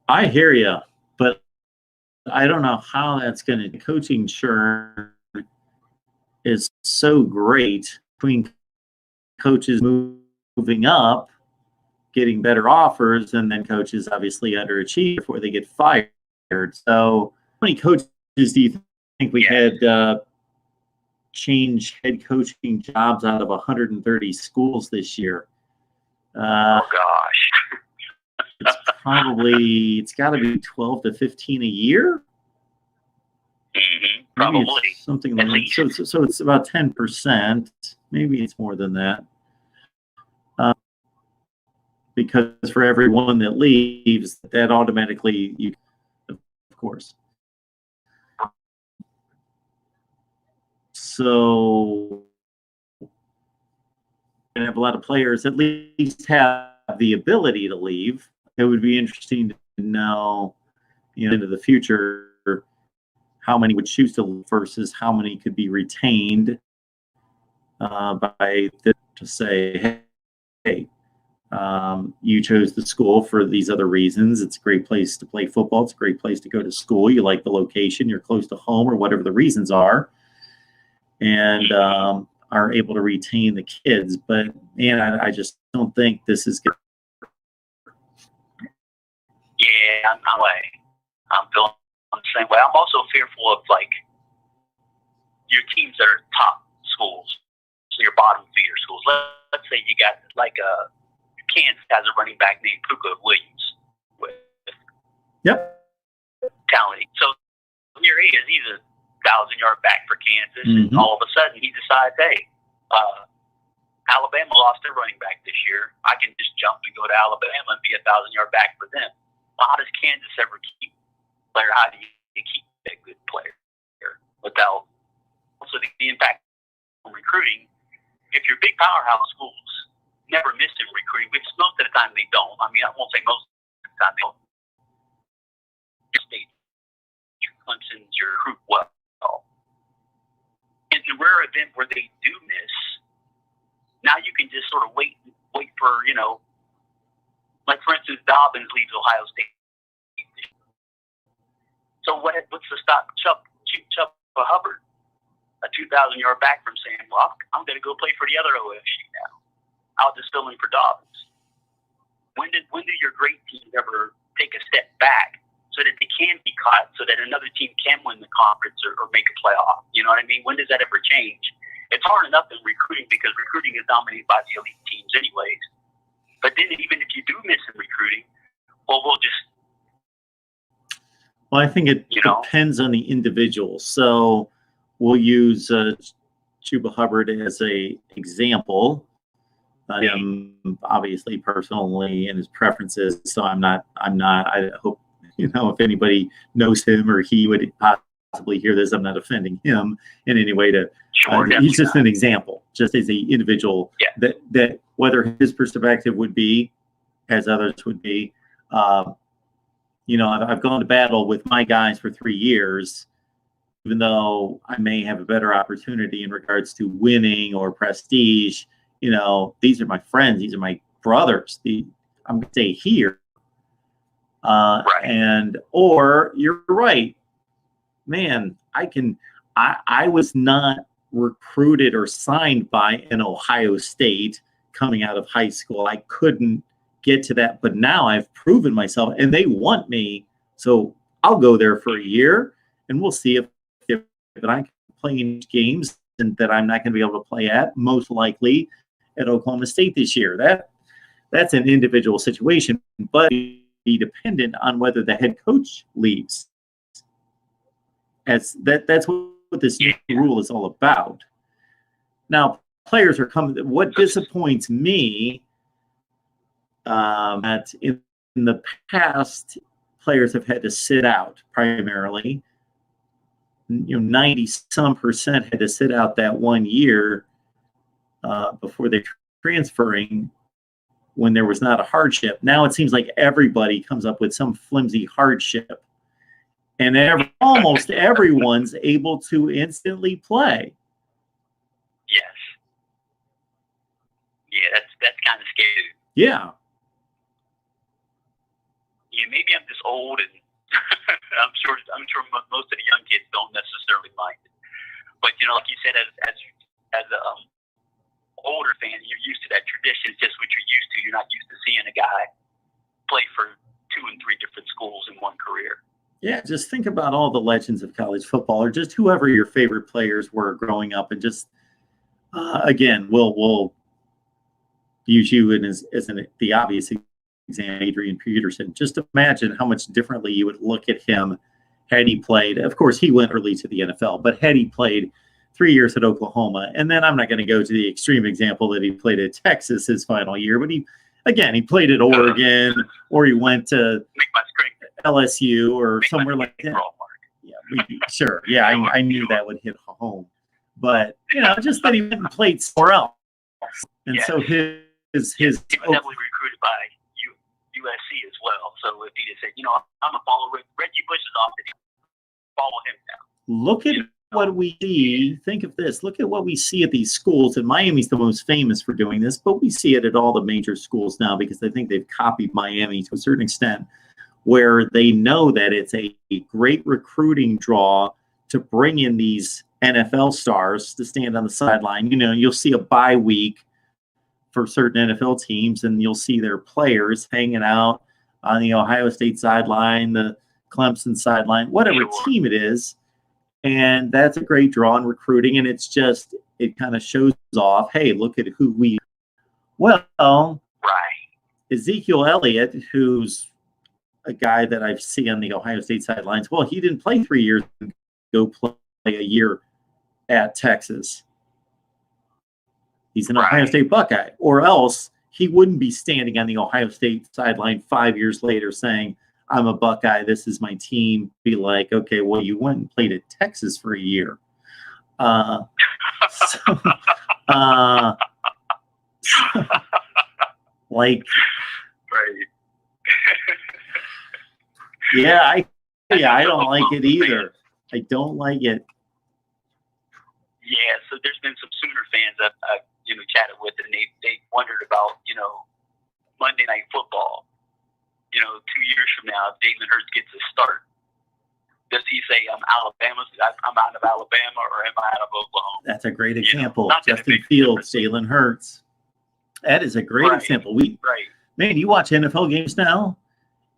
I hear you, but I don't know how that's going to. Coaching churn is so great between coaches moving up, getting better offers, and then coaches obviously underachieve before they get fired. So, how many coaches do you think we had change head coaching jobs out of 130 schools this year? Oh gosh. It's got to be 12 to 15 a year. Mm-hmm. Probably it's something like that. So it's about 10%. Maybe it's more than that. Because for everyone that leaves, that automatically, of course. So, and have a lot of players at least have the ability to leave. It would be interesting to know, into the future, how many would choose to leave versus how many could be retained to say, hey, you chose the school for these other reasons. It's a great place to play football. It's a great place to go to school. You like the location. You're close to home, or whatever the reasons are, and are able to retain the kids. But man, I just don't think this is good. Yeah, I'm feeling the same way. I'm also fearful of like your teams that are top schools, so your bottom feeder schools. Let's say you got like Kansas has a running back named Puka Williams with talent. So here he is. He's a 1,000-yard back for Kansas, and all of a sudden he decides, hey, Alabama lost their running back this year. I can just jump and go to Alabama and be a 1,000-yard back for them. Well, how does Kansas ever keep a player? How do you keep that good player without also the impact on recruiting? If your big powerhouse schools never miss in recruiting, which most of the time they don't. I mean, I won't say most of the time they don't. Your state, your Clemson's, your recruit well. In the rare event where they do miss, now you can just sort of wait for, like for instance, Dobbins leaves Ohio State. So what's to stop Chuck Hubbard, a 2,000-yard back, from saying, well, I'm going to go play for the other OFC now. I'll just fill in for Dobbins. When do your great teams ever take a step back so that they can be caught, so that another team can win the conference or make a playoff? You know what I mean? When does that ever change? It's hard enough in recruiting because recruiting is dominated by the elite teams anyways. But then even if you do miss in recruiting, well, I think it depends on the individual. So we'll use Chuba Hubbard as a example. Obviously personally and his preferences. So I hope, if anybody knows him or he would possibly hear this, I'm not offending him in any way he's just an example, just as an individual that whether his perspective would be as others would be, I've gone to battle with my guys for 3 years, even though I may have a better opportunity in regards to winning or prestige. These are my friends. These are my brothers. I'm going to stay here. Or you're right, man, I was not recruited or signed by an Ohio State coming out of high school. I couldn't get to that, but now I've proven myself and they want me. So I'll go there for a year and we'll see if I can play in games and that I'm not going to be able to play at, most likely at Oklahoma State this year. That's an individual situation, but be dependent on whether the head coach leaves. That's what this new rule is all about. Now, players are coming. What disappoints me that in the past, players have had to sit out primarily. 90-some% had to sit out that 1 year before they're transferring when there was not a hardship. Now it seems like everybody comes up with some flimsy hardship. And almost everyone's able to instantly play. Yes. Yeah, that's kind of scary. Yeah. Yeah, maybe I'm just old, and I'm sure most of the young kids don't necessarily mind it. But like you said, as a older fan, you're used to that tradition. It's just what you're used to. You're not used to seeing a guy play for 2 and 3 different schools in one career. Yeah, just think about all the legends of college football, or just whoever your favorite players were growing up, and just again, we'll use you as the obvious example, Adrian Peterson. Just imagine how much differently you would look at him had he played. Of course, he went early to the NFL, but had he played 3 years at Oklahoma, and then I'm not going to go to the extreme example that he played at Texas his final year, but he played at Oregon, or he went to LSU or somewhere like that. Yeah, sure. Yeah, I knew that would hit home. But, just that he went and played somewhere else. And so his he was definitely recruited by USC as well. So if he had said, I'm going to follow Reggie Bush's offense, follow him now. Look at what we see. Think of this. Look at what we see at these schools. And Miami's the most famous for doing this, but we see it at all the major schools now because I think they've copied Miami to a certain extent, where they know that it's a great recruiting draw to bring in these NFL stars to stand on the sideline. You'll see a bye week for certain NFL teams, and you'll see their players hanging out on the Ohio State sideline, the Clemson sideline, whatever team it is. And that's a great draw in recruiting, and it kind of shows off, hey, look at who we – well, right. Ezekiel Elliott, who's a guy that I've seen on the Ohio State sidelines, well, he didn't play 3 years and go play a year at Texas. He's an Ohio State Buckeye, or else he wouldn't be standing on the Ohio State sideline 5 years later saying, I'm a Buckeye, this is my team. Be like, okay, well, you went and played at Texas for a year. Like, right. I don't like it either. I don't like it. Yeah, so there's been some Sooner fans I've chatted with, and they wondered about Monday Night Football. 2 years from now, if Jalen Hurts gets a start, does he say I'm out of Alabama, or am I out of Oklahoma? That's a great example. Justin Fields, Jalen Hurts. That is a great example. Man, you watch NFL games now,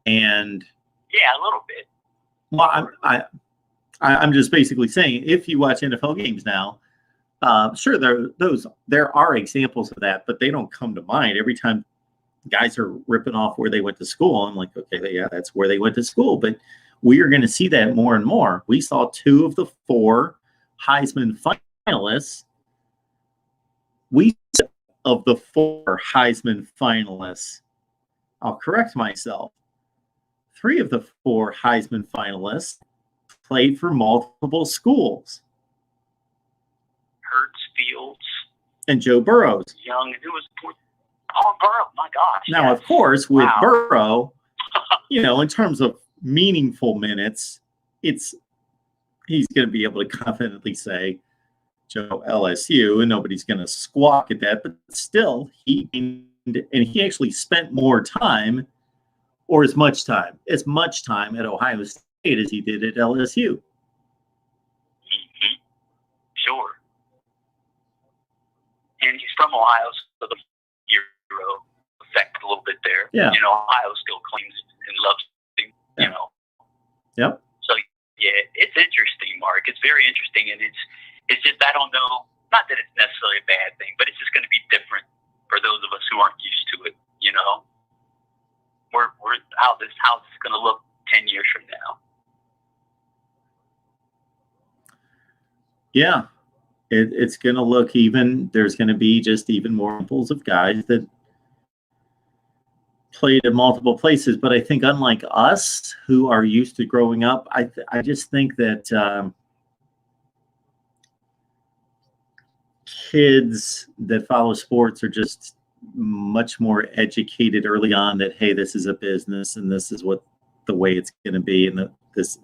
and yeah, a little bit. Well, I'm just basically saying, if you watch NFL games now, sure, there are examples of that, but they don't come to mind every time. Guys are ripping off where they went to school. I'm like, okay, yeah, that's where they went to school. But we are going to see that more and more. We saw 2 of the 4 Heisman finalists. Of the 4 Heisman finalists, I'll correct myself. 3 of the 4 Heisman finalists played for multiple schools. Hurts, Fields, and Joe Burrow. Young, it was. Oh, Burrow, my gosh. Now, of course, with Burrow, in terms of meaningful minutes, he's going to be able to confidently say, Joe, LSU, and nobody's going to squawk at that. But still, he actually spent more time, or as much time at Ohio State as he did at LSU. Sure. And he's from Ohio, so the hero effect a little bit there. Yeah. You know, Ohio still claims and loves him, you know. Yep. So, yeah, it's interesting, Mark. It's very interesting, and it's just, I don't know, not that it's necessarily a bad thing, but it's just going to be different for those of us who aren't used to it, you know. We're how this house is going to look 10 years from now. Yeah. It's going to look even, there's going to be just even more examples of guys that played in multiple places. But I think unlike us who are used to growing up, I just think that kids that follow sports are just much more educated early on that, hey, this is a business and this is what the way it's going to be, and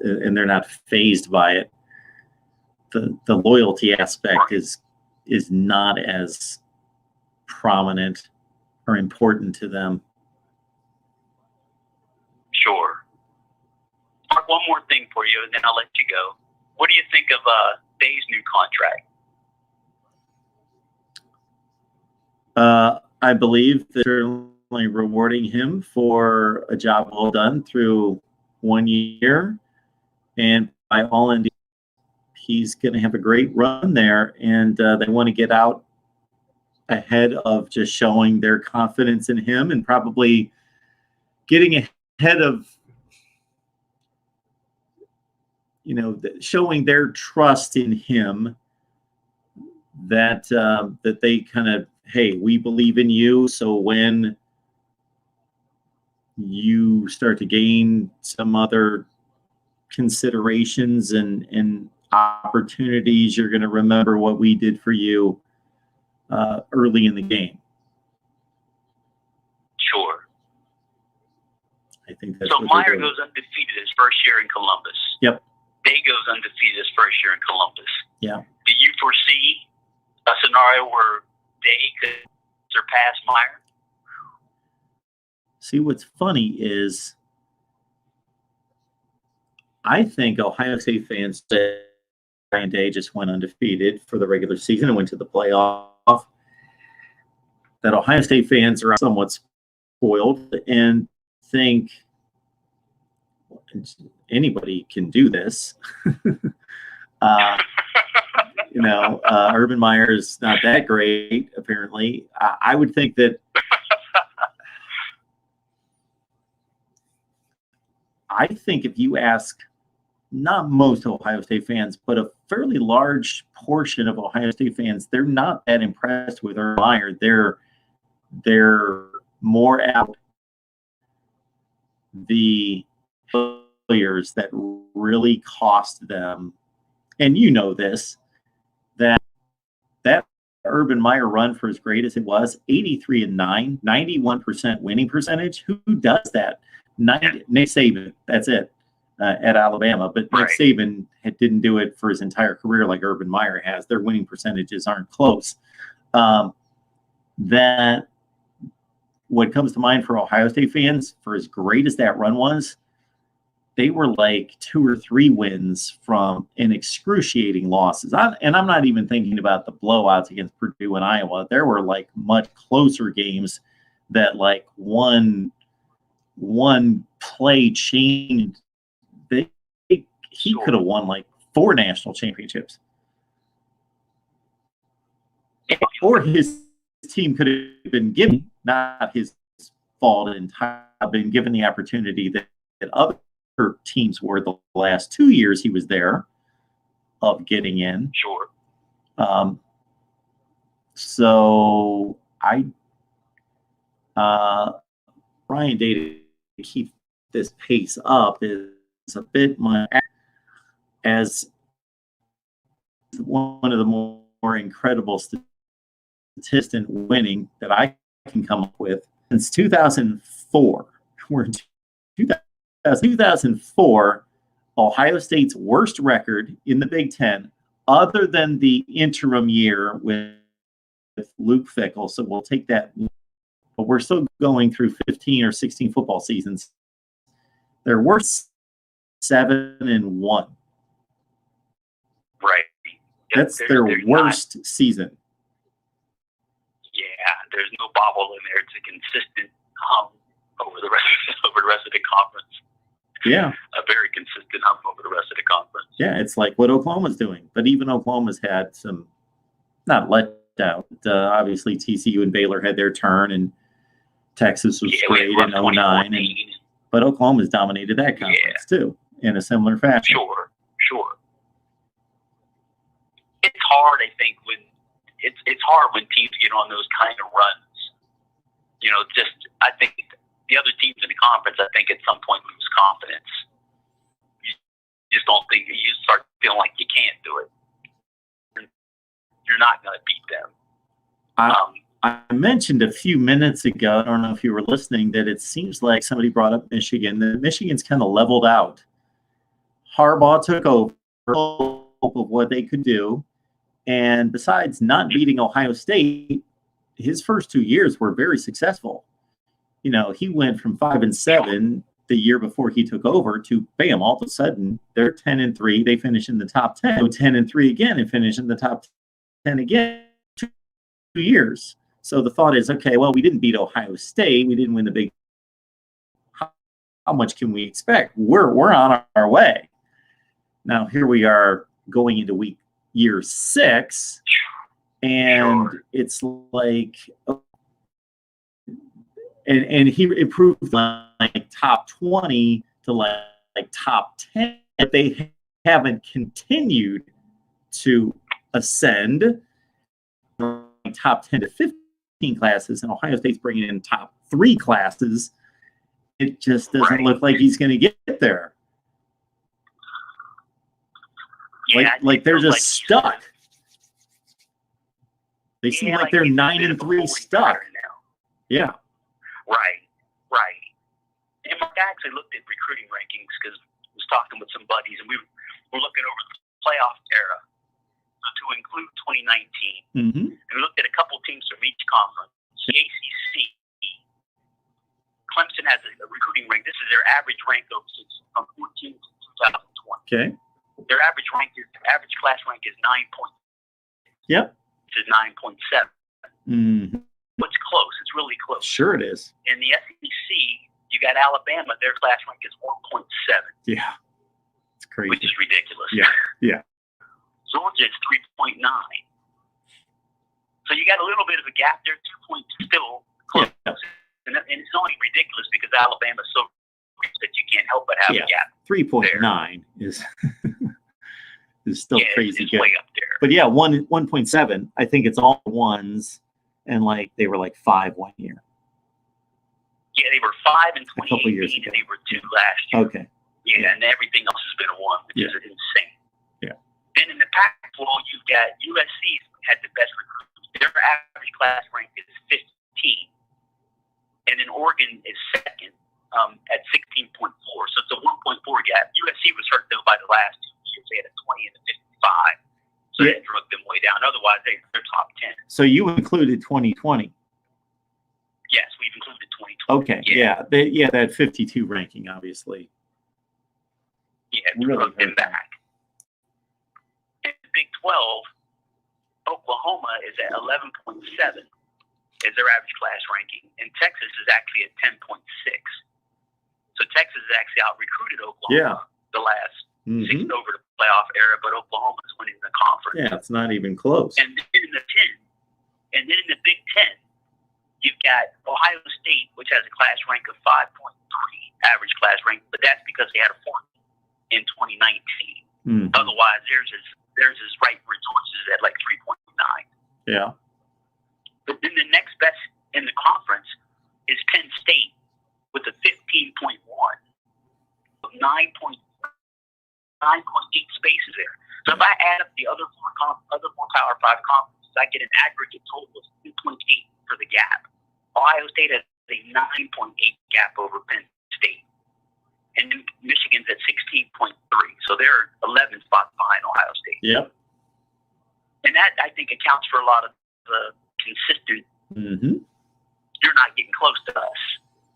and they're not fazed by it. The loyalty aspect is not as prominent or important to them. Sure. Mark, one more thing for you, and then I'll let you go. What do you think of Day's new contract? I believe they're certainly rewarding him for a job well done through 1 year, and by all indications, he's going to have a great run there, and they want to get out ahead of just showing their confidence in him and probably getting ahead of, you know, showing their trust in him, that that they kind of, hey, we believe in you, so when you start to gain some other considerations and opportunities, you're going to remember what we did for you early in the game. Sure. I think that's so. what Meyer goes undefeated his first year in Columbus. Yep. Day goes undefeated his first year in Columbus. Yeah. Do you foresee a scenario where Day could surpass Meyer? See, what's funny is I think Ohio State fans said Ryan Day just went undefeated for the regular season and went to the playoff. That Ohio State fans are somewhat spoiled and think anybody can do this. You know, Urban Meyer is not that great, apparently. I would think that I think if you ask not most Ohio State fans, but a fairly large portion of Ohio State fans, they're not that impressed with Urban Meyer. They're more out the failures that really cost them. And you know this, that Urban Meyer run, for as great as it was, 83-9, 91% winning percentage. Who does that? Nick Saban, that's it, at Alabama. But Nick Saban didn't do it for his entire career like Urban Meyer has. Their winning percentages aren't close. That what comes to mind for Ohio State fans, for as great as that run was, they were like 2 or 3 wins from an excruciating losses. And I'm not even thinking about the blowouts against Purdue and Iowa. There were like much closer games that like one play changed. He could have won like 4 national championships. Or his team could have been given, not his fault entirely, been given the opportunity that other teams were the last 2 years he was there of getting in. Sure. So Ryan Day to keep this pace up is a bit much, as one of the more incredible statistics winning that I can come up with since 2004. We're in 2004, Ohio State's worst record in the Big Ten, other than the interim year with Luke Fickell. So we'll take that. But we're still going through 15 or 16 football seasons. Their worst 7-1. Right. That's their worst season. Yeah, there's no bobble in there. It's a consistent hum over the rest of the conference. Yeah. A very consistent hum over the rest of the conference. Yeah, it's like what Oklahoma's doing. But even Oklahoma's had some, not let out. Obviously, TCU and Baylor had their turn, and Texas was great in 09. But Oklahoma's dominated that conference, too, in a similar fashion. Sure. It's hard, I think, when it's hard when teams get on those kind of runs. You know, I think the other teams in the conference, I think at some point lose confidence. You just don't think, you start feeling like you can't do it. You're not going to beat them. I mentioned a few minutes ago, I don't know if you were listening, that it seems like somebody brought up Michigan. That Michigan's kind of leveled out. Harbaugh took over of what they could do. And besides not beating Ohio State, his first 2 years were very successful. You know, he went from 5-7 the year before he took over to bam, all of a sudden they're 10-3. They finish in the top 10, go 10-3 again, and finish in the top 10 again. 2 years. So the thought is, okay, well, we didn't beat Ohio State. We didn't win the Big. How much can we expect? We're on our way. Now here we are going into year 6, and it's like, and he improved like top 20 to like top 10. But they haven't continued to ascend top 10 to 15 classes, and Ohio State's bringing in top 3 classes. It just doesn't look like he's going to get there. Yeah, like they're just stuck. They seem like they're 9-3 stuck. Now. Yeah. Right. And I actually looked at recruiting rankings because I was talking with some buddies, and we were looking over the playoff era to include 2019. And we looked at a couple teams from each conference. The ACC, Clemson has a recruiting rank. This is their average rank from 14 to 2020. Okay. Their average class rank is 9 points. Yep. To 9.7. It's close. It's really close. Sure it is. In the SEC, you got Alabama. Their class rank is 1.7. Yeah. It's crazy. Which is ridiculous. Yeah. Georgia is 3.9. So you got a little bit of a gap there. 2 points still close. Yeah. And it's only ridiculous because Alabama's so rich that you can't help but have a gap. 3.9 is still crazy it's good. Way up there. But yeah, 1.7. I think it's all ones, and like they were like 5 1 year. Yeah, they were 5 in 2018, and they were 2 last year. Okay. Yeah, and everything else has been a 1, which is insane. Yeah. Then in the Pac-12, you've got USC had the best recruits. Their average class rank is 15. And then Oregon is second at 16.4. So it's a 1.4 gap. USC was hurt, though, by the last 2 years. They had a 20 and a 55. So that drug them way down. Otherwise, they're top 10. So you included 2020. Yes, we've included 2020. Okay, that 52 ranking, obviously. Yeah, it drug them back. In the Big 12, Oklahoma is at 11.7 is their average class ranking, and Texas is actually at 10.6. So Texas has actually out-recruited Oklahoma the last 6 over the playoff era, but Oklahoma's winning the conference. Yeah, it's not even close. And then in the Big 10, you've got Ohio State, which has a class rank of 5.3 average class rank, but that's because they had a 4 in 2019. Otherwise, theirs is right where Georgia's is at like 3.9. Yeah. But then the next best in the conference is Penn State with a 15.1, 9.8 spaces there. So if I add up the other four Power 5 conferences, I get an aggregate total of 2.8 for the gap. Ohio State has a 9.8 gap over Penn State. And Michigan's at 16.3. So they're 11 spots behind Ohio State. Yep. And that, I think, accounts for a lot of the consistent, you're not getting close to us.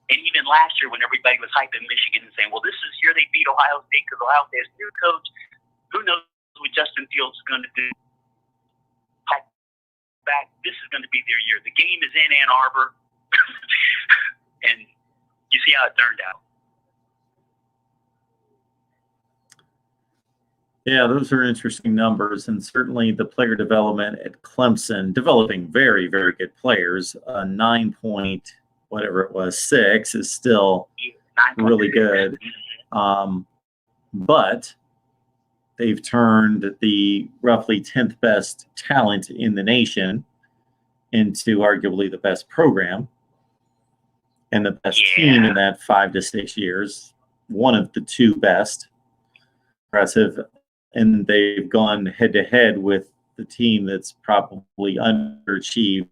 And even last year when everybody was hyping Michigan and saying, well, this is year they beat Ohio State because Ohio State has a new coach. Who knows what Justin Fields is going to do? back, this is going to be their year. The game is in Ann Arbor, and you see how it turned out. Yeah, those are interesting numbers, and certainly the player development at Clemson, developing very, very good players. 9 point, whatever it was, 6 is still really good. But they've turned the roughly 10th best talent in the nation into arguably the best program and the best team in that 5 to 6 years, one of the 2 best. Impressive. And they've gone head-to-head with the team that's probably underachieved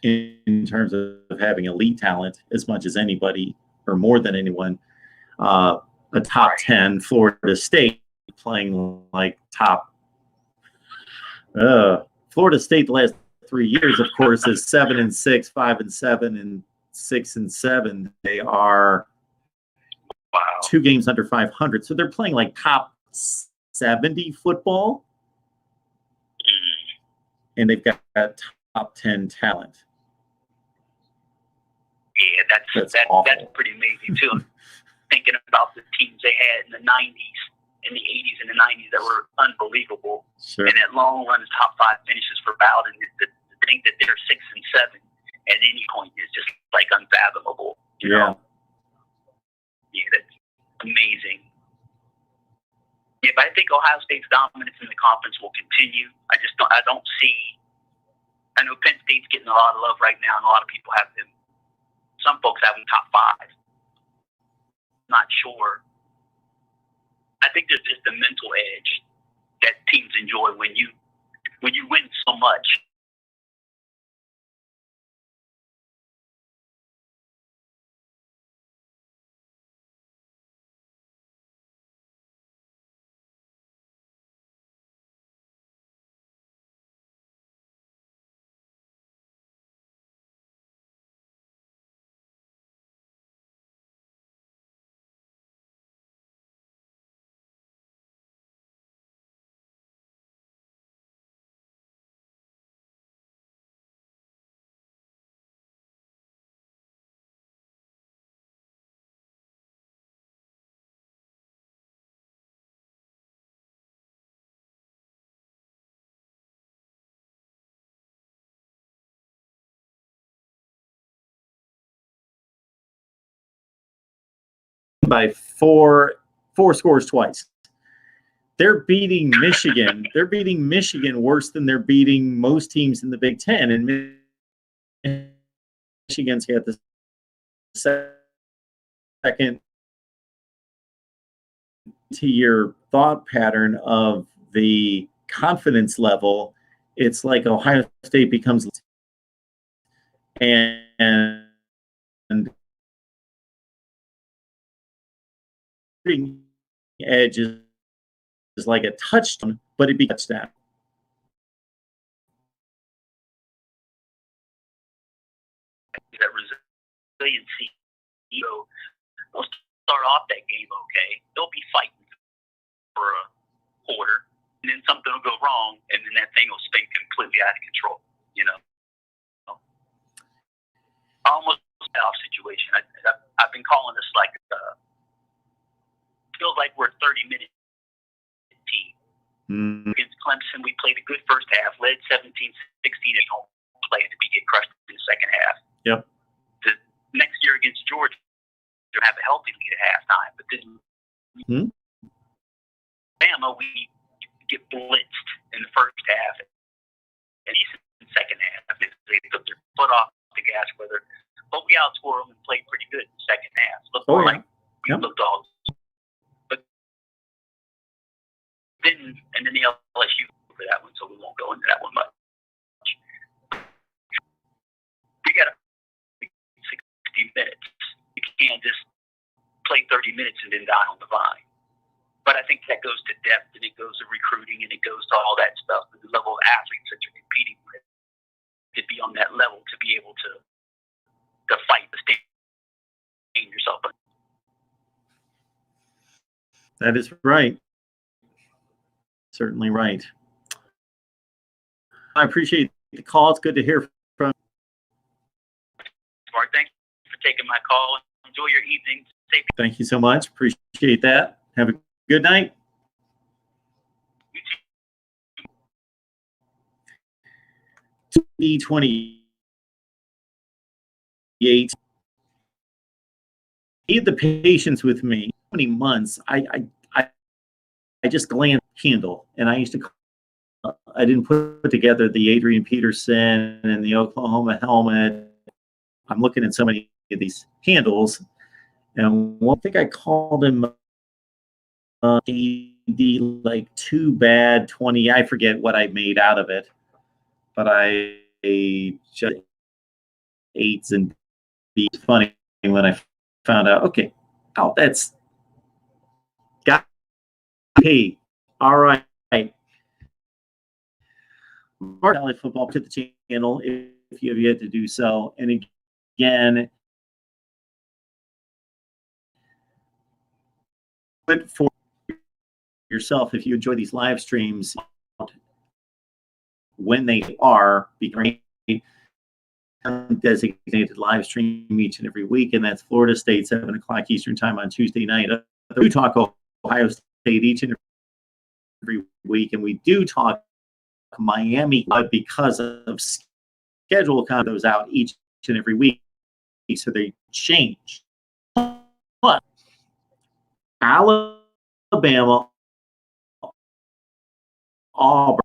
in terms of having elite talent as much as anybody or more than anyone. A top 10, Florida State, playing like top. Florida State the last 3 years, of course, is 7-6, 5-7, and 6-7. They are 2 games under 500, so they're playing like top 70 football, and they've got top 10 talent. Yeah, that's pretty amazing too. Thinking about the teams they had in the 90s, in the 80s and the 90s that were unbelievable, Sure. and that long run top 5 finishes for Bowden. To think that they're 6-7 at any point is just like unfathomable. You know? Yeah, that's amazing. Yeah, but I think Ohio State's dominance in the conference will continue. I don't see. I know Penn State's getting a lot of love right now, and a lot of people have them. Some folks have them top 5. Not sure. I think there's just a mental edge that teams enjoy when you win so much. By four scores twice. They're beating Michigan. They're beating Michigan worse than they're beating most teams in the Big Ten. And Michigan's got the second to your thought pattern of the confidence level. It's like Ohio State becomes and edge is like a touchdown, but it becomes a touchdown. That resiliency, they'll start off that game okay. They'll be fighting for a quarter, and then something will go wrong, and then that thing will spin completely out of control. You know, almost a playoff situation. I've been calling this like feels like we're a 30-minute team. Against Clemson, we played a good first half, led 17-16, and don't play to get crushed in the second half. Yep. The next year against Georgia, they'll have a healthy lead at halftime, but then Bama, we get blitzed in the first half, and even in the second half, they took their foot off the gas, but we outscored them and played pretty good in the second half. Looked like we looked all. And then the LSU for that one, so we won't go into that one much. We got to 60 minutes. You can't just play 30 minutes and then die on the vine. But I think that goes to depth, and it goes to recruiting, and it goes to all that stuff. The level of athletes that you're competing with, to be on that level, to be able to fight, to sustain yourself. That is right. Certainly right. I appreciate the call. It's good to hear from Mark, thank you for taking my call. Enjoy your evening. Safe. Thank you so much. Appreciate that. Have a good night. You too. E28. He had the patience with me. How many months? I just glanced at the handle, and I used to. I didn't put together the Adrian Peterson and the Oklahoma helmet. I'm looking at so many of these handles, and one thing I called him AD, like too bad 20. I forget what I made out of it, but I just eights and B's. Funny when I found out. Okay, oh, that's got P. All right. Mark College Football to the channel if you have yet to do so. And again, but for yourself, if you enjoy these live streams, when they are, be great. Designated live stream each and every week, and that's Florida State 7 o'clock Eastern time on Tuesday night. We talk Ohio State each and every week, and we do talk Miami, but because of schedule count goes out each and every week, so they change. But Alabama, Auburn,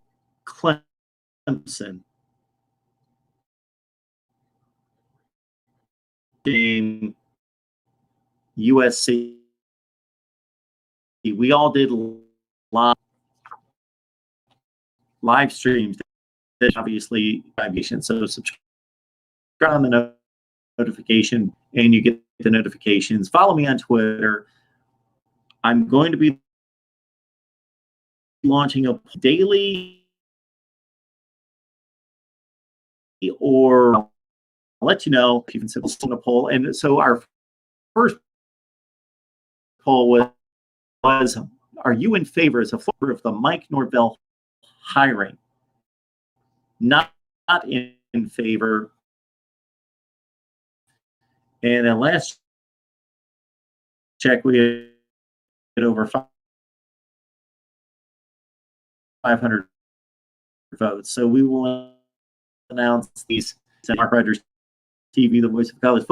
Clemson, USC, we all did live streams. Obviously, so subscribe on the notification, and you get the notifications. Follow me on Twitter. I'm going to be launching a daily, or I'll let you know if you can simple a poll. And so our first poll was are you in favor as a favor of the Mike Norvell hiring? Not in favor. And then last check, we had over 500 votes. So we will announce these. Mark Rogers TV, the voice of college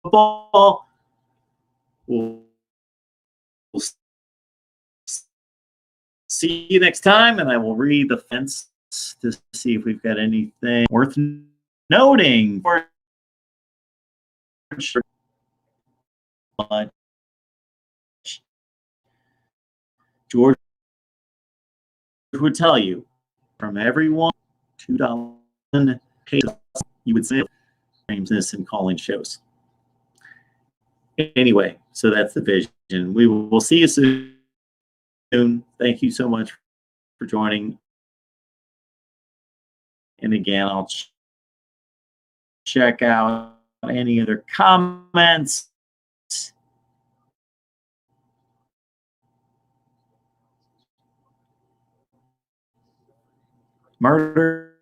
football. We'll see you next time, and I will read the fence to see if we've got anything worth noting. George would tell you from everyone $2 you would say this and calling shows. Anyway, so that's the vision. We will see you soon. Thank you so much for joining. And again, I'll check out any other comments. Murder.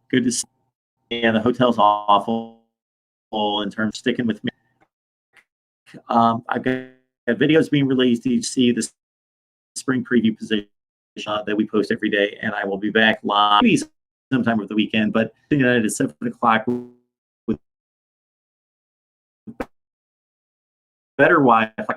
Good to see. And the hotel's awful in terms of sticking with me. I've got videos being released. You see the spring preview position that we post every day, and I will be back live maybe sometime over the weekend, but tonight at 7 o'clock with better Wi-Fi.